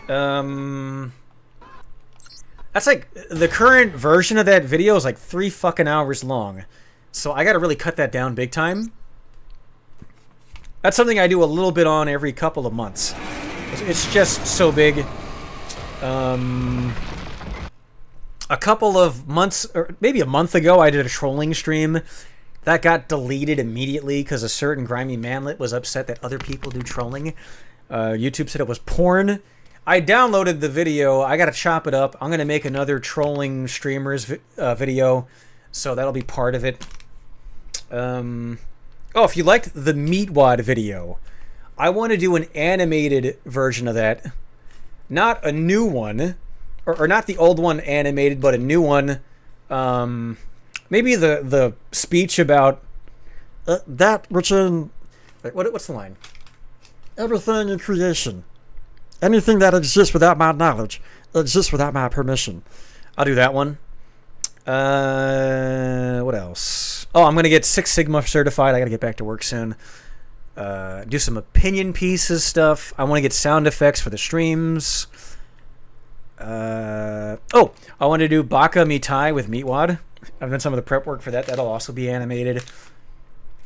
That's like, the current version of that video is like 3 fucking hours long. So I gotta really cut that down big time. That's something I do a little bit on every couple of months. It's just so big. A couple of months, or maybe a month ago, I did a trolling stream. That got deleted immediately because a certain grimy manlet was upset that other people do trolling. YouTube said it was porn. I downloaded the video. I gotta chop it up. I'm gonna make another trolling streamers video, so that'll be part of it. Oh, if you liked the Meatwad video, I want to do an animated version of that. Not a new one. Or not the old one animated, but a new one. Maybe the speech about that which in... What's the line? Everything in creation. Anything that exists without my knowledge exists without my permission. I'll do that one. What else? Oh, I'm going to get 6 Sigma certified. I got to get back to work soon. Do some opinion pieces stuff. I want to get sound effects for the streams. Oh, I want to do Baka Mitai with Meatwad. I've done some of the prep work for that. That'll also be animated.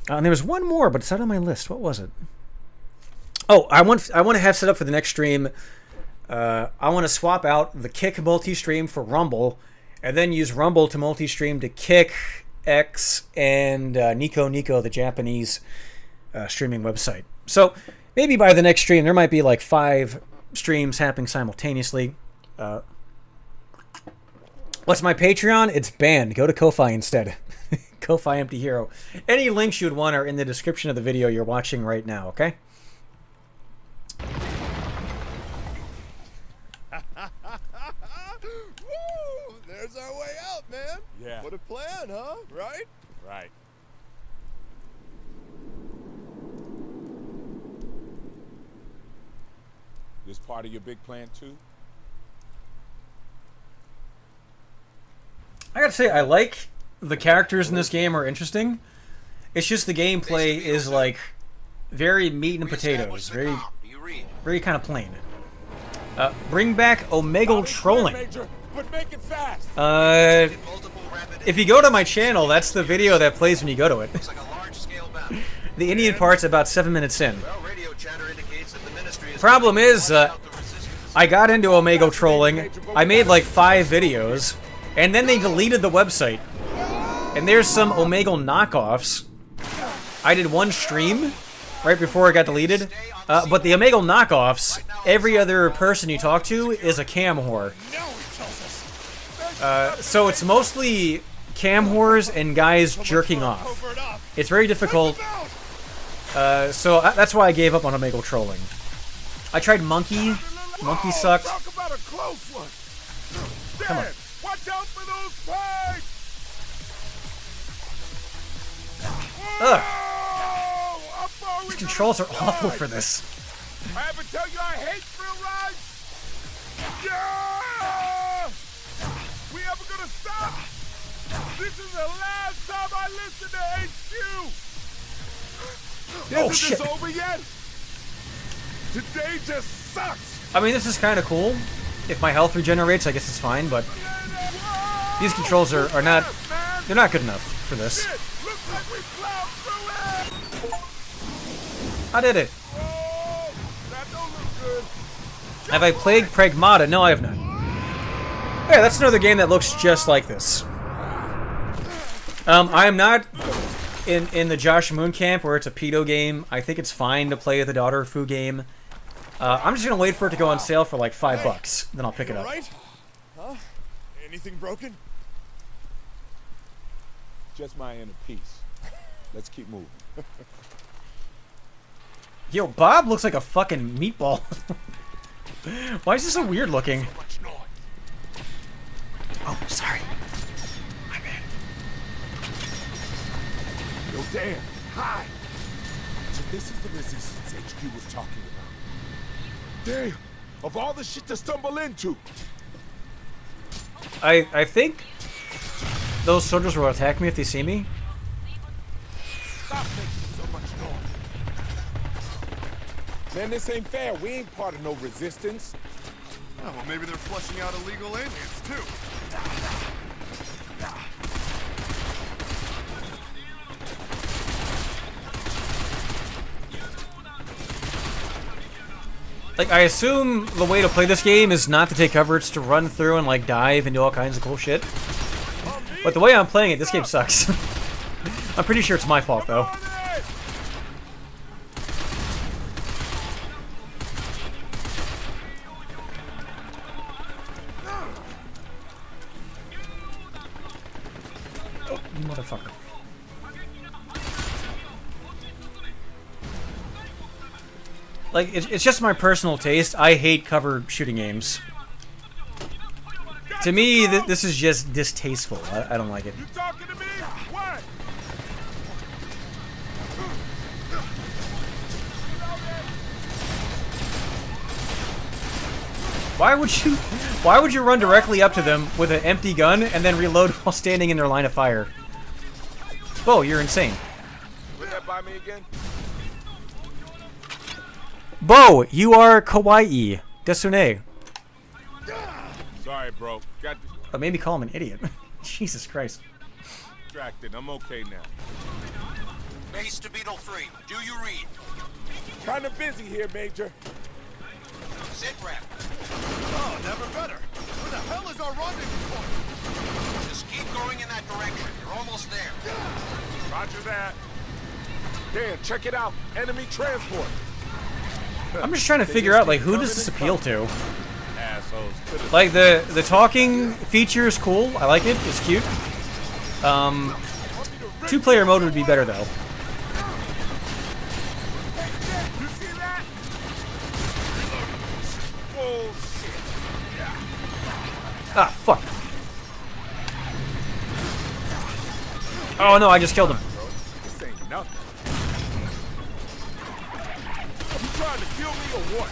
And there was one more, but it's not on my list. What was it? Oh, I want to have set up for the next stream. I want to swap out the Kick multi-stream for Rumble, and then use Rumble to multi-stream to Kick, X, and Nico, the Japanese streaming website. So maybe by the next stream, there might be like 5 streams happening simultaneously. What's my Patreon? It's banned. Go to Ko-Fi instead. Ko-Fi EmptyHero. Any links you'd want are in the description of the video you're watching right now, okay? Woo! There's our way out, man. Yeah. What a plan, huh? Right? Right. part of your big plan too? I gotta say, I like the characters in this game are interesting. It's just the gameplay is like very meat and potatoes, very kind of plain. Bring back Omegle trolling. But make it fast. If you go to my channel, that's the video that plays when you go to it. The Indian part's about 7 minutes in. Problem is, I got into Omegle trolling. I made like 5 videos, and then they deleted the website. And there's some Omegle knockoffs. I did 1 stream right before it got deleted. But the Omegle knockoffs, every other person you talk to is a cam whore. So it's mostly cam whores and guys jerking off. It's very difficult. So that's why I gave up on Omegle trolling. I tried Monkey. Monkey sucked. Come on. Watch out for those pipes! Ugh. These controls are awful for this. I ever tell you I hate thrill rides? Yeah! We ever gonna stop? This is the last time I listen to HQ! Oh, Isn't shit. this over yet? Today just sucks! I mean, this is kind of cool. If my health regenerates, I guess it's fine, but these controls are not, they're not good enough for this. Looks like we plowed through it! I did it. Oh, that don't look good. Have I played Pragmata? No, I have not. Yeah, that's another game that looks just like this. I am not in the Josh Moon camp where it's a pedo game. I think it's fine to play the Daughter Fu game. I'm just gonna wait for it to go on sale for like $5, then I'll pick it up. Right? Huh? Anything broken? Just my inner peace. Let's keep moving. Yo, Bob looks like a fucking meatball. Why is this so weird looking? Oh, sorry. My bad. Yo, Dan. Hi. So this is the resistance HQ was talking about. Damn. Of all the shit to stumble into. I think those soldiers will attack me if they see me. Stop making so much noise. Man, this ain't fair. We ain't part of no resistance. Oh, well, maybe they're flushing out illegal aliens, too. Like, I assume the way to play this game is not to take cover, it's to run through and, like, dive and do all kinds of cool shit. But the way I'm playing it, this game sucks. I'm pretty sure it's my fault, though. Oh, you motherfucker. Like, it's just my personal taste. I hate cover shooting games. To me, this is just distasteful. I don't like it. You talking to me? What? Why would you run directly up to them with an empty gun and then reload while standing in their line of fire? Whoa, you're insane. Run that by me again? Bo, you are kawaii. Desune. Sorry, bro. Got Maybe call him an idiot. Jesus Christ. distracted. I'm okay now. Base to Beetle 3. Do you read? Kind of busy here, Major. Sit rep. Oh, never better. Where the hell is our rendezvous point? Just keep going in that direction. You're almost there. Roger that. Dan, check it out. Enemy transport. I'm just trying to figure out, like, who does this appeal to? Assholes. Could've- Like, the talking feature is cool. I like it. It's cute. 2-player mode would be better, though. You see that? Bullshit. Ah, fuck. Oh, no, I just killed him. This ain't nothing. You trying to kill me or what?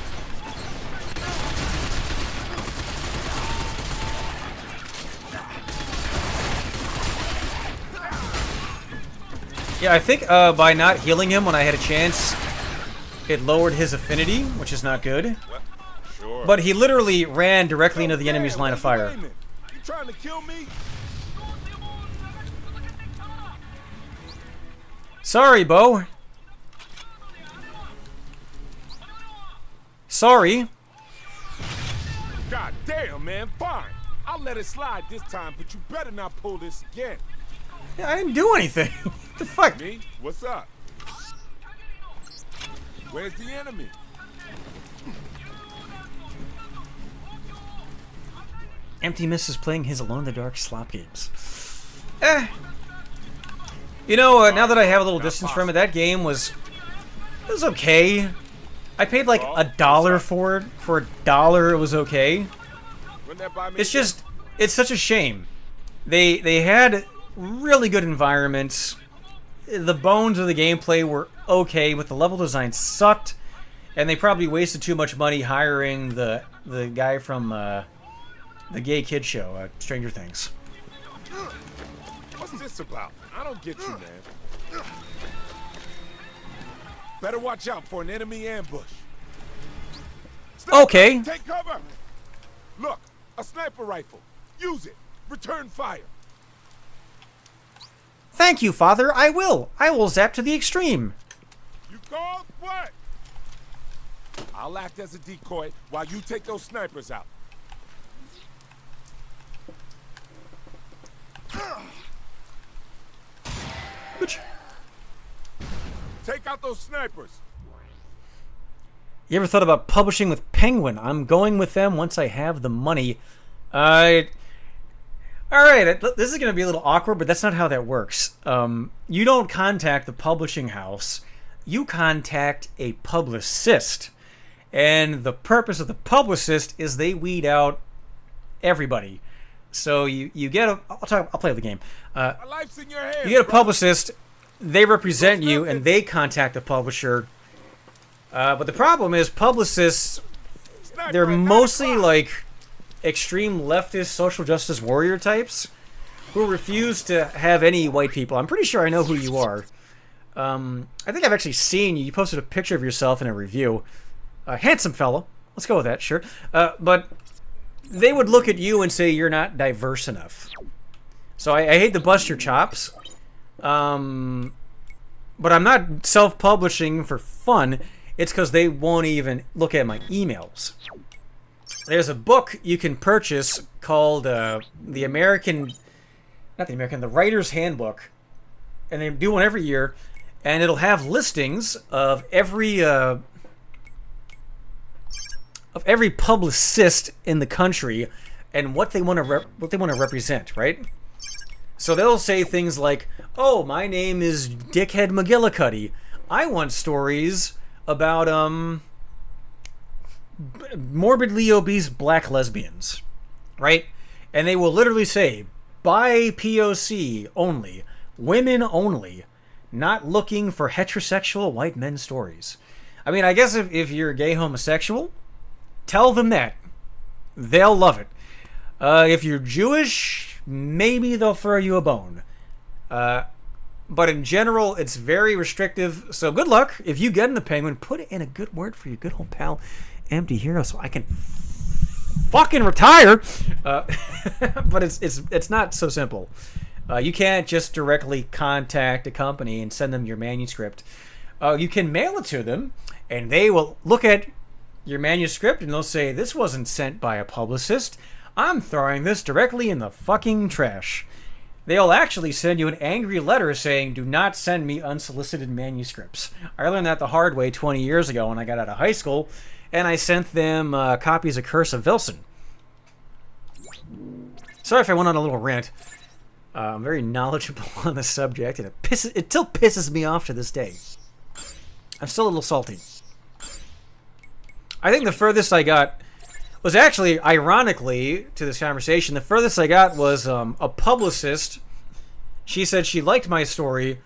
Yeah, I think by not healing him when I had a chance, it lowered his affinity, which is not good. Sure. But he literally ran directly into the enemy's line of fire. You trying to kill me? Sorry, Bo. Sorry. God damn, man. Fine. I'll let it slide this time, but you better not pull this again. Yeah, I didn't do anything. What the fuck? Me? What's up? Where's the enemy? Empty misses playing his Alone in the Dark slop games. You know, now that I have a little distance from it, that game was okay. I paid like $1 for it. For $1, it was okay. It's just, it's such a shame. They had really good environments. The bones of the gameplay were okay, but the level design sucked, and they probably wasted too much money hiring the guy from the gay kid show, Stranger Things. What's this about? I don't get you, man. Better watch out for an enemy ambush. Okay. Take cover. Look, a sniper rifle. Use it. Return fire. Thank you, Father. I will. I will zap to the extreme. You called? What? I'll act as a decoy while you take those snipers out. Take out those snipers. You ever thought about publishing with Penguin? I'm going with them once I have the money. Alright, this is going to be a little awkward, but that's not how that works. You don't contact the publishing house. You contact a publicist. And the purpose of the publicist is they weed out everybody. So you get a... I'll play the game. My life's in your hands, you get a brother. publicist, they represent you, and they contact the publisher. But the problem is publicists, they're mostly like extreme leftist social justice warrior types who refuse to have any white people. I'm pretty sure I know who you are. I think I've actually seen you. You posted a picture of yourself in a review. Handsome fellow. Let's go with that, sure. But they would look at you and say you're not diverse enough. So I hate to bust your chops. But I'm not self-publishing for fun. It's because they won't even look at my emails. There's a book you can purchase called the Writer's Handbook. And they do one every year. And it'll have listings of every publicist in the country and what they want to represent, right? So they'll say things like, "Oh, my name is Dickhead McGillicuddy. I want stories about morbidly obese black lesbians," right? And they will literally say, "By POC only, women only, not looking for heterosexual white men stories." I mean, I guess if you're gay homosexual, tell them that. They'll love it. If you're Jewish, maybe they'll throw you a bone. But in general, it's very restrictive. So good luck. If you get in the Penguin, put in a good word for your good old pal, EmptyHero, so I can fucking retire. But it's not so simple. You can't just directly contact a company and send them your manuscript. You can mail it to them, and they will look at your manuscript and they'll say, "This wasn't sent by a publicist. I'm throwing this directly in the fucking trash." They'll actually send you an angry letter saying, "Do not send me unsolicited manuscripts." I learned that the hard way 20 years ago when I got out of high school, and I sent them copies of Curse of Vilson. Sorry if I went on a little rant. I'm very knowledgeable on the subject, and it still pisses me off to this day. I'm still a little salty. I think the furthest I got was actually, ironically, to this conversation, the furthest I got was a publicist. She said she liked my story.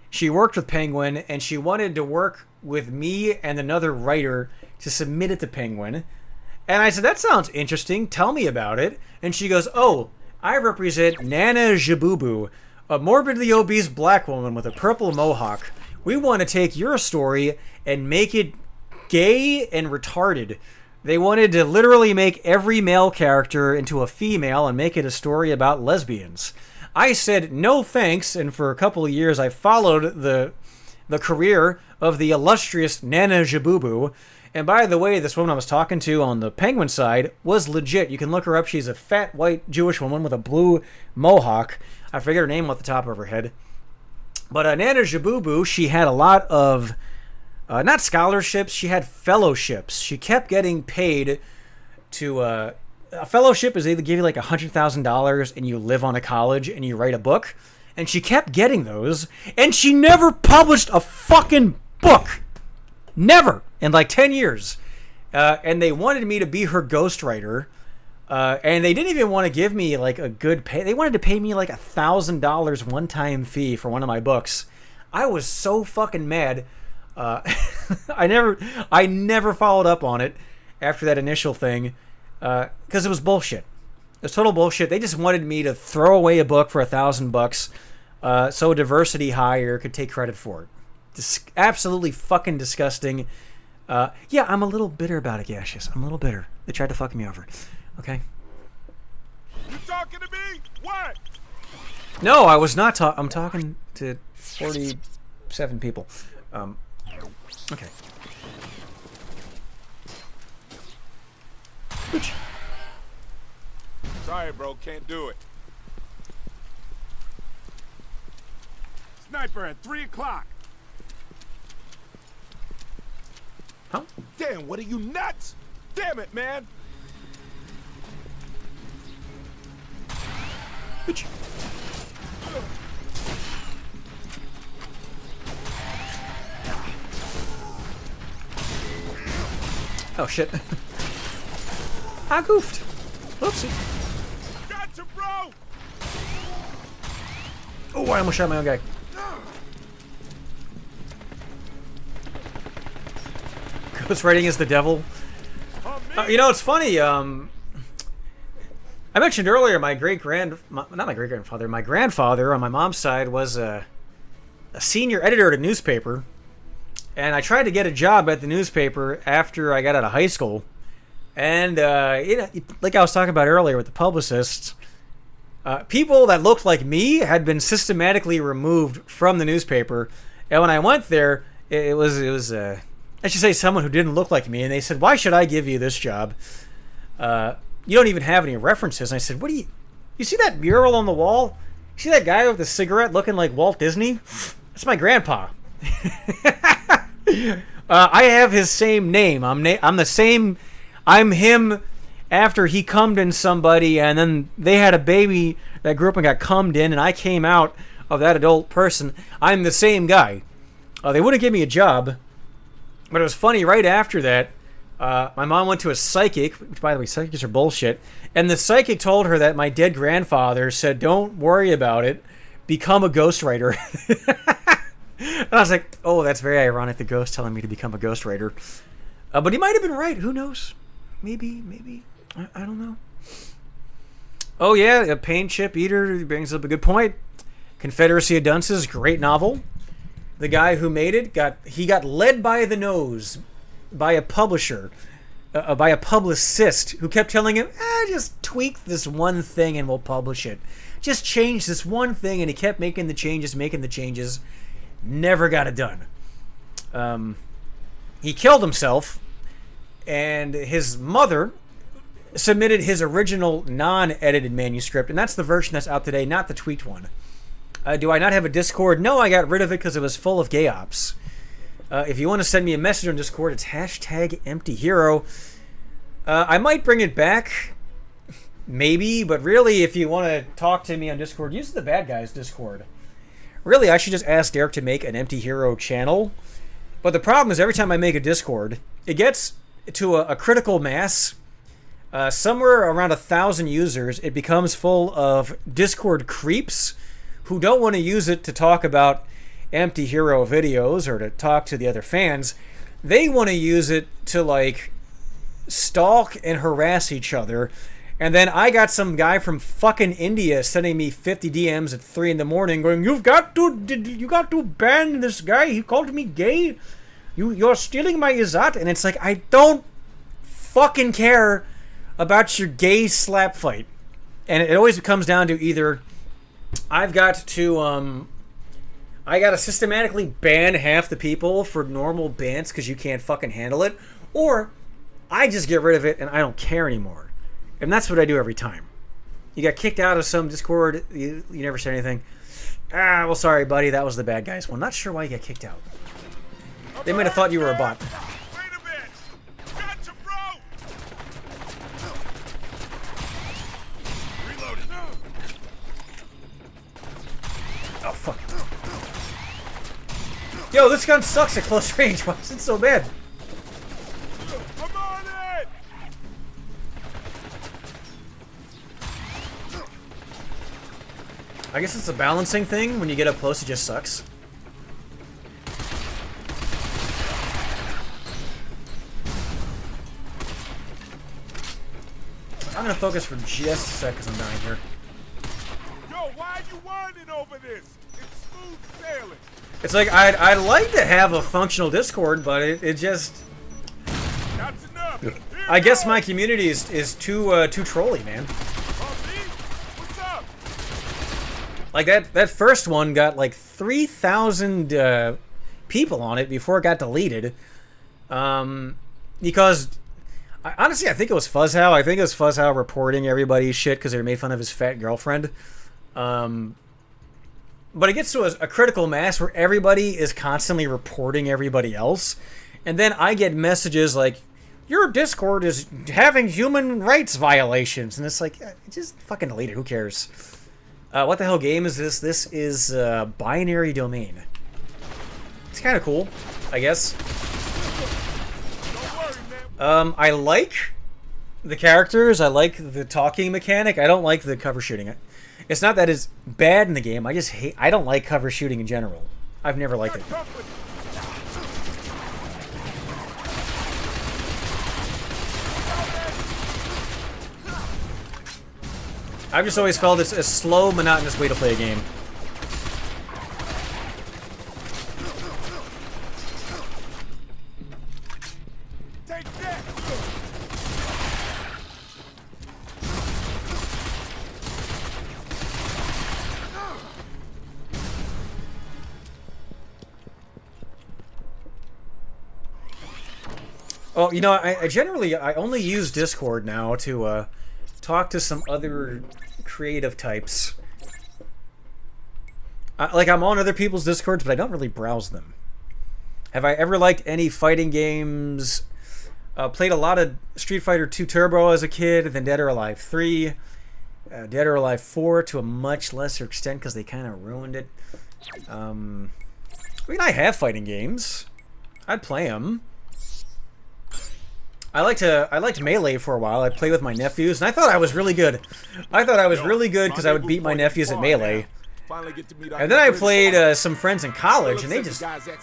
She worked with Penguin, and she wanted to work with me and another writer to submit it to Penguin. And I said, "That sounds interesting. Tell me about it." And she goes, "Oh, I represent Nana Jabubu, a morbidly obese black woman with a purple mohawk. We want to take your story and make it gay and retarded. They wanted to literally make every male character into a female and make it a story about lesbians. I said no thanks, and for a couple of years I followed the career of the illustrious Nana Jabubu. And by the way, this woman I was talking to on the Penguin side was legit. You can look her up. She's a fat, white Jewish woman with a blue mohawk. I forget her name off the top of her head. But Nana Jabubu, she had a lot of, not scholarships, she had fellowships. She kept getting paid to, a fellowship is they give you like $100,000 and you live on a college and you write a book. And she kept getting those, and she never published a fucking book. Never. In like 10 years. And they wanted me to be her ghostwriter. And they didn't even want to give me like a good pay. They wanted to pay me like $1,000 one-time fee for one of my books. I was so fucking mad. I never followed up on it after that initial thing. Because it was bullshit. It was total bullshit. They just wanted me to throw away a book for $1,000 so a diversity hire could take credit for it. Absolutely fucking disgusting. Yeah, I'm a little bitter about it, Gaseous. I'm a little bitter. They tried to fuck me over. Okay? You talking to me? What? No, I was not I'm talking to 47 people. Okay. Which? Sorry, bro. Can't do it. Sniper at 3 o'clock. Huh? Damn, what are you, nuts? Damn it, man. Which? Oh, shit. I goofed. Oopsie. Gotcha, bro. Oh, I almost shot my own guy. Ghostwriting is the devil. You know, it's funny. I mentioned earlier my grandfather on my mom's side was a senior editor at a newspaper, and I tried to get a job at the newspaper after I got out of high school. And you know, like I was talking about earlier with the publicists, people that looked like me had been systematically removed from the newspaper. And when I went there, it was I should say someone who didn't look like me, and they said, "Why should I give you this job? You don't even have any references." And I said, "What do you see that mural on the wall? You see that guy with the cigarette looking like Walt Disney? That's my grandpa." I have his same name. I'm the same. I'm him after he cummed in somebody, and then they had a baby that grew up and got cummed in, and I came out of that adult person. I'm the same guy. They wouldn't give me a job. But it was funny, right after that, my mom went to a psychic, which, by the way, psychics are bullshit, and the psychic told her that my dead grandfather said, "Don't worry about it, become a ghostwriter." And I was like, oh, that's very ironic, the ghost telling me to become a ghostwriter. But he might have been right, who knows? Maybe, I don't know. Oh yeah, a Pain Chip Eater brings up a good point. Confederacy of Dunces, great novel. The guy who made it got led by the nose by a publisher, by a publicist who kept telling him, just tweak this one thing and we'll publish it. Just change this one thing, and he kept making the changes, never got it done. He killed himself, and his mother submitted his original non-edited manuscript, and that's the version that's out today, not the tweaked one. Do I not have a Discord? No, I got rid of it because it was full of gay ops. If you want to send me a message on Discord, it's #EmptyHero. I might bring it back, maybe, but really, if you want to talk to me on Discord, use the bad guys Discord. Really, I should just ask Derek to make an EmptyHero channel. But the problem is, every time I make a Discord, it gets to a critical mass. Somewhere around 1,000 users, it becomes full of Discord creeps who don't want to use it to talk about EmptyHero videos or to talk to the other fans. They want to use it to, like, stalk and harass each other And then I got some guy from fucking India sending me 50 DMs at 3 in the morning going, you got to ban this guy. He called me gay. You're stealing my Izzat. And it's like, I don't fucking care about your gay slap fight. And it always comes down to either I gotta systematically ban half the people for normal bans because you can't fucking handle it, or I just get rid of it and I don't care anymore. And that's what I do every time. You got kicked out of some Discord, you never said anything. Ah, well, sorry, buddy, that was the bad guys. Well, not sure why you got kicked out. They might have thought you were a bot. Wait a minute! Gotcha, bro! Reloading. Oh, fuck. Yo, this gun sucks at close range. Why is it so bad? I'm on it! I guess it's a balancing thing. When you get up close, it just sucks. I'm gonna focus for just a sec because I'm dying here. Yo, why are you whining over this? It's smooth sailing. It's like, I'd like to have a functional Discord, but it just... That's enough. Here I guess go. my community is too trolly, man. What's up? Like, that first one got like 3,000 people on it before it got deleted. Because... honestly, I think it was Fuzzhow. I think it was Fuzzhow reporting everybody's shit because they made fun of his fat girlfriend. But it gets to a critical mass where everybody is constantly reporting everybody else. And then I get messages like, your Discord is having human rights violations. And it's like, just fucking delete it. Who cares? What the hell game is this? This is binary domain. It's kind of cool, I guess. I like the characters. I like the talking mechanic. I don't like the cover shooting. It's not that it's bad in the game. I don't like cover shooting in general. I've never liked it. I've just always felt it's a slow, monotonous way to play a game. Oh, you know, I only use Discord now to talk to some other creative types. Like, I'm on other people's Discords, but I don't really browse them. Have I ever liked any fighting games? Played a lot of Street Fighter 2 Turbo as a kid, then Dead or Alive 3, Dead or Alive 4 to a much lesser extent because they kind of ruined it. I mean, I have fighting games. I'd play them. I liked Melee for a while. I played with my nephews, and I thought I was really good. I thought I was really good because I would beat my nephews at Melee. And then I played some friends in college, and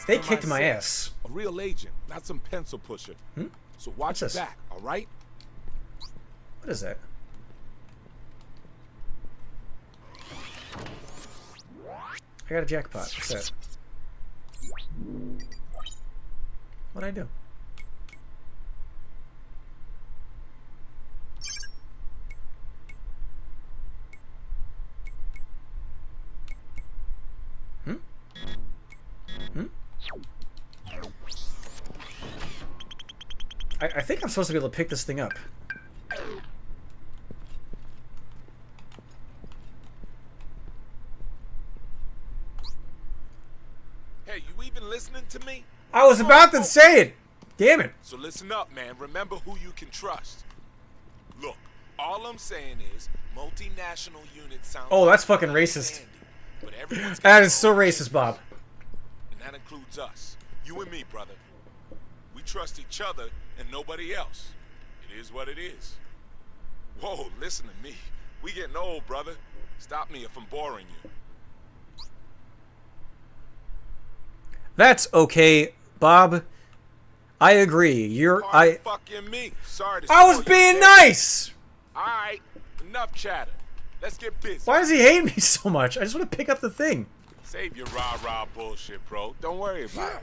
they kicked my ass. A real agent, not some pencil pusher. So watch your back, all right? What is that? I got a jackpot. What's that? What'd I do? I think I'm supposed to be able to pick this thing up. Hey, you even listening to me? I was about to say it! Damn it. So listen up, man. Remember who you can trust. Look, all I'm saying is multinational units sound... Oh, that's fucking racist. But everyone's got That is so racist, Bob. And that includes us. You and me, brother. We trust each other and nobody else. It is what it is. Whoa, listen to me. We getting old, brother. Stop me if I'm boring you. That's okay, Bob. I agree. Fucking me. Sorry to I was spoil being your day. nice! Alright, enough chatter. Let's get busy. Why does he hate me so much? I just want to pick up the thing. Save your rah-rah bullshit, bro. Don't worry about it.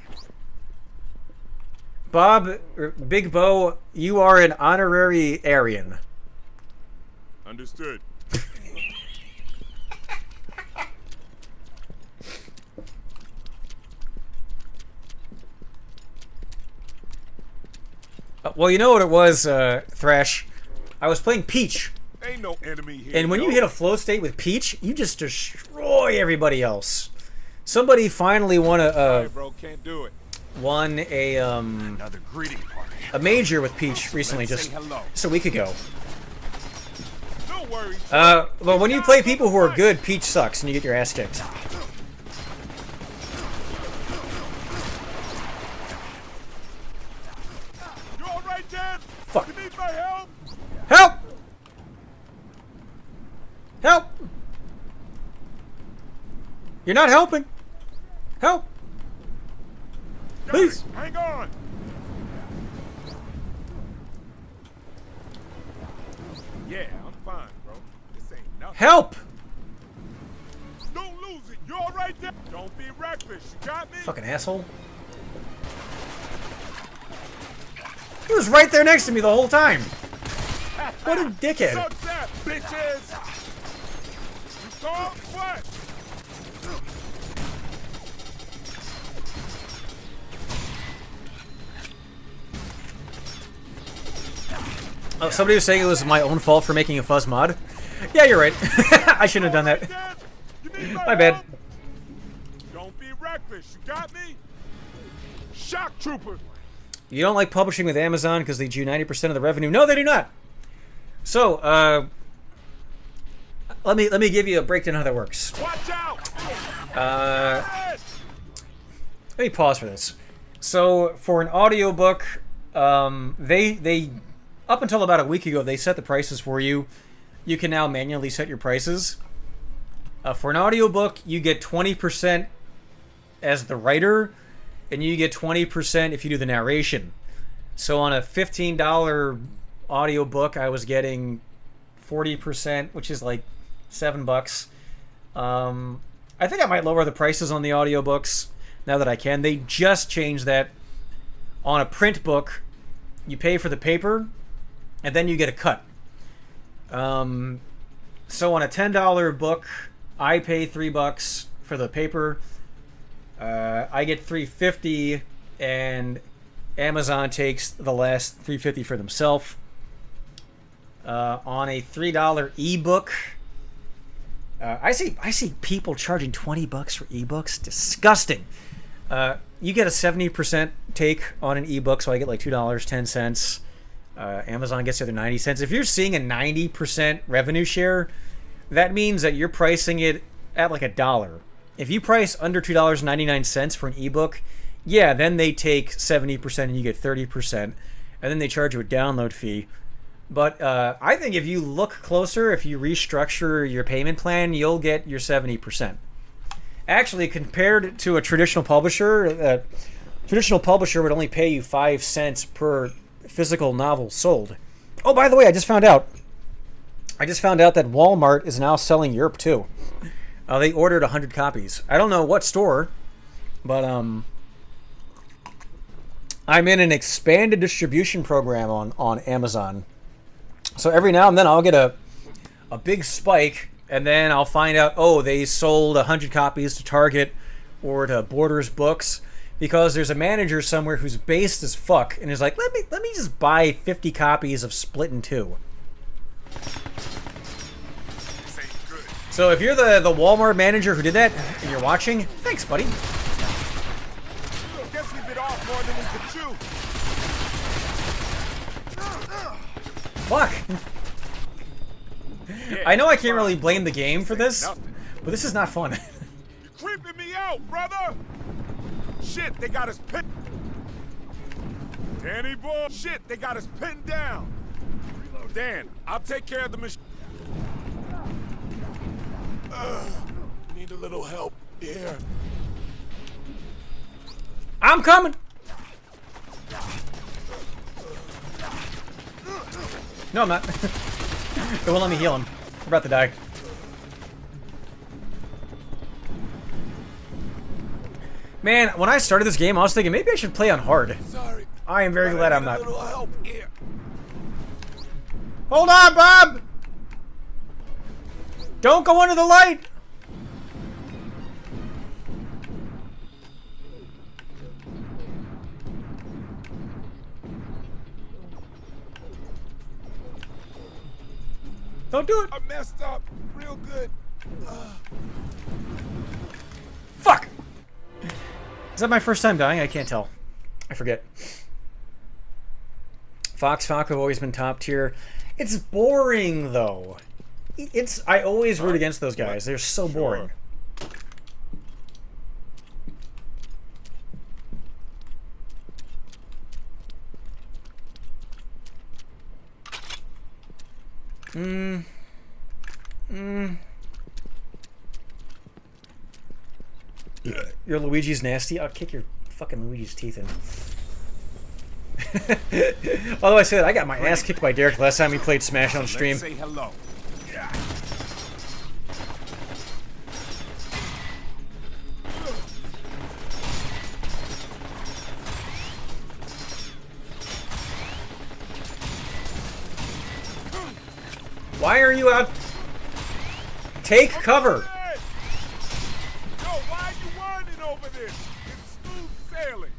Bob, Big Bo, you are an honorary Aryan. Understood. Well, you know what it was, Thrash? I was playing Peach. Ain't no enemy here. And when you hit a flow state with Peach, you just destroy everybody else. Somebody finally won Sorry, bro, can't do it. won Another greeting party. a major with Peach recently, Let's just say hello. a week ago. No worries. Well, when you play people who are good, Peach sucks and you get your ass kicked. You all right, Dan? Fuck. You need my help? Help! Help! You're not helping. Help! Please. Hang on. Yeah, I'm fine, bro. This ain't nothing. Help! Don't lose it. You all right there? Don't be reckless. You got me? Fucking asshole. He was right there next to me the whole time. What a dickhead. Suck that, bitches! You saw what? Oh, somebody was saying it was my own fault for making a fuzz mod. Yeah, you're right. I shouldn't have done that. My bad. Don't be reckless. You got me? Shock trooper. You don't like publishing with Amazon because they do 90% of the revenue. No, they do not. So, let me give you a breakdown of how that works. Watch out. Let me pause for this. So, for an audiobook, they up until about a week ago, they set the prices for you. You can now manually set your prices. For an audiobook, you get 20% as the writer, and you get 20% if you do the narration. So on a $15 audiobook, I was getting 40%, which is like $7. I think I might lower the prices on the audiobooks now that I can. They just changed that. On a print book, you pay for the paper, and then you get a cut. So on a $10 book, I pay $3 for the paper. I get $3.50, and Amazon takes the last $3.50 for themselves. On a $3 ebook, I see people charging $20 for ebooks. Disgusting. You get a 70% take on an ebook, so I get like $2.10. Amazon gets the other 90 cents. If you're seeing a 90% revenue share, that means that you're pricing it at like $1. If you price under $2.99 for an ebook, yeah, then they take 70% and you get 30%, and then they charge you a download fee. But I think if you look closer, if you restructure your payment plan, you'll get your 70%. Actually, compared to a traditional publisher would only pay you 5 cents per physical novel sold. Oh, by the way, I just found out that Walmart is now selling Europe too. They ordered 100 copies. I don't know what store, but I'm in an expanded distribution program on Amazon. So every now and then I'll get a big spike, and then I'll find out, oh, they sold 100 copies to Target or to Borders Books, because there's a manager somewhere who's based as fuck and is like, let me just buy 50 copies of Split in Two. So if you're the Walmart manager who did that and you're watching, thanks, buddy. Guess we bit off more than we could chew. Fuck. I know I can't really blame the game for this, but this is not fun. You're creeping me out, brother. Shit, they got us pinned. Danny boy. Shit, they got us pinned down. Dan, I'll take care of the machine. Need a little help here. I'm coming. No, I'm not. It won't let me heal him. We're about to die. Man, when I started this game, I was thinking maybe I should play on hard. Sorry. I am very glad I'm not. A little help here. Hold on, Bob! Don't go under the light! Don't do it! I messed up real good. Fuck! Is that my first time dying? I can't tell. I forget. Fox have always been top tier. It's boring, though. I always root against those guys. They're so boring. Your Luigi's nasty? I'll kick your fucking Luigi's teeth in. Although I said I got my ass kicked by Derek last time he played Smash on stream. Let's say hello. Why are you out? Take cover. Yo, why are you whining over this? It's smooth sailing.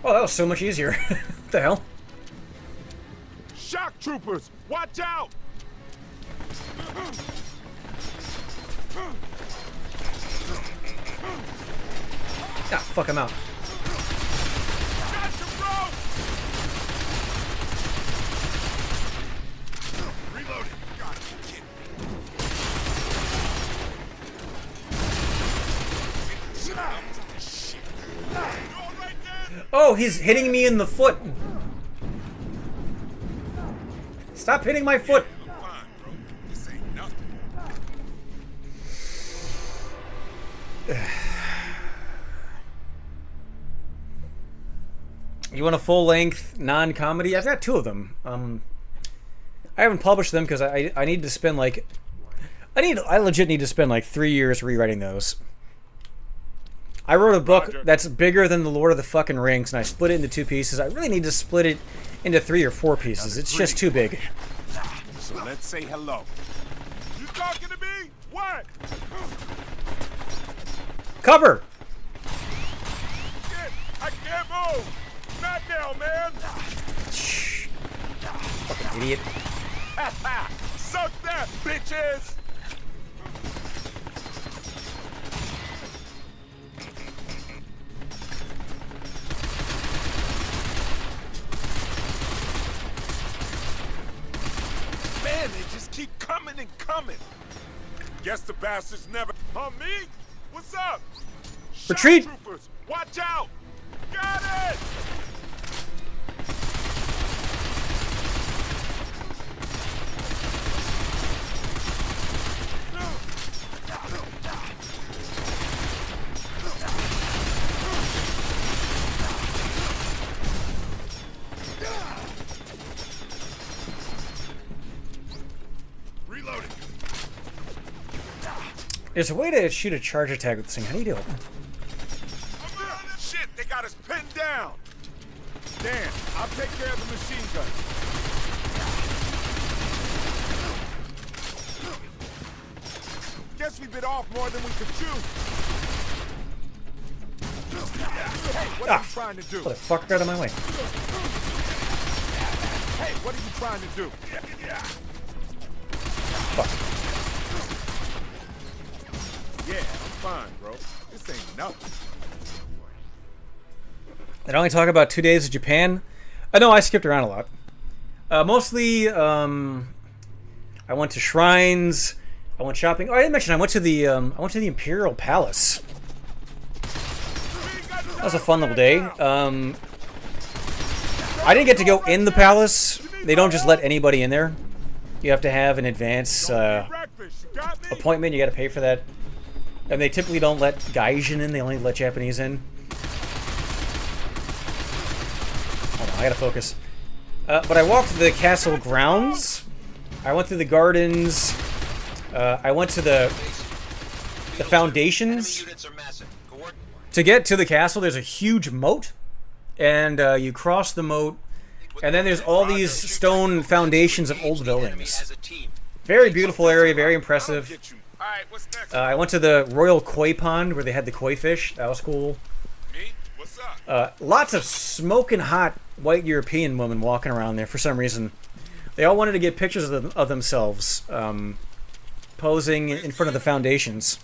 Oh, that was so much easier. What the hell? Shock troopers, watch out! Ah, fuck him out. Gotcha, bro! Reloading. Got it. Kid. Shit. You all right there? Oh, he's hitting me in the foot. Stop hitting my foot. I'm fine, bro. This ain't nothing. You want a full-length non-comedy? I've got 2 of them. I haven't published them because I need to spend like I legit need to spend like 3 years rewriting those. I wrote a book that's bigger than the Lord of the fucking Rings, and I split it into 2 pieces. I really need to split it into 3 or 4 pieces. It's just too big. So let's say hello. You talking to me? What? Cover! Shit, I can't move. Not now, man. Shh. Fucking idiot. Suck that, bitches. Man, they just keep coming and coming. Guess the bastards never. On me? What's up? Retreat. Shock troopers, watch out! Got it! Reloading. There's a way to shoot a charge attack with this thing. How do you do it? Shit, they got us pinned down. Dan, I'll take care of the machine gun. Guess we bit off more than we could chew. Hey, what are you trying to do? Motherfucker, get out of my way. Hey, what are you trying to do? Fuck. Yeah, I'm fine, bro. This ain't nothing. Did I only talk about 2 days of Japan? No, I skipped around a lot. Mostly, I went to shrines. I went shopping. Oh, I didn't mention I went to the Imperial Palace. That was a fun little day. I didn't get to go in the palace. They don't just let anybody in there. You have to have an advance appointment. You got to pay for that. And they typically don't let Gaijin in. They only let Japanese in. I gotta focus. But I walked the castle grounds. I went through the gardens. I went to the foundations. To get to the castle, there's a huge moat, and you cross the moat, and then there's all these stone foundations of old buildings. Very beautiful area, very impressive. I went to the royal koi pond where they had the koi fish. That was cool. Lots of smoking hot white European women walking around there for some reason. They all wanted to get pictures of themselves posing in front of the foundations.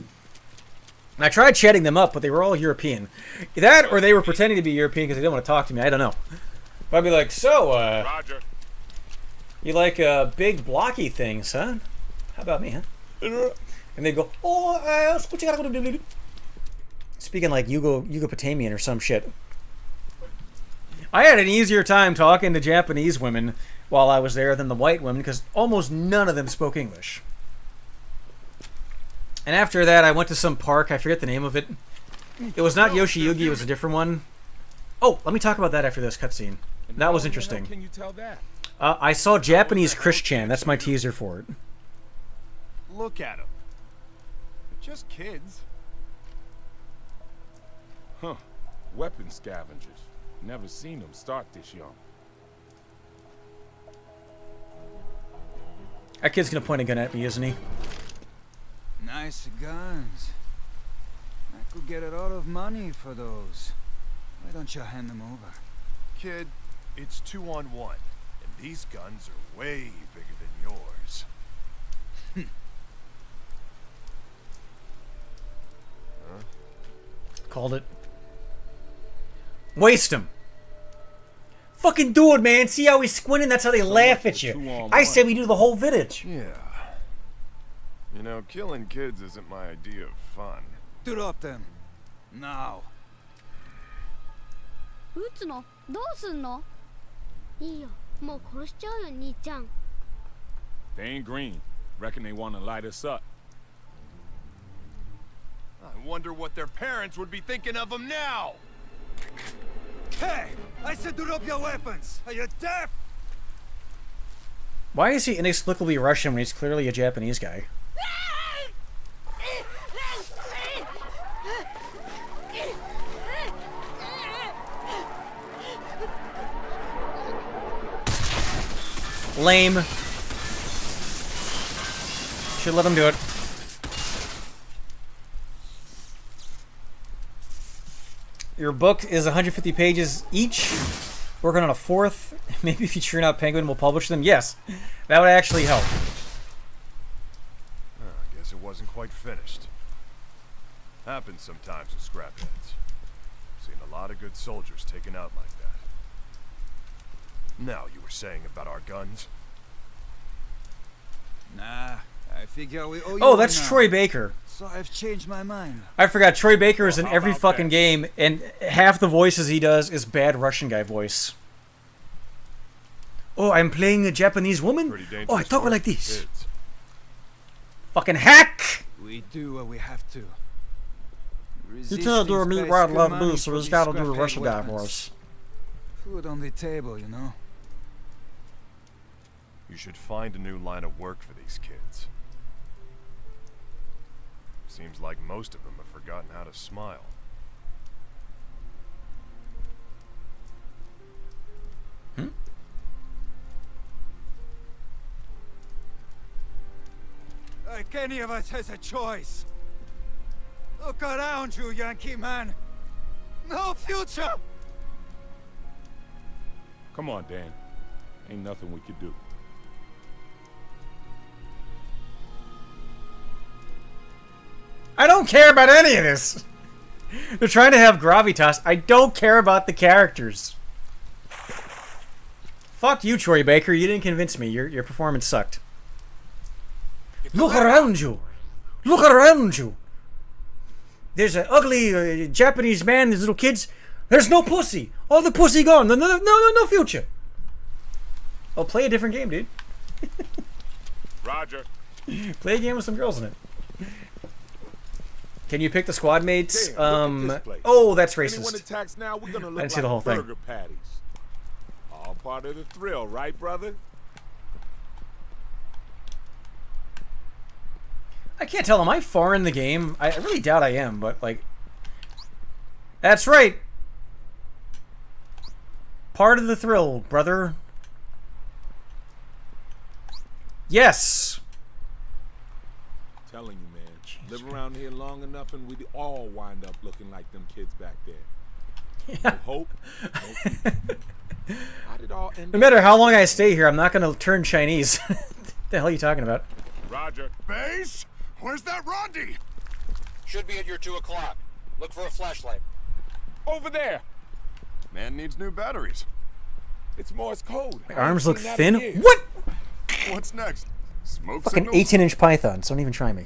And I tried chatting them up, but they were all European. That, or they were pretending to be European because they didn't want to talk to me. I don't know. But I'd be like, so, Roger. You like big blocky things, huh? How about me, huh? And they'd go, oh, speaking like Yugo-Potamian or some shit. I had an easier time talking to Japanese women while I was there than the white women because almost none of them spoke English. And after that, I went to some park. I forget the name of it. It was not Yoshiyugi. It was a different one. Oh, let me talk about that after this cutscene. That was interesting. Can you tell that? I saw Japanese Christian. That's my teaser for it. Look at them. They're just kids. Huh. Weapon scavengers. Never seen them start this young. That kid's gonna point a gun at me, isn't he? Nice guns. I could get a lot of money for those. Why don't you hand them over? Kid, it's 2-on-1, and these guns are way bigger than yours. Huh? Called it. Waste him. Fucking do it, man. See how he's squinting? That's how they laugh at you. I say we do the whole village. Yeah. You know, killing kids isn't my idea of fun. Drop them. Now. 撃つの？どうすんの？いいよ。もう殺しちゃうよ、兄ちゃん。 They ain't green. Reckon they want to light us up. I wonder what their parents would be thinking of them now. Hey! I said drop your weapons! Are you deaf? Why is he inexplicably Russian when he's clearly a Japanese guy? Lame. Should let him do it. Your book is 150 pages each. Working on a fourth. Maybe if you churn out Penguin, we'll publish them. Yes, that would actually help. I guess it wasn't quite finished. Happens sometimes with scrapheads. Seen a lot of good soldiers taken out like that. Now, you were saying about our guns? Nah, I figure we owe you. Oh, that's one now. Troy Baker. So I've changed my mind. I forgot. Troy Baker is in every fucking game, and half the voices he does is bad Russian guy voice. Oh, I'm playing a Japanese woman? Oh, I talk like this. Kids. Fucking hack! We do what we have to. You can't do a meat rod love me, so he's gotta do a Russian guy voice. Food on the table, you know. You should find a new line of work for these kids. Seems like most of them have forgotten how to smile. Like any of us has a choice. Look around you, Yankee man. No future. Come on, Dan. Ain't nothing we could do. I don't care about any of this. They're trying to have gravitas. I don't care about the characters. Fuck you, Troy Baker. You didn't convince me. Your performance sucked. Look around you. Look around you. There's an ugly Japanese man. There's little kids. There's no pussy. All the pussy gone. No future. Oh, play a different game, dude. Roger. Play a game with some girls in it. Can you pick the squad mates? Damn, look at this place. Oh, that's Anyone racist. attacks now, we're gonna I look didn't see the like whole thing. burger patties. part of the thrill, right, brother? I can't tell. Am I far in the game? I really doubt I am, but like... That's right! Part of the thrill, brother. Yes! Telling you, man. Live around here long enough and we'd all wind up looking like them kids back there. No hope. No future. How did all end No matter how long I stay here, I'm not going to turn Chinese. What the hell are you talking about? Roger. Base? Where's that Rondi? Should be at your 2 o'clock. Look for a flashlight. Over there. Man needs new batteries. It's Morse code. My arms look Seen that thin. in years. What? What's next? Smoke Fucking signals? 18-inch pythons. Don't even try me.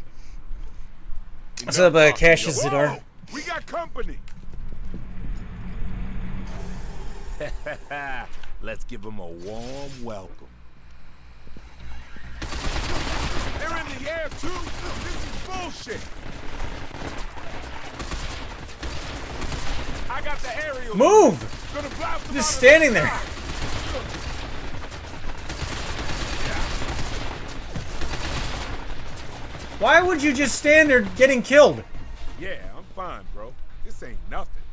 What's up, Cassius Zidar? Whoa, we got company. Let's give them a warm welcome. They're in the air too. This is bullshit. I got the aerial. Move! Gonna blast them Just out of standing the there. sky. Why would you just stand there getting killed? Yeah, I'm fine, bro. This ain't nothing.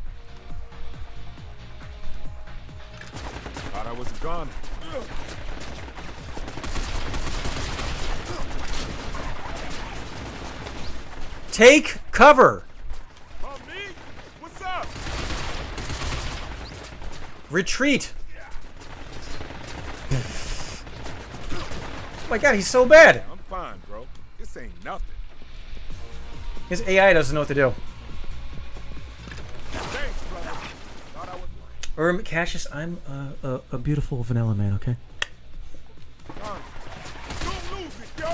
Thought I was gone. Take cover. Oh, me? What's up? Retreat. Oh my god, he's so bad. I'm fine, bro. This ain't nothing. His AI doesn't know what to do. Thanks, brother. Thought I was... Cassius, I'm a beautiful vanilla man, okay? Don't lose it, yo!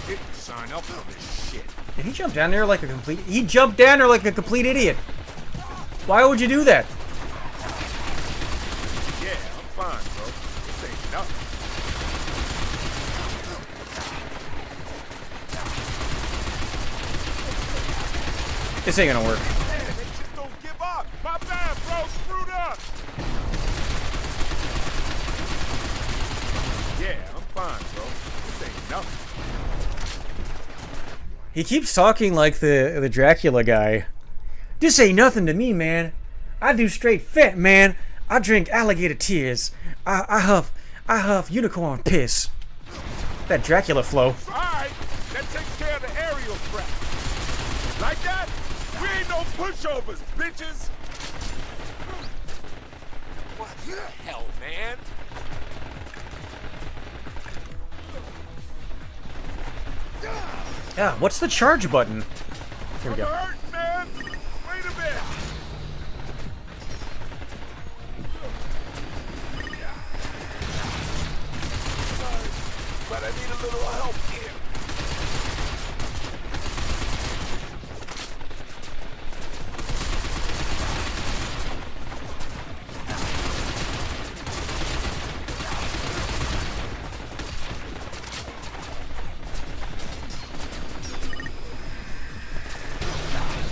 Didn't sign up for this shit. Did he jump down there like a complete... He jumped down there like a complete idiot. Why would you do that? Yeah, I'm fine, bro. This ain't nothing. This ain't gonna work. Man, they just don't give up. My bad, bro. Screwed up. Yeah, I'm fine, bro. This ain't nothing. He keeps talking like the Dracula guy. This ain't nothing to me, man. I do straight fat, man. I drink alligator tears. I huff unicorn piss. That Dracula flow. Alright, that takes care of the aerial threat. Like that? We ain't no pushovers, bitches! What the hell, man? Yeah, what's the charge button? Here we go. Hurt, man! Wait a bit! Sorry, but I need a little help here.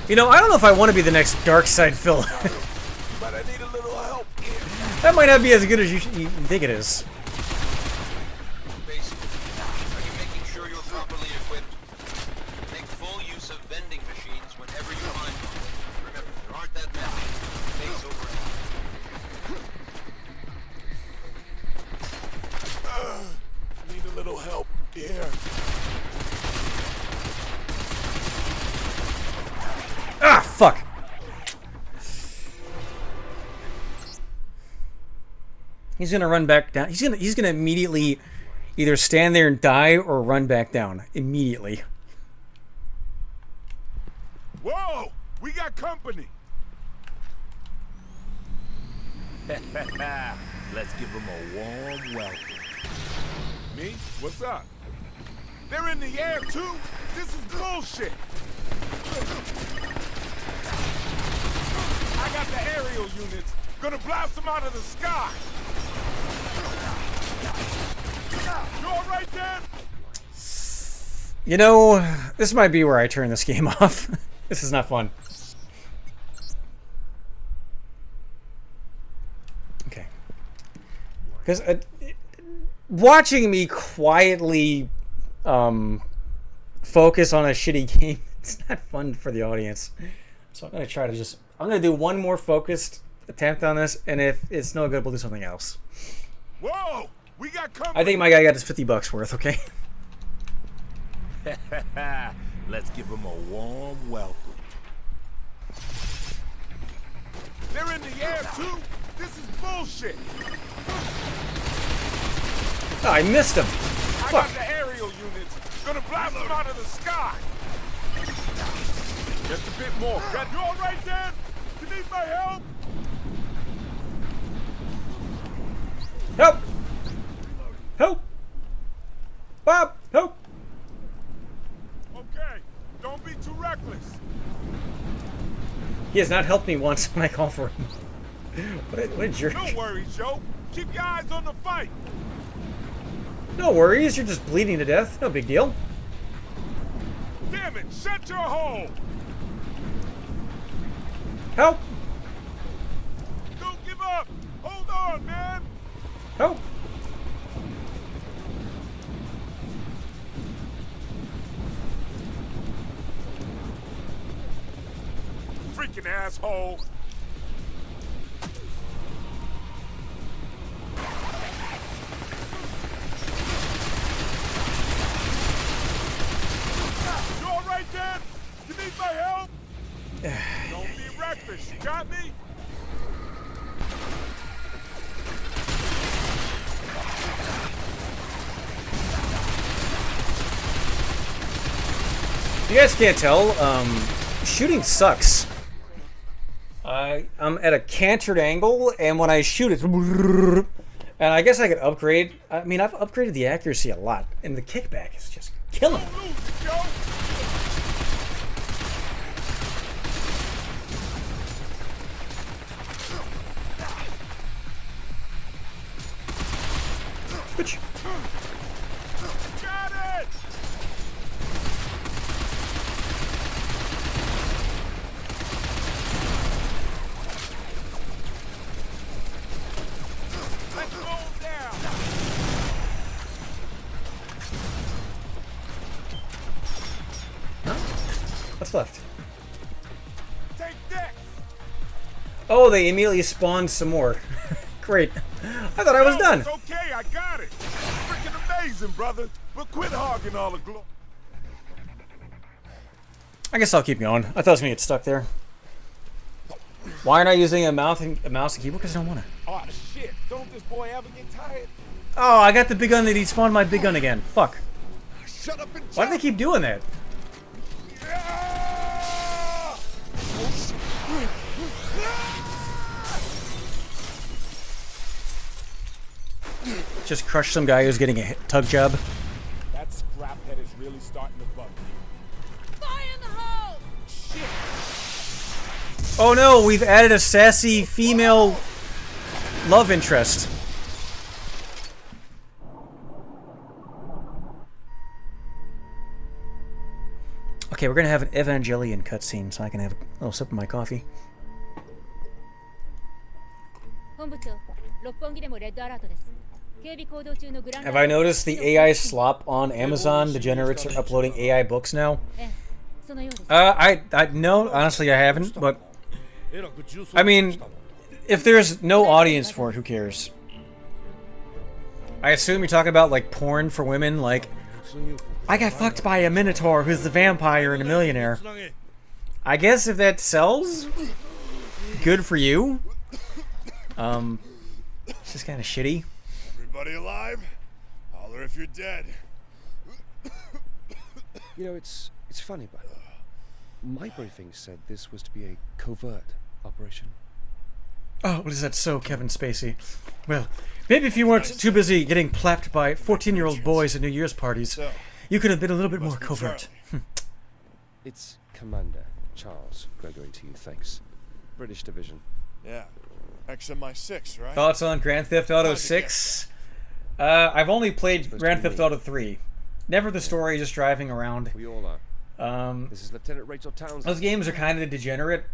You know, I don't know if I want to be the next Dark Side Phil. But I need a little help here. That might not be as good as you think it is. Basic. Are you making sure you're properly equipped? Make full use of vending machines whenever you find one. Remember, there aren't that many. Base over. Need a little help here. Ah, fuck. He's gonna run back down. He's gonna immediately either stand there and die or run back down immediately. Whoa! We got company! Let's give them a warm welcome. Me? What's up? They're in the air too? This is bullshit! I got the aerial units. Gonna blast them out of the sky! You alright, Dan? You know, this might be where I turn this game off. This is not fun. Because watching me quietly focus on a shitty game, it's not fun for the audience. So I'm going to try to I'm going to do one more focused attempt on this, and if it's no good, we'll do something else. Whoa! We got company. I think my guy got his $50 worth, okay? Let's give him a warm welcome. They're in the air, too? This is bullshit. Oh, I missed him. I got the aerial units. Gonna blast them out of the sky. Just a bit more. You all right, Dan? You need my help? Help! Help! Bob, help! Okay, don't be too reckless. He has not helped me once when I call for him. What a jerk. No worries, Joe. Keep your eyes on the fight. No worries, you're just bleeding to death. No big deal. Damn it, shut your hole. Help! Don't give up. Hold on, man. Help! Freaking asshole. You all right, Dan? You need my help? Don't be reckless. You got me? You guys can't tell, shooting sucks. I'm at a cantered angle, and when I shoot, it's... And I guess I could upgrade. I mean, I've upgraded the accuracy a lot, and the kickback is just killing. Bitch. Got it! Let's go down. What's left? Take that. Oh, they immediately spawned some more. Great. I thought I was done. It's okay, I got it. Freaking amazing, brother. But quit hogging all the glory. I guess I'll keep going. I thought I was gonna get stuck there. Why aren't I using a mouse and keyboard? Because I don't want to. Oh shit! Don't this boy ever get tired? Oh, I got the big gun that he spawned my big gun again. Fuck. Shut up and Why do they keep doing that? Just crush some guy who's getting a tug job. That scrap head is really starting to bug me. Fire in the hole! Shit! Oh no, we've added a sassy female love interest. Okay, we're gonna have an Evangelion cutscene so I can have a little sip of my coffee. 本部長、六本木でもレッドアラートです。警備行動中のグランド Have I noticed the AI slop on Amazon? Degenerates are uploading AI books now. No, honestly I haven't, but I mean, if there's no audience for it, who cares? I assume you're talking about like porn for women, like I got fucked by a minotaur who's the vampire and a millionaire. I guess if that sells, good for you. It's just kind of shitty. Everybody alive? Holler if you're dead. You know, it's funny, but my briefing said this was to be a covert operation. Oh, what is that so, Kevin Spacey? Well, maybe if you weren't too busy getting plapped by 14-year-old boys at New Year's parties, you could have been a little bit more covert. It's Commander Charles Gregory to you, thanks. British Division. Yeah. XMI6, right? Thoughts on Grand Theft Auto 6? I've only played Grand Theft Auto 3. Never the story, just driving around. We all are. This is Lieutenant Rachel Townsend. Those games are kind of degenerate.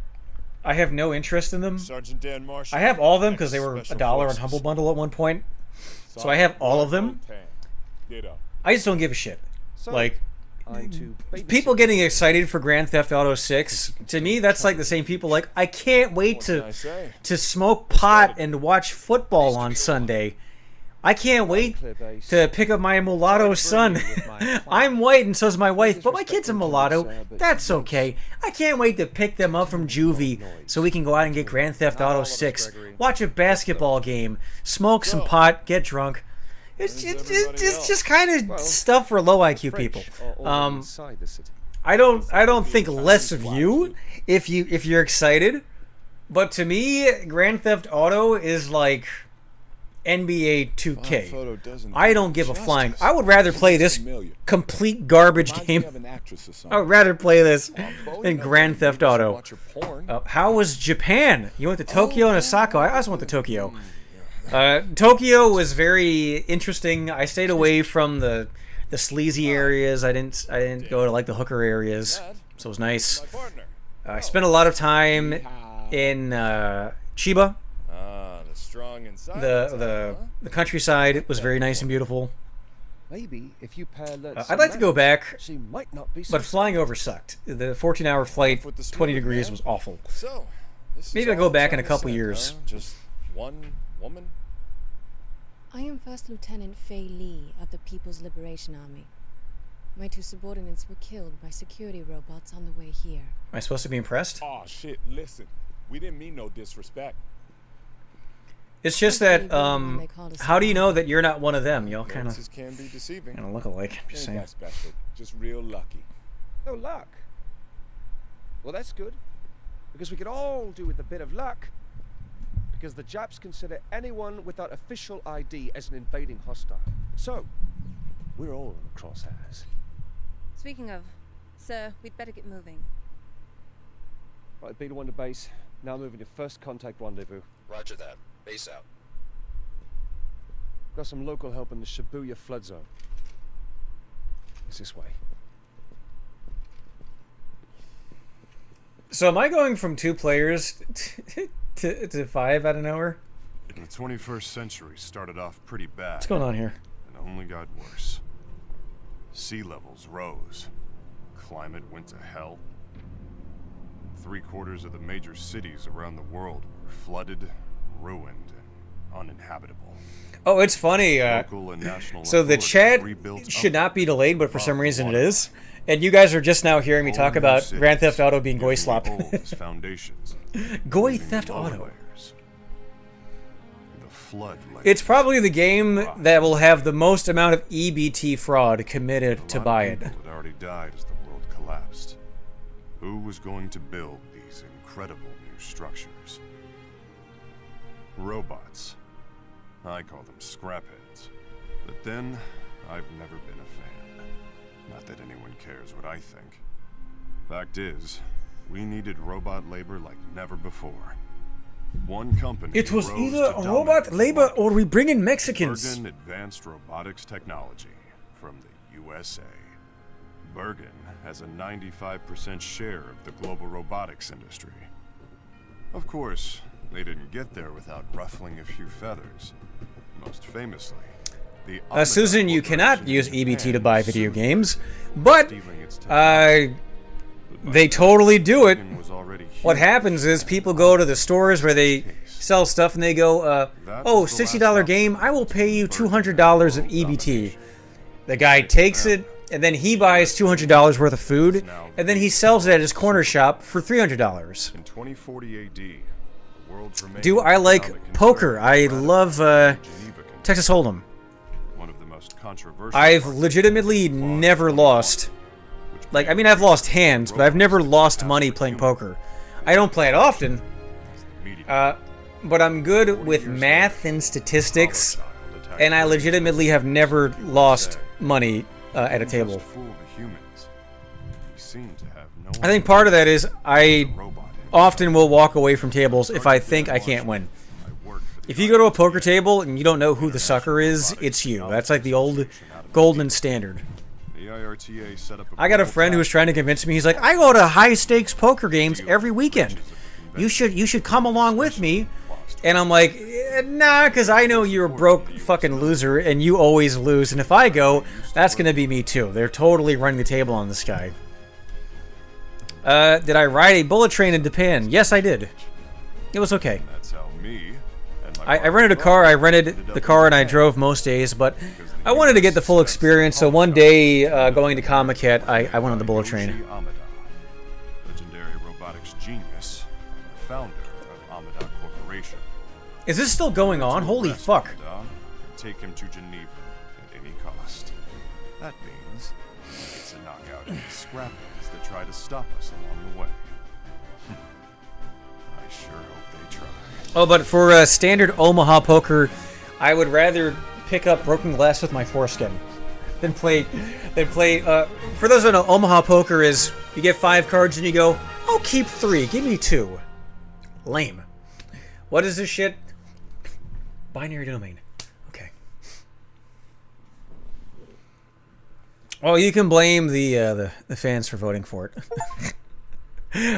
I have no interest in them. Sergeant Dan Marshall. I have all of them because they were $1 on Humble Bundle at one point. So I have all of them. Ditto. I just don't give a shit. So, Like, I'm to people getting excited for Grand Theft Auto 6, to me, that's like the same people like, I can't wait to smoke pot and watch football on Sunday. I can't wait to pick up my mulatto son. I'm white and so's my wife, but my kid's a mulatto. That's okay. I can't wait to pick them up from juvie so we can go out and get Grand Theft Auto 6, watch a basketball game, smoke some pot, get drunk. It's just kind of stuff for low IQ people. I don't think less of you if you're excited, but to me, Grand Theft Auto is like NBA 2K. I don't give a flying. I would rather play this complete garbage game. I would rather play this than Grand Theft Auto. How was Japan? You went to Tokyo and Osaka. I also went to Tokyo. Tokyo was very interesting. I stayed away from the sleazy areas. I didn't go to like the hooker areas, so it was nice. I spent a lot of time in Chiba. The countryside was very nice and beautiful. Maybe if you pair I'd like to go back, she might not be but flying over sucked. The 14-hour flight, 20 degrees was awful. Maybe I'll go back in a couple years. Just one woman? I am First Lieutenant Fei Li of the People's Liberation Army. My 2 subordinates were killed by security robots on the way here. Am I supposed to be impressed? Oh shit, listen. We didn't mean no disrespect. It's just that, how do you know that you're not one of them? Y'all kind of can be deceiving. look alike. I'm just saying. That special. Just real lucky. No luck. Well, that's good. Because we could all do with a bit of luck. Because the Japs consider anyone without official ID as an invading hostile. So, we're all in the crosshairs. Speaking of, sir, we'd better get moving. Right, Beta 1 to base. Now moving to first contact rendezvous. Roger that. Base out. Got some local help in the Shibuya flood zone. It's this way. So am I going from 2 players to 5 out of nowhere? The 21st century started off pretty bad. What's going on here? And only got worse. Sea levels rose. Climate went to hell. 3/4 of the major cities around the world were flooded, ruined, and uninhabitable. Oh, it's funny. So the chat should not be delayed, but for some reason it is. And you guys are just now hearing me talk about Grand Theft Auto being Goy Slop. Goy Theft Auto. It's probably the game that will have the most amount of EBT fraud committed to buy it. Had already died as the world collapsed. Who was going to build these incredible new structures? Robots. I call them scrapheads. But then, I've never been a fan. Not that anyone cares what I think. Fact is, we needed robot labor like never before. One company. It was either robot labor or we bring in Mexicans. Bergen Advanced Robotics Technology from the USA. Bergen has a 95% share of the global robotics industry. Of course, they didn't get there without ruffling a few feathers. Most famously, the Susan, you cannot use EBT to buy video games, but they totally do it. What happens is people go to the stores where they sell stuff and they go, oh, $60 game, I will pay you $200 of EBT. The guy takes it, and then he buys $200 worth of food, and then he sells it at his corner shop for $300. In 2040 AD, the world's remaining Do I like poker? I love Texas Hold'em. One of the most controversial. I've legitimately never lost. Like, I mean, I've lost hands, but I've never lost money playing poker. I don't play it often, but I'm good with math and statistics, and I legitimately have never lost money at a table. I think part of that is I often will walk away from tables if I think I can't win. If you go to a poker table and you don't know who the sucker is, it's you. That's like the old golden standard. I got a friend who was trying to convince me. He's like, I go to high stakes poker games every weekend. You should come along with me. And I'm like, Nah, because I know you're a broke fucking loser, and you always lose. And if I go, that's gonna be me too. They're totally running the table on this guy. Did I ride a bullet train in Japan? Yes, I did. It was okay. That's how me and I rented a car. I rented the car and I drove most days, but I wanted to get the full experience. So one day, going to Comic-Con, I went on the bullet train. Amada, legendary robotics genius and the founder of Amada Corporation. Is this still going on? Holy fuck. Amada and take him to Geneva at any cost. That means he gets to knock out any scrappies that try to stop us along the way. I sure hope they try. Oh, but for standard Omaha poker, I would rather pick up broken glass with my foreskin than play. For those who don't know, Omaha poker is you get 5 cards and you go, I'll keep 3, give me 2. Lame. What is this shit? Binary domain. Okay. Oh, you can blame the fans for voting for it.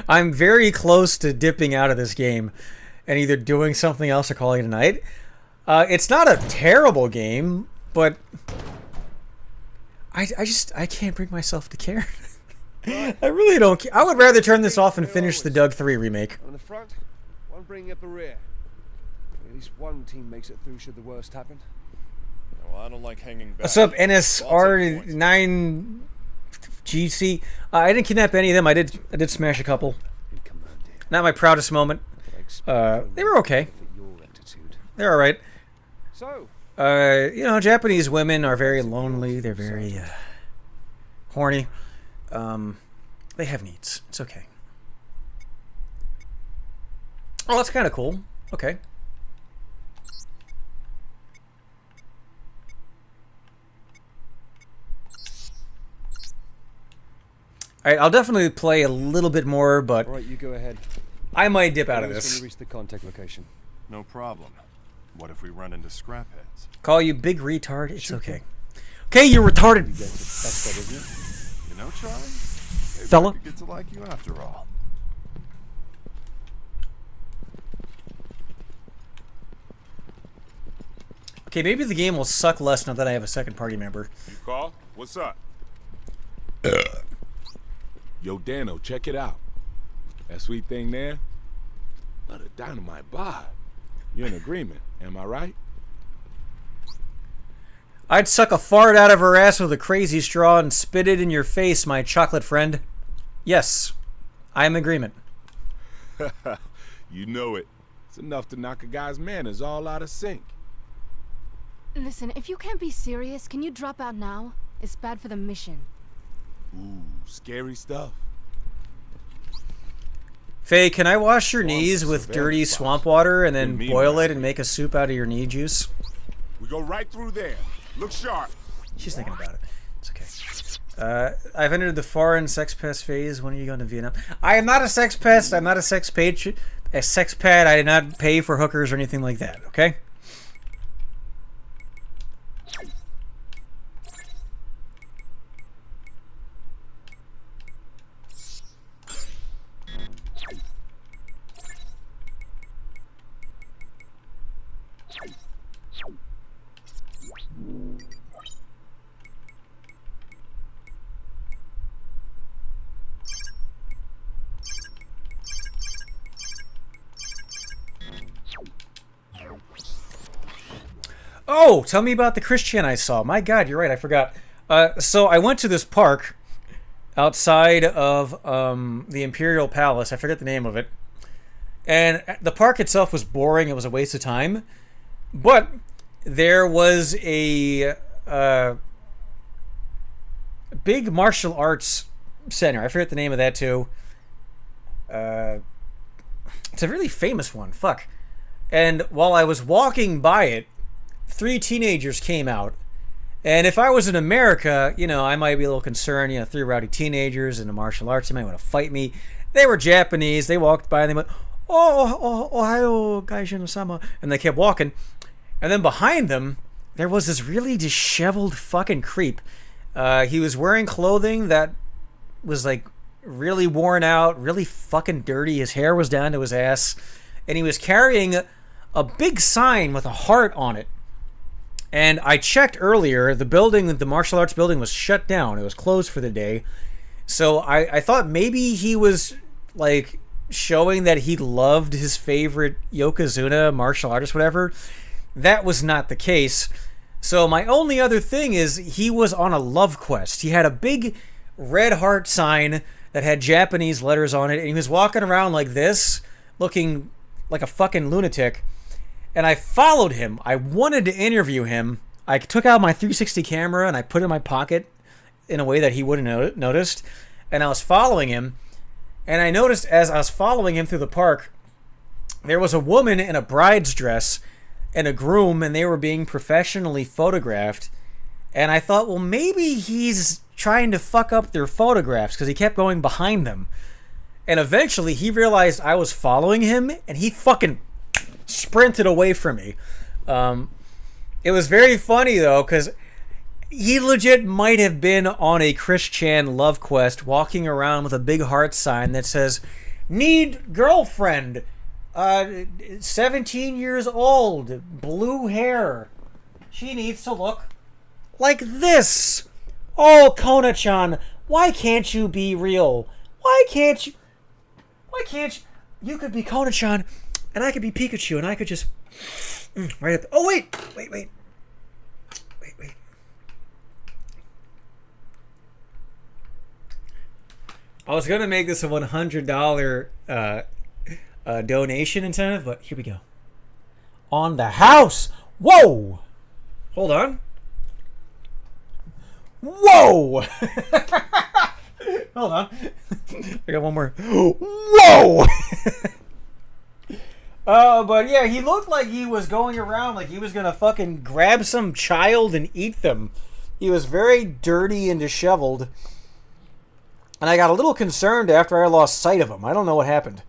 I'm very close to dipping out of this game and either doing something else or calling it a night. It's not a terrible game, but I can't bring myself to care. I really don't care. I would rather turn this off and finish the Doug 3 remake. On the front, one bringing up the rear. At least one team makes it through should the worst happen. Well, I don't like hanging back. What's up, NSR9GC? I didn't kidnap any of them. I did smash a couple. Not my proudest moment. They were okay. They're all right. So, you know, Japanese women are very lonely. They're very horny. They have needs. It's okay. Oh, that's kind of cool. Okay. All right, I'll definitely play a little bit more, but all right, you go ahead. I might dip out of When this. you reach the contact location. No problem. What if we run into scrapheads? Call you big retard. It's okay. Okay, you retarded. That's that, isn't it? You know, Charlie? Maybe Fella? I could get to like you after all. Okay, maybe the game will suck less now that I have a second party member. You call? What's up? Yo, Dano, check it out. That sweet thing there? What a dynamite bar. You're in agreement, am I right? I'd suck a fart out of her ass with a crazy straw and spit it in your face, my chocolate friend. Yes, I am in agreement. You know it. It's enough to knock a guy's manners all out of sync. Listen, if you can't be serious, can you drop out now? It's bad for the mission. Ooh, scary stuff. Faye, can I wash your knees with dirty swamp water and then boil it and make a soup out of your knee juice? We go right through there. Look sharp. She's thinking about it. It's okay. I've entered the foreign sex pest phase. When are you going to Vietnam? I am not a sex pest. I'm not a sex page. A sex pet. I did not pay for hookers or anything like that. Okay. Oh, tell me about the Christian I saw. My God, you're right. I forgot. So I went to this park outside of the Imperial Palace. I forget the name of it. And the park itself was boring. It was a waste of time. But there was a big martial arts center. I forget the name of that too. It's a really famous one. Fuck. And while I was walking by it, 3 teenagers came out. And if I was in America, you know, I might be a little concerned. You know, 3 rowdy teenagers in the martial arts, they might want to fight me. They were Japanese. They walked by and they went, "Oh, Ohio, Gaijin-sama," and they kept walking. And then behind them, there was this really disheveled fucking creep. He was wearing clothing that was like really worn out, really fucking dirty. His hair was down to his ass. And he was carrying a big sign with a heart on it. And I checked earlier, the building, the martial arts building was shut down. It was closed for the day. So I thought maybe he was like showing that he loved his favorite Yokozuna martial artist, whatever. That was not the case. So my only other thing is he was on a love quest. He had a big red heart sign that had Japanese letters on it, and he was walking around like this, looking like a fucking lunatic. And I followed him. I wanted to interview him. I took out my 360 camera and I put it in my pocket in a way that he wouldn't have noticed. And I was following him. And I noticed as I was following him through the park, there was a woman in a bride's dress and a groom, and they were being professionally photographed. And I thought, well, maybe he's trying to fuck up their photographs because he kept going behind them. And eventually he realized I was following him and he fucking sprinted away from me. It was very funny though, because he legit might have been on a Chris Chan love quest, walking around with a big heart sign that says, "Need girlfriend, 17 years old, blue hair. She needs to look like this. Oh, Kona-chan, why can't you be real? Why can't you? You could be Kona-chan, and I could be Pikachu, and I could just right up. Oh wait. I was gonna make this a $100 donation incentive, but here we go. On the house. Whoa. Hold on. Whoa. Hold on. I got one more. Whoa. But yeah, he looked like he was going around like he was gonna fucking grab some child and eat them. He was very dirty and disheveled. And I got a little concerned after I lost sight of him. I don't know what happened.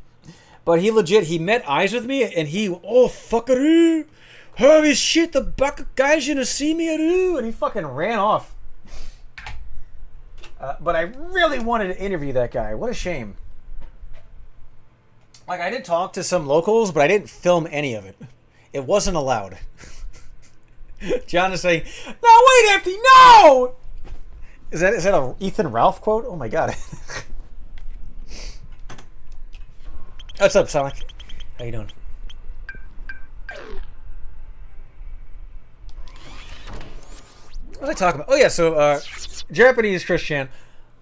But he met eyes with me and oh, fuckaroo. Holy shit, the buck guy's gonna see me, and he fucking ran off. But I really wanted to interview that guy. What a shame. Like, I did talk to some locals, but I didn't film any of it. It wasn't allowed. John is saying, "No, wait, Empty, no!" Is that a Ethan Ralph quote? Oh my god. What's up, Sonic? How you doing? What was I talking about? Oh yeah, so Japanese Christian.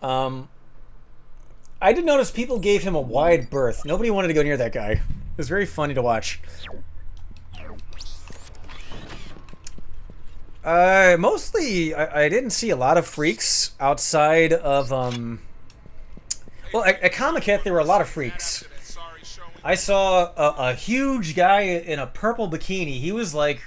I did notice people gave him a wide berth. Nobody wanted to go near that guy. It was very funny to watch. Mostly, I didn't see a lot of freaks outside of, well, at Comic-Con, there were a lot of freaks. I saw a huge guy in a purple bikini. He was like,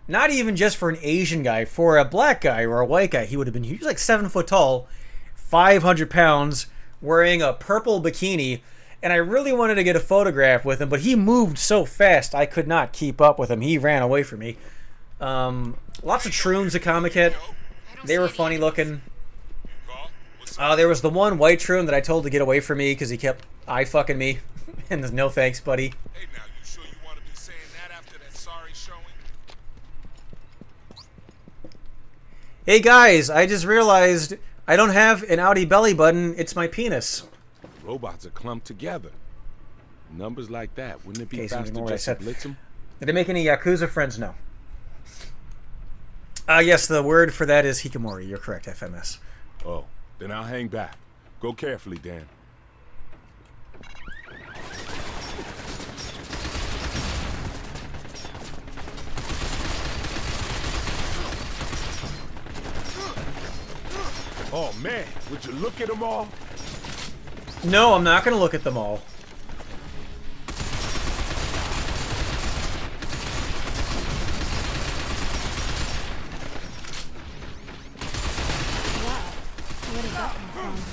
not even just for an Asian guy, for a black guy or a white guy, he would have been huge. He was like 7 foot tall, 500 pounds, wearing a purple bikini. And I really wanted to get a photograph with him, but he moved so fast I could not keep up with him. He ran away from me. Lots of troons at Comic-Con. They were funny looking. There was the one white troon that I told to get away from me because he kept eye fucking me. And there's no thanks, buddy. Hey, now, you sure you want to be saying that after that sorry showing? Hey guys, I just realized I don't have an outie belly button. It's my penis. Robots are clumped together. Numbers like that, wouldn't it be Okay, so faster ignore what I just said. to blitz them? Did they make any Yakuza friends? No. Yes, the word for that is hikikomori. You're correct, FMS. Oh, then I'll hang back. Go carefully, Dan. Oh man, would you look at them all? No, I'm not going to look at them all.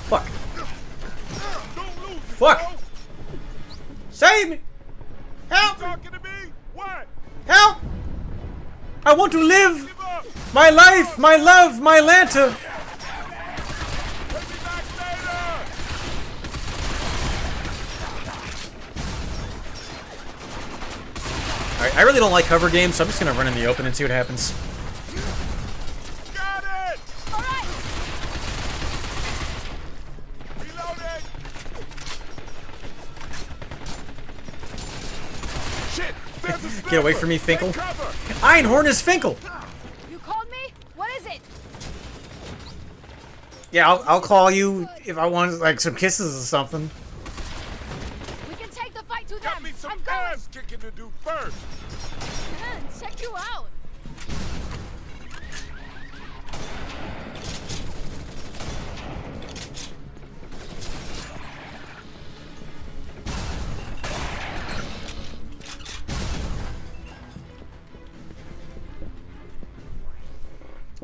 Fuck. Fuck! Save me! Help! Talking to me? What? Help! I want to live my life, my love, my lantern. Alright, I really don't like cover games, so I'm just gonna run in the open and see what happens. Got it! All right. Reloading! Shit! There's a sniper! Get away from me, Finkel. Take cover! Einhorn is Finkel! You called me? What is it? Yeah, I'll call you if I want, like, some kisses or something. We can take the fight to them. Got me some I'm going. ass kicking to do first! Man, check you out.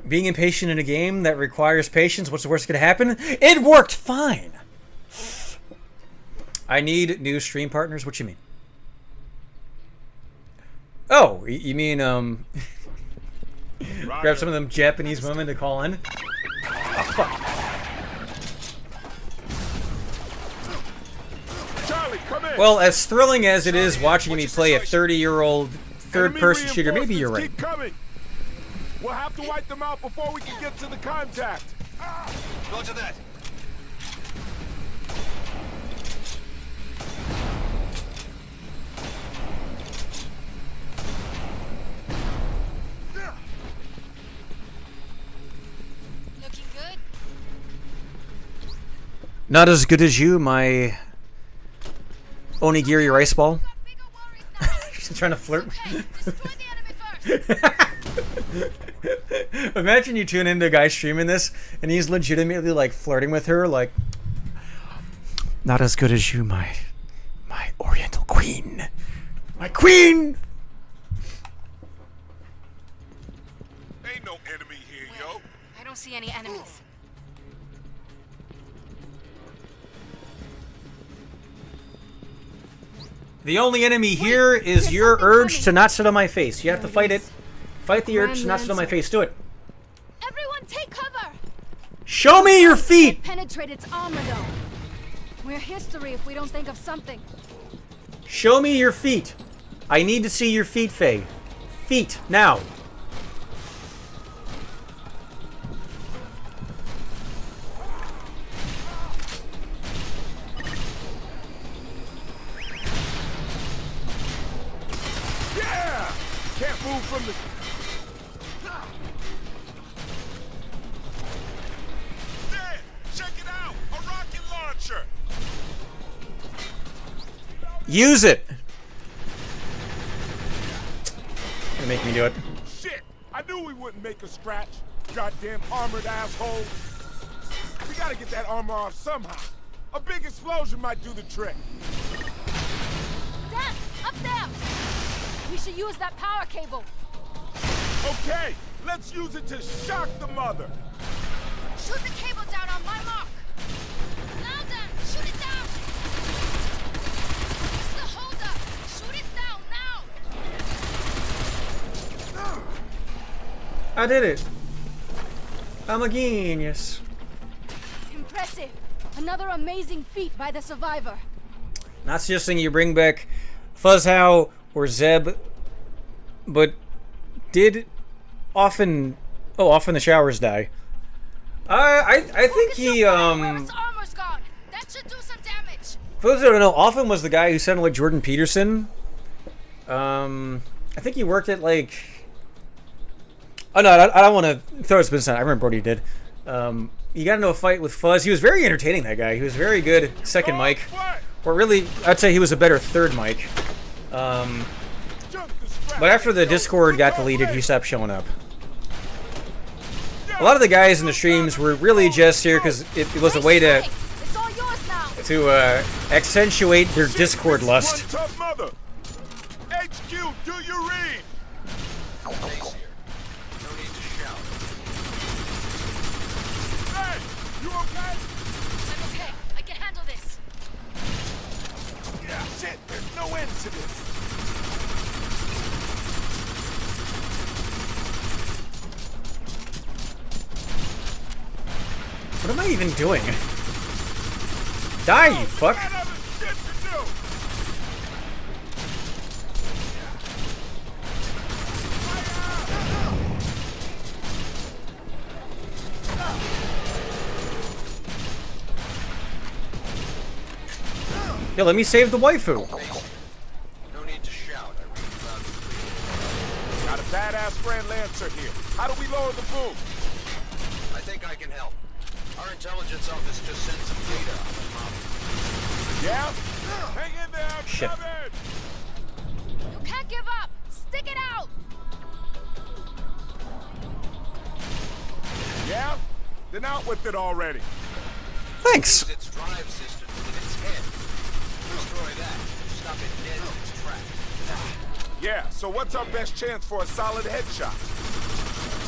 Being impatient in a game that requires patience, what's the worst that could happen? It worked fine! I need new stream partners? What you mean? Oh, you mean, grab some of them Japanese women to call in? Oh, fuck. Charlie, come in! Well, as thrilling as it is watching me play a 30-year-old third-person shooter, maybe you're right. Keep coming. We'll have to wipe them out before we can get to the contact. Roger that. Looking good? Not as good as you, my onigiri rice ball. She's trying to flirt. Imagine you tune into a guy streaming this, and he's legitimately like flirting with her, like, not as good as you, my Oriental queen, my queen. Ain't no enemy here, yo. I don't see any enemies. The only enemy here is your urge to not sit on my face. You have to fight it. Fight the urge to not sit on my face. Do it. Everyone take cover. Show me your feet. Penetrate its armor though. We're history if we don't think of something. Show me your feet. I need to see your feet, Faye. Feet, now. Yeah! Can't move from the... There! Check it out! A rocket launcher! Use it. You're making me do it. Shit! I knew we wouldn't make a scratch. Goddamn armored asshole. We gotta get that armor off somehow. A big explosion might do the trick. Dan, up there. We should use that power cable. Okay, let's use it to shock the mother. Shoot the cable down on my mark. Now Dan, shoot it down. It's the holder. Shoot it down now. I did it. I'm a genius. Impressive. Another amazing feat by the survivor. Not suggesting you bring back Fuzzhow or Zeb, but did often the showers die. I think he Armor's gone. That should do some damage. for those that don't know, often was the guy who sounded like Jordan Peterson. I think he worked at like. Oh no, I don't want to throw his business out. I remember what he did. He got into a fight with Fuzz. He was very entertaining, that guy. He was very good second mic. Or really, I'd say he was a better third mic. But after the Discord got deleted, he stopped showing up. A lot of the guys in the streams were really just here because it was a way to accentuate their Discord lust. Tough mother. HQ, do you read? Base here. No need to shout. Hey, you okay? I'm okay. I can handle this. Yeah, shit, there's no end to this. What am I even doing? Die, you fuck! Yeah, let me save the waifu. No need to shout. I read you loud and clear. Got a badass Grand Lancer here. How do we lower the boom? I think I can help. Our intelligence office just sent some data on the mob. Yeah? Hang in there, I'm Shit. coming! You can't give up! Stick it out! Yeah? Then out with it already. Thanks. Its drive system in its head. Destroy that. Stop it dead in its tracks. Yeah, so what's our best chance for a solid headshot?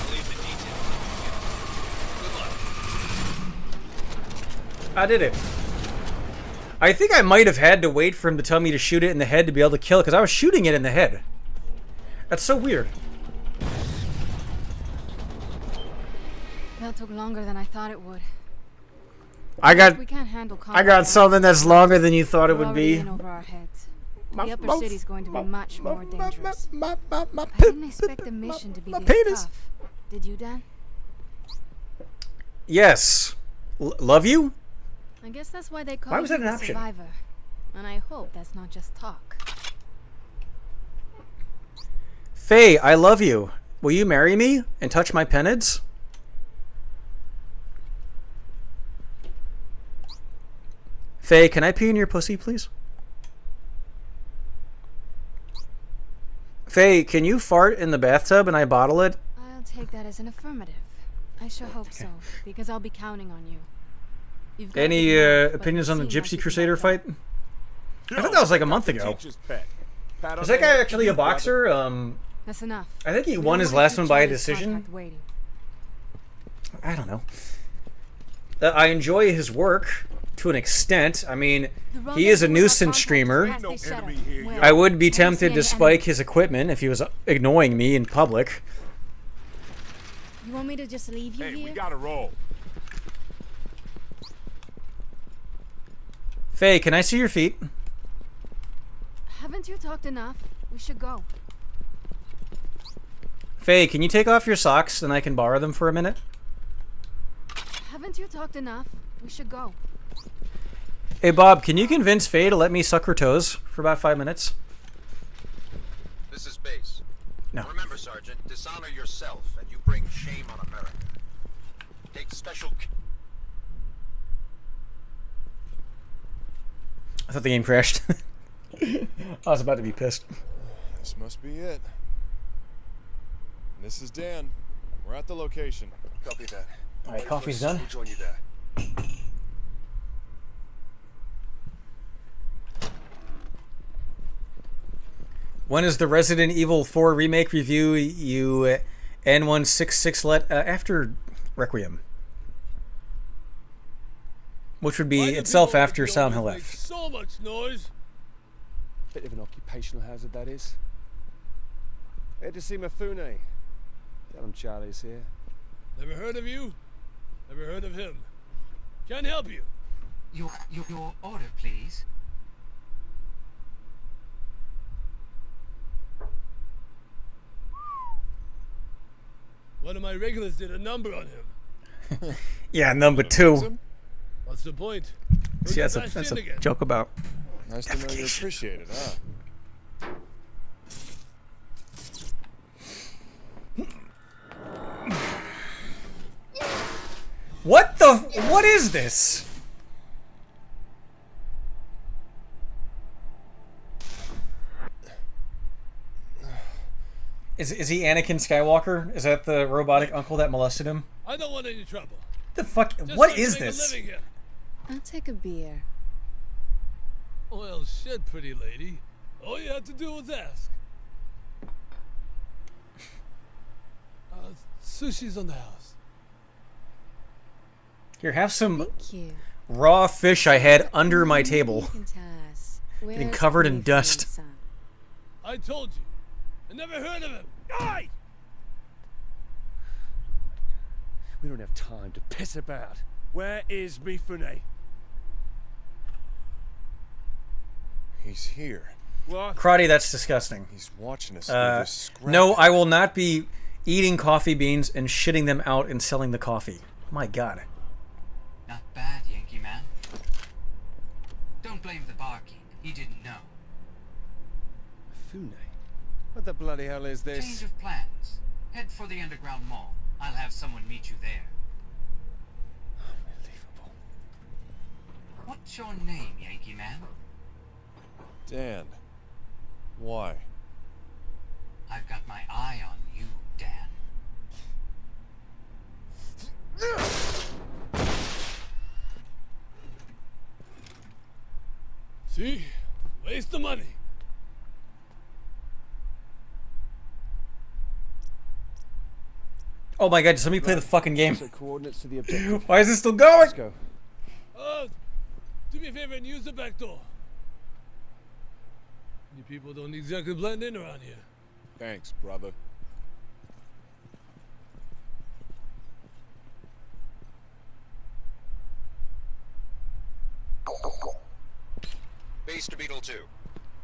I'll leave the details. Good luck. I did it. I think I might have had to wait for him to tell me to shoot it in the head to be able to kill it, because I was shooting it in the head. That's so weird. That took longer than I thought it would. I got We can't handle I got something that's longer than you thought it would be. In over our heads. My- The upper my- city's going to be much more dangerous. My I didn't expect the mission to be this penis. tough. Did you, Dan? Yes. Love you? I guess that's why they call Why was you that an the option? survivor. And I hope that's not just talk. Faye, I love you. Will you marry me and touch my pennids? Faye, can I pee in your pussy, please? Faye, can you fart in the bathtub and I bottle it? I'll take that as an affirmative. I sure hope so, because I'll be counting on you. You've got Any the nerve, but opinions you on the seem like Gypsy you can Crusader back up. fight? I thought that was like a month ago. Teacher's pet. Pat on Is that the guy head actually for a you, brother. boxer? That's enough. I think he We won don't his wanna last keep one by a Charlie's decision. contract waiting. I don't know. I enjoy his work to an extent. I mean, he is a nuisance streamer. No enemy here, yo. I would be tempted to spike his equipment if he was ignoring me in public. You want me to just leave you Hey, here? we gotta roll. Faye, can I see your feet? Haven't you talked enough? We should go. Faye, can you take off your socks and I can borrow them for a minute? Haven't you talked enough? We should go. Hey, Bob, can you convince Faye to let me suck her toes for about 5 minutes? This is base. No. Remember, Sergeant, dishonor yourself and you bring shame on America. Take special I thought the game crashed. I was about to be pissed. This must be it. This is Dan. We're at the location. Copy that. All right, coffee's done. We'll join you there. When is the Resident Evil 4 remake review? You N166 let after Requiem, which would be itself after Silent Hill F. So much noise. Bit of an occupational hazard, that is. Here to see Mifune. Tell him Charlie's here. Never heard of you? Never heard of him. Can't help you. Your order, please. One of my regulars did a number on him. Yeah, number 2. What's the point? See, that's Bashed a in again. joke about. Nice to know you appreciate it, huh? What the? What is this? Is he Anakin Skywalker? Is that the robotic uncle that molested him? I don't want any trouble. The fuck? Just What trying to is make a this? living here. I'll take a beer. Well, shit, pretty lady. All you had to do was ask. Sushi's on the house. Here, have some Thank you. raw fish I had under my table, You can tell us. getting Where's covered in Mifune's dust. son? I told you. I never heard of him. Die! We don't have time to piss about. Where is Mifune? He's here. What? Karate, that's disgusting. He's watching us. through this scrap. No, I will not be eating coffee beans and shitting them out and selling the coffee. My God. Not bad, Yankee man. Don't blame the barkeep. He didn't know. Fune. What the bloody hell is this? Change of plans. Head for the underground mall. I'll have someone meet you there. Unbelievable. What's your name, Yankee man? Dan. Why? I've got my eye on you, Dan. See? Waste the money. Oh my God, did somebody play the fucking game? So coordinates to the objective. Why is it still going? Let's go. Do me a favor and use the back door. You people don't exactly blend in around here. Thanks, brother. Base to Beetle 2.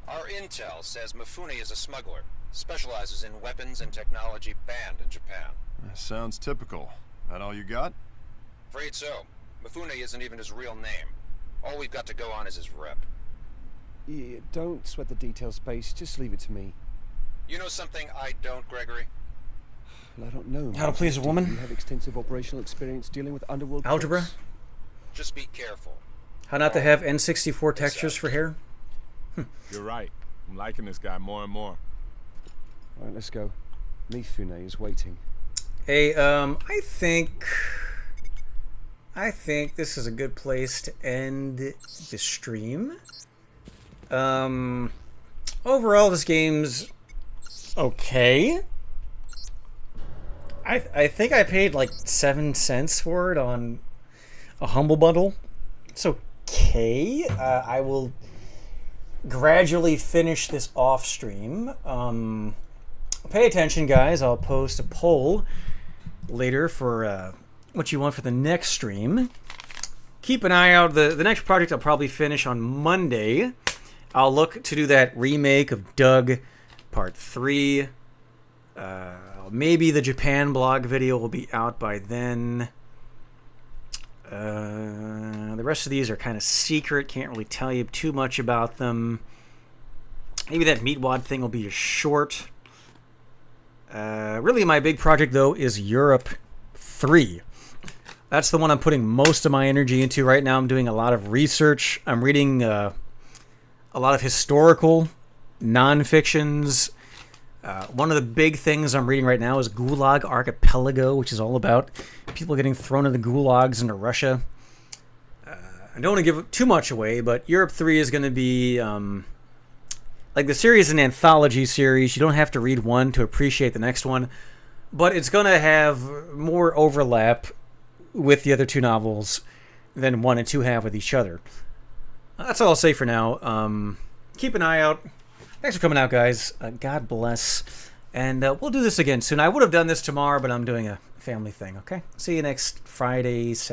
Our intel says Mifune is a smuggler. Specializes in weapons and technology banned in Japan. Sounds typical. That all you got? Afraid so. Mifune isn't even his real name. All we've got to go on is his rep. Yeah, don't sweat the details, Space. Just leave it to me. You know something I don't, Gregory? Well, I don't know. How to please a woman? You have extensive operational experience dealing with underworld Algebra? crooks? Just be careful. How not to have N64 textures for hair? You're right. I'm liking this guy more and more. All right, let's go. Mifune is waiting. Hey, I think this is a good place to end the stream. Overall, this game's okay. I think I paid like 7 cents for it on a Humble Bundle. It's okay. I will gradually finish this off stream. Pay attention, guys. I'll post a poll later for what you want for the next stream. Keep an eye out. The next project I'll probably finish on Monday. I'll look to do that remake of Doug Part 3. Maybe the Japan blog video will be out by then. The rest of these are kind of secret. Can't really tell you too much about them. Maybe that Meatwad thing will be a short. Really, my big project, though, is Europe 3. That's the one I'm putting most of my energy into right now. I'm doing a lot of research. I'm reading a lot of historical non-fictions. One of the big things I'm reading right now is Gulag Archipelago, which is all about people getting thrown into gulags into Russia. I don't want to give too much away, but Europe 3 is going to be... like, the series is an anthology series. You don't have to read one to appreciate the next one. But it's going to have more overlap with the other two novels than 1 and 2 have with each other. That's all I'll say for now. Keep an eye out. Thanks for coming out, guys. God bless. And we'll do this again soon. I would have done this tomorrow, but I'm doing a family thing, okay? See you next Friday,